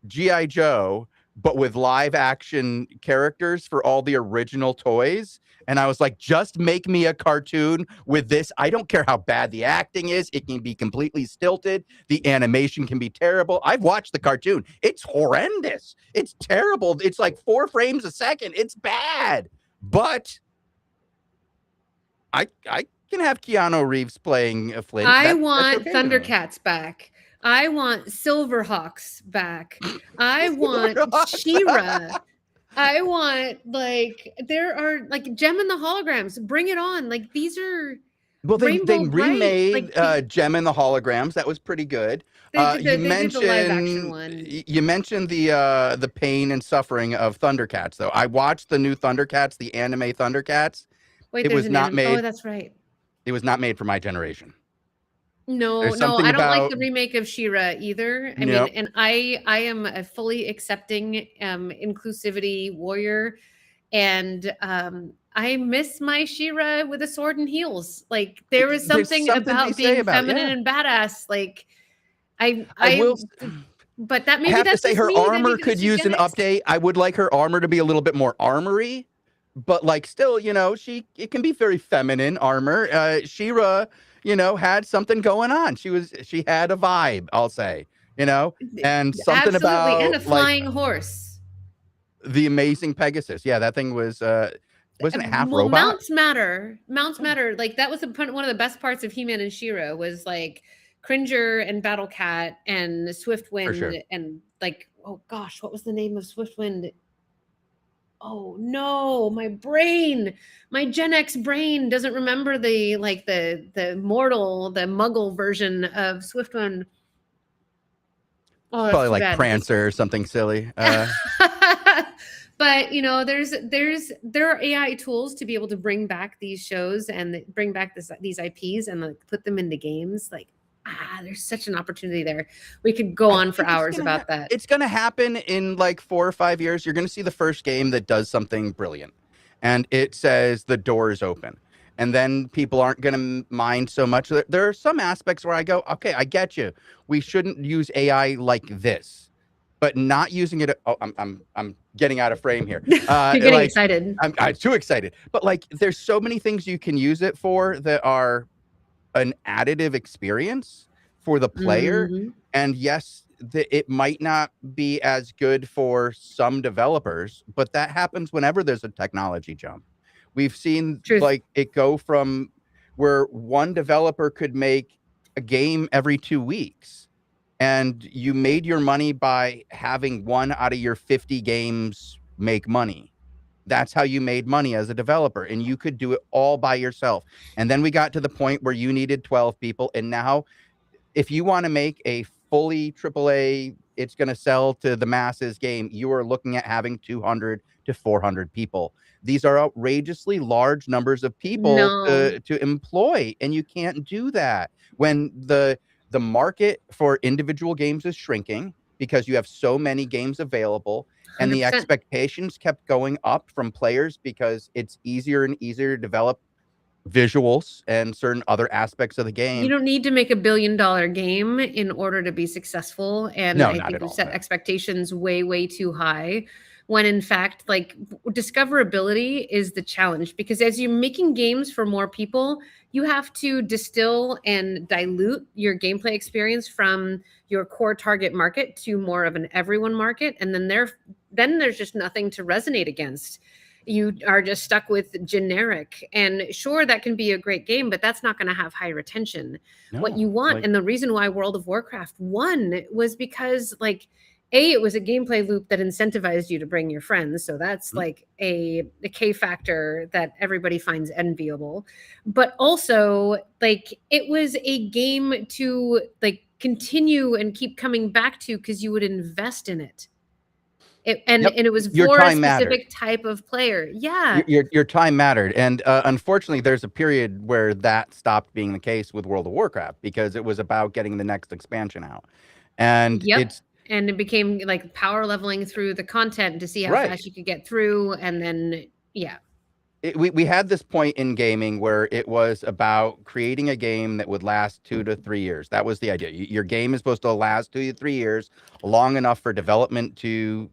Speaker 3: G.I. Joe, but with live action characters for all the original toys. And I was like, just make me a cartoon with this. I don't care how bad the acting is. It can be completely stilted. The animation can be terrible. I've watched the cartoon. It's horrendous. It's terrible. It's like 4 frames a second. It's bad. But I can have Keanu Reeves playing a Flint.
Speaker 2: I
Speaker 3: That's
Speaker 2: want
Speaker 3: okay with me.
Speaker 2: Thundercats back. I want Silverhawks back. I want
Speaker 3: Silverhawks.
Speaker 2: She-Ra. I want, like, there are, like, Gem and the Holograms. Bring it on. Like, these are
Speaker 3: Well, they
Speaker 2: Rainbow Bright.
Speaker 3: remade
Speaker 2: Like,
Speaker 3: Gem and the Holograms. That was pretty good.
Speaker 2: they did the live action one.
Speaker 3: You mentioned the pain and suffering of Thundercats, though. I watched the new Thundercats, the anime Thundercats.
Speaker 2: Wait,
Speaker 3: It
Speaker 2: there's
Speaker 3: was
Speaker 2: an
Speaker 3: not
Speaker 2: anime.
Speaker 3: made.
Speaker 2: Oh, that's right.
Speaker 3: It was not made for my generation.
Speaker 2: No,
Speaker 3: There's
Speaker 2: no,
Speaker 3: something
Speaker 2: I don't like
Speaker 3: about
Speaker 2: the remake of She-Ra either. I mean,
Speaker 3: Yep.
Speaker 2: and I am a fully accepting inclusivity warrior, and I miss my She-Ra with a sword and heels. Like, there was
Speaker 3: There's
Speaker 2: something
Speaker 3: something to
Speaker 2: about
Speaker 3: say
Speaker 2: being
Speaker 3: about,
Speaker 2: feminine
Speaker 3: yeah.
Speaker 2: and badass. Like,
Speaker 3: I
Speaker 2: I
Speaker 3: will.
Speaker 2: but that
Speaker 3: I
Speaker 2: maybe
Speaker 3: have to
Speaker 2: that's
Speaker 3: say
Speaker 2: just
Speaker 3: her
Speaker 2: me. Maybe
Speaker 3: armor
Speaker 2: that's
Speaker 3: could use an
Speaker 2: eugenics.
Speaker 3: update. I would like her armor to be a little bit more armory, but like still, you know, it can be very feminine armor. She-Ra, you know, had something going on. She had a vibe, I'll say, you know, and something
Speaker 2: Absolutely, and a
Speaker 3: about like
Speaker 2: flying horse.
Speaker 3: the amazing Pegasus. Yeah, that thing was wasn't it half
Speaker 2: Well,
Speaker 3: robot?
Speaker 2: mounts matter. Mounts matter. Like, that was one of the best parts of He-Man and She-Ra was like Cringer and Battle Cat and Swiftwind
Speaker 3: For sure.
Speaker 2: and, like, oh gosh, what was the name of Swiftwind? Oh no, my brain, my Gen X brain doesn't remember the muggle version of Swiftwind. Oh, that's
Speaker 3: Probably
Speaker 2: too
Speaker 3: like
Speaker 2: bad.
Speaker 3: Prancer or something silly.
Speaker 2: But you know, there are AI tools to be able to bring back these shows and bring back these IPs and, like, put them into games. Like, there's such an opportunity there. We could go on for hours about that.
Speaker 3: It's going to happen in like 4 or 5 years. You're going to see the first game that does something brilliant, and it says the door is open. And then people aren't going to mind so much. There are some aspects where I go, okay, I get you. We shouldn't use AI like this, but not using it. Oh, I'm getting out of frame here.
Speaker 2: You're getting excited.
Speaker 3: I'm too excited. But like, there's so many things you can use it for that are an additive experience for the player.
Speaker 2: Mhm.
Speaker 3: And yes, it might not be as good for some developers, but that happens whenever there's a technology jump. We've seen
Speaker 2: Truth.
Speaker 3: like it go from where one developer could make a game every 2 weeks, and you made your money by having one out of your 50 games make money. That's how you made money as a developer, and you could do it all by yourself. And then we got to the point where you needed 12 people, and now if you want to make a fully AAA, it's going to sell to the masses game, you are looking at having 200 to 400 people. These are outrageously large numbers of people to employ, and you can't do that when the market for individual games is shrinking because you have so many games available, and the
Speaker 2: 100%.
Speaker 3: expectations kept going up from players because it's easier and easier to develop visuals and certain other aspects of the game.
Speaker 2: You don't need to make $1 billion game in order to be successful. And
Speaker 3: No,
Speaker 2: I
Speaker 3: not
Speaker 2: think
Speaker 3: at
Speaker 2: we've
Speaker 3: all,
Speaker 2: set
Speaker 3: no.
Speaker 2: expectations way, way too high, when in fact, like, discoverability is the challenge, because as you're making games for more people, you have to distill and dilute your gameplay experience from your core target market to more of an everyone market. And then there's just nothing to resonate against. You are just stuck with generic, and sure, that can be a great game, but that's not going to have high retention. What you want, and the reason why World of Warcraft won was because, like, it was a gameplay loop that incentivized you to bring your friends. So that's like a K factor that everybody finds enviable. But also, like, it was a game to, like, continue and keep coming back to because you would invest in it. And it was for a specific type of player. Yeah.
Speaker 3: Your time mattered. And unfortunately, there's a period where that stopped being the case with World of Warcraft because it was about getting the next expansion out. And
Speaker 2: and it became like power leveling through the content to see how fast you could get through. And then,
Speaker 3: we had this point in gaming where it was about creating a game that would last 2 to 3 years. That was the idea. Your game is supposed to last 2 to 3 years, long enough for development to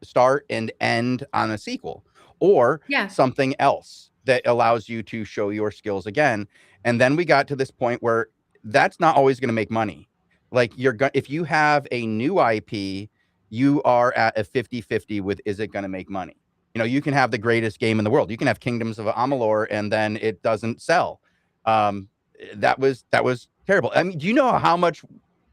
Speaker 3: start and end on a sequel or something else that allows you to show your skills again. And then we got to this point where that's not always going to make money. Like, if you have a new IP, you are at a 50-50 with, is it going to make money? You know, you can have the greatest game in the world. You can have Kingdoms of Amalur and then it doesn't sell. Um, that was terrible. I mean, do you know how much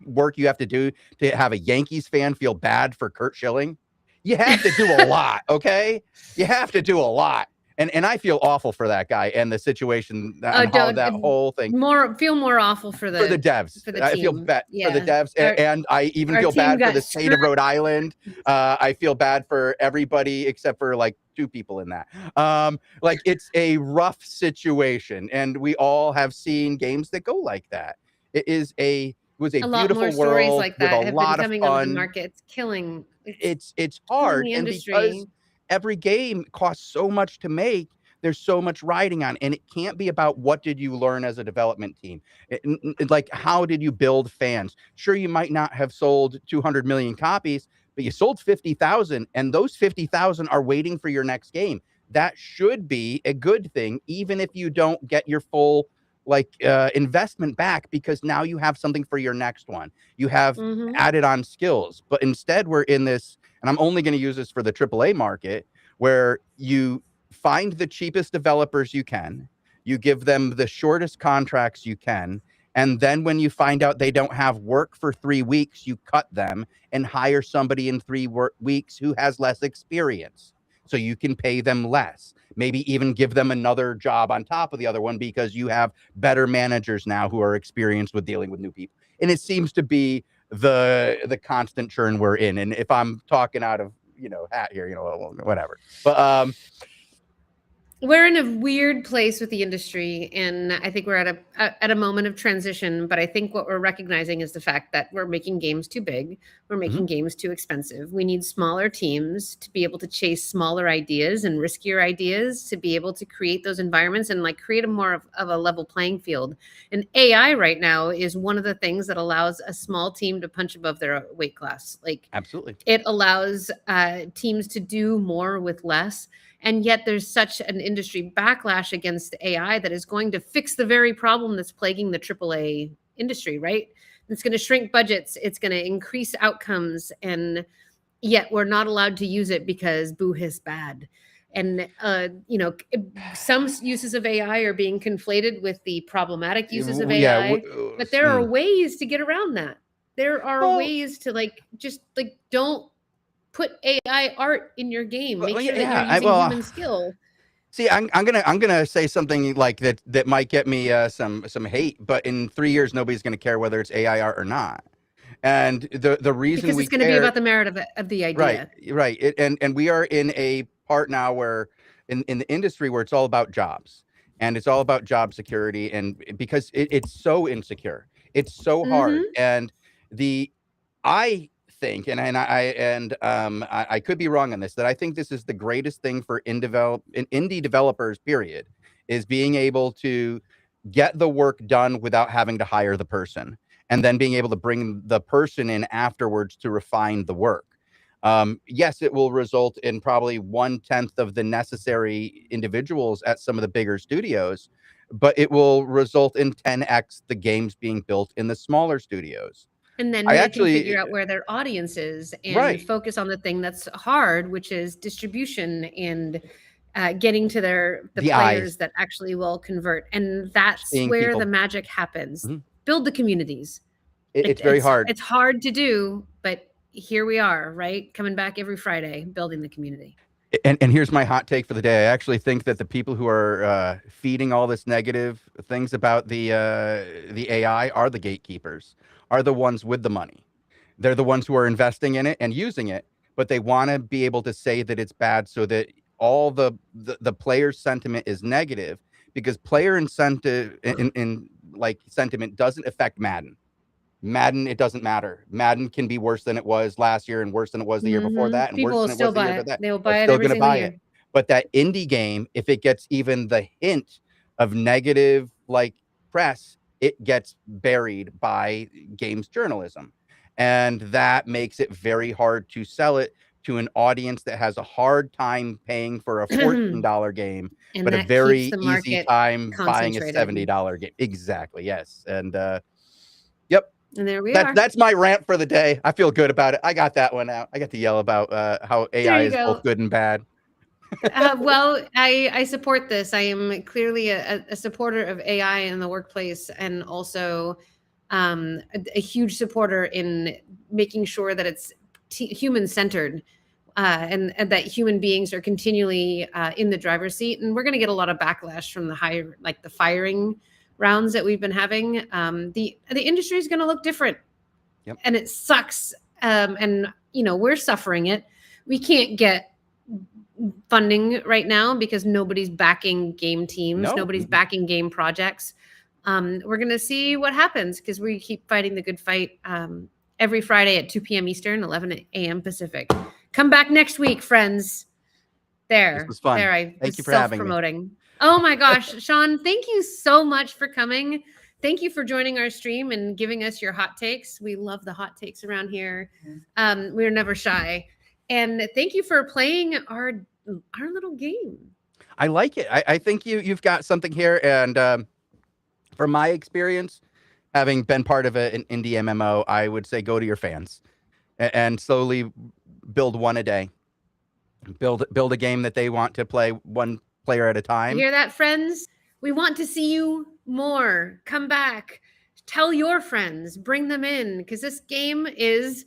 Speaker 3: work you have to do to have a Yankees fan feel bad for Kurt Schilling? You have to do a lot, okay? You have to do a lot. And I feel awful for that guy and the situation and how that whole thing
Speaker 2: feel more awful for
Speaker 3: for the
Speaker 2: the
Speaker 3: devs. I feel
Speaker 2: team.
Speaker 3: bad for the
Speaker 2: Yeah.
Speaker 3: devs, and I even
Speaker 2: Our
Speaker 3: feel
Speaker 2: team
Speaker 3: bad for
Speaker 2: got
Speaker 3: the state of Rhode Island. I feel bad for everybody except for like 2 people in that. Like it's a rough situation, and we all have seen games that go like that. It was a
Speaker 2: lot more
Speaker 3: beautiful
Speaker 2: stories
Speaker 3: world
Speaker 2: like
Speaker 3: with a
Speaker 2: that have been
Speaker 3: lot of
Speaker 2: coming onto the
Speaker 3: fun.
Speaker 2: market. It's killing
Speaker 3: It's
Speaker 2: killing
Speaker 3: hard,
Speaker 2: the
Speaker 3: and
Speaker 2: industry.
Speaker 3: because every game costs so much to make, there's so much riding on, and it can't be about what did you learn as a development team. Like how did you build fans? Sure, you might not have sold 200 million copies, but you sold 50,000, and those 50,000 are waiting for your next game. That should be a good thing, even if you don't get your full investment back, because now you have something for your next one. You have added on skills, but instead we're in this, and I'm only going to use this for the AAA market, where you find the cheapest developers you can, you give them the shortest contracts you can, and then when you find out they don't have work for 3 weeks, you cut them and hire somebody in 3 weeks who has less experience, so you can pay them less. Maybe even give them another job on top of the other one because you have better managers now who are experienced with dealing with new people. And it seems to be the constant churn we're in. And if I'm talking out of hat here, whatever. But
Speaker 2: we're in a weird place with the industry, and I think we're at a moment of transition. But I think what we're recognizing is the fact that we're making games too big, we're making games too expensive. We need smaller teams to be able to chase smaller ideas and riskier ideas, to be able to create those environments and create a more of a level playing field. And AI right now is one of the things that allows a small team to punch above their weight class.
Speaker 3: Absolutely,
Speaker 2: it allows teams to do more with less. And yet there's such an industry backlash against AI that is going to fix the very problem that's plaguing the AAA industry, right? It's going to shrink budgets. It's going to increase outcomes. And yet we're not allowed to use it because boo hiss bad. And, some uses of AI are being conflated with the problematic uses of AI, but there are ways to get around that. There are ways to don't put AI art in your game. Make sure that you're using human skill.
Speaker 3: See, I'm gonna say something like that might get me some hate, but in 3 years nobody's gonna care whether it's AI art or not. And the reason
Speaker 2: because it's going to be about the merit of the idea,
Speaker 3: right. And we are in a part now where in the industry where it's all about jobs, and it's all about job security, and because it's so insecure, it's so hard, and I think, and I could be wrong on this, that I think this is the greatest thing for indie developers, period, is being able to get the work done without having to hire the person, and then being able to bring the person in afterwards to refine the work. Yes, it will result in probably 1/10 of the necessary individuals at some of the bigger studios, but it will result in 10x the games being built in the smaller studios.
Speaker 2: And then
Speaker 3: I
Speaker 2: they
Speaker 3: actually
Speaker 2: can figure out where their audience is and
Speaker 3: Right.
Speaker 2: focus on the thing that's hard, which is distribution and getting to the players
Speaker 3: eyes.
Speaker 2: that actually will convert. And that's
Speaker 3: Seeing
Speaker 2: where
Speaker 3: people.
Speaker 2: the magic happens. Build the communities.
Speaker 3: It's very hard.
Speaker 2: It's hard to do, but here we are, right? Coming back every Friday, building the community.
Speaker 3: And here's my hot take for the day. I actually think that the people who are feeding all this negative things about the AI are the gatekeepers, are the ones with the money. They're the ones who are investing in it and using it, but they want to be able to say that it's bad so that all the player's sentiment is negative, because player incentive in sentiment doesn't affect Madden. Madden, it doesn't matter. Madden can be worse than it was last year, and worse than it was the year before that, and
Speaker 2: People
Speaker 3: worse
Speaker 2: will
Speaker 3: than it
Speaker 2: still
Speaker 3: was the
Speaker 2: buy
Speaker 3: year
Speaker 2: it.
Speaker 3: before that.
Speaker 2: They will
Speaker 3: They're
Speaker 2: buy it
Speaker 3: still
Speaker 2: every
Speaker 3: going to
Speaker 2: single
Speaker 3: buy
Speaker 2: year.
Speaker 3: it. But that indie game, if it gets even the hint of negative press, it gets buried by games journalism, and that makes it very hard to sell it to an audience that has a hard time paying for a $14 game,
Speaker 2: And
Speaker 3: but a
Speaker 2: that
Speaker 3: very
Speaker 2: keeps the
Speaker 3: easy
Speaker 2: market
Speaker 3: time buying a
Speaker 2: concentrated.
Speaker 3: $70 game. Exactly. Yes. And yep.
Speaker 2: And there we are.
Speaker 3: That's my rant for the day. I feel good about it. I got that one out. I got to yell about how AI is both good and bad.
Speaker 2: Well, I support this. I am clearly a supporter of AI in the workplace, and also a huge supporter in making sure that it's human centered, and that human beings are continually in the driver's seat. And we're going to get a lot of backlash from the firing rounds that we've been having. The industry is going to look different,
Speaker 3: Yep.
Speaker 2: and it sucks. And we're suffering it. We can't get funding right now because nobody's backing game teams.
Speaker 3: No.
Speaker 2: Nobody's backing game projects. We're going to see what happens because we keep fighting the good fight every Friday at 2 p.m. Eastern, 11 a.m. Pacific. Come back next week, friends.
Speaker 3: This was fun.
Speaker 2: There, I
Speaker 3: Thank
Speaker 2: was
Speaker 3: you for having me.
Speaker 2: self-promoting. Oh my gosh, Shawn, thank you so much for coming. Thank you for joining our stream and giving us your hot takes. We love the hot takes around here. We're never shy. And thank you for playing our little game.
Speaker 3: I like it. I think you've got something here. And from my experience, having been part of an indie MMO, I would say go to your fans and slowly build one a day. Build a game that they want to play, one player at a time.
Speaker 2: You hear that, friends? We want to see you more. Come back. Tell your friends. Bring them in, because this game is...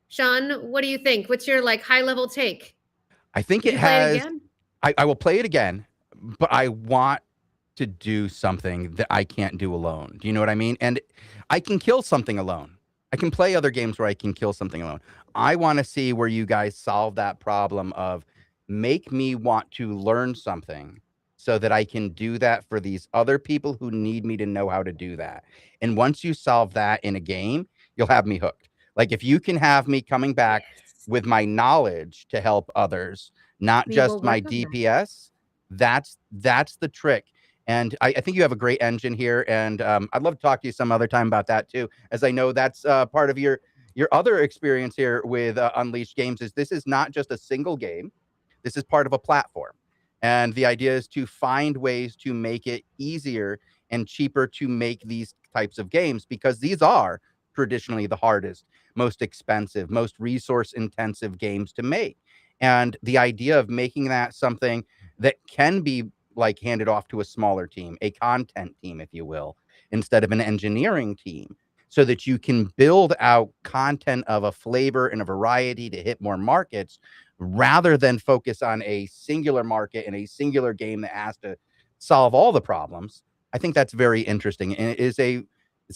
Speaker 2: Shawn, what do you think? What's your high-level take?
Speaker 3: I think
Speaker 2: Would
Speaker 3: it
Speaker 2: you play
Speaker 3: has...
Speaker 2: it again?
Speaker 3: I will play it again, but I want to do something that I can't do alone. Do you know what I mean? And I can kill something alone. I can play other games where I can kill something alone. I want to see where you guys solve that problem of make me want to learn something so that I can do that for these other people who need me to know how to do that. And once you solve that in a game, you'll have me hooked. Like if you can have me coming back with my knowledge to help others, not just my DPS, that's the trick. And I think you have a great engine here, and I'd love to talk to you some other time about that too, as I know that's part of your other experience here with Unleashed Games. Is this is not just a single game, this is part of a platform, and the idea is to find ways to make it easier and cheaper to make these types of games, because these are traditionally the hardest, most expensive, most resource intensive games to make. And the idea of making that something that can be handed off to a smaller team, a content team, if you will, instead of an engineering team, so that you can build out content of a flavor and a variety to hit more markets, rather than focus on a singular market and a singular game that has to solve all the problems. I think that's very interesting, and it's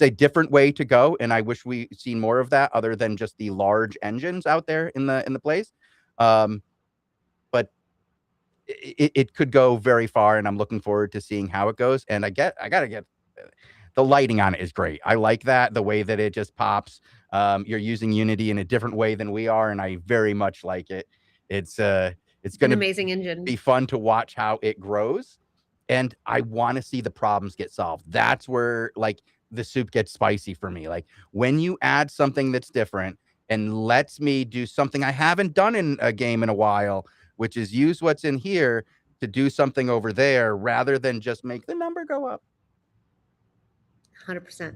Speaker 3: a different way to go. And I wish we seen more of that, other than just the large engines out there in the place. But it could go very far, and I'm looking forward to seeing how it goes. And I gotta get the lighting on it is great. I like that, the way that it just pops. You're using Unity in a different way than we are, and I very much like it. It's going to
Speaker 2: amazing engine.
Speaker 3: Be fun to watch how it grows, and I want to see the problems get solved. That's where the soup gets spicy for me. Like when you add something that's different and lets me do something I haven't done in a game in a while, which is use what's in here to do something over there, rather than just make the number go up.
Speaker 2: 100%.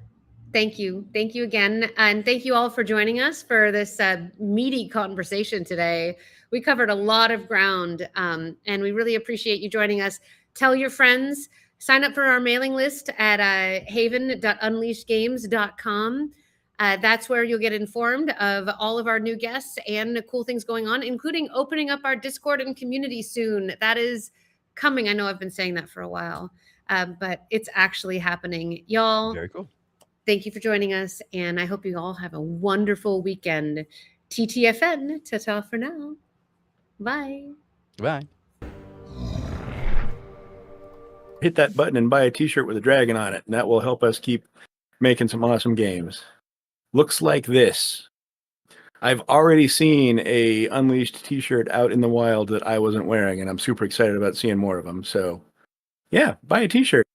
Speaker 2: Thank you. Thank you again. And thank you all for joining us for this meaty conversation today. We covered a lot of ground, and we really appreciate you joining us. Tell your friends, sign up for our mailing list at haven.unleashedgames.com. That's where you'll get informed of all of our new guests and the cool things going on, including opening up our Discord and community soon. That is coming. I know I've been saying that for a while, but it's actually happening. Y'all,
Speaker 3: very cool.
Speaker 2: Thank you for joining us, and I hope you all have a wonderful weekend. TTFN, ta-ta for now. Bye.
Speaker 3: Bye.
Speaker 4: Hit that button and buy a t-shirt with a dragon on it, and that will help us keep making some awesome games. Looks like this. I've already seen a Unleashed t-shirt out in the wild that I wasn't wearing, and I'm super excited about seeing more of them. So, yeah, buy a t-shirt.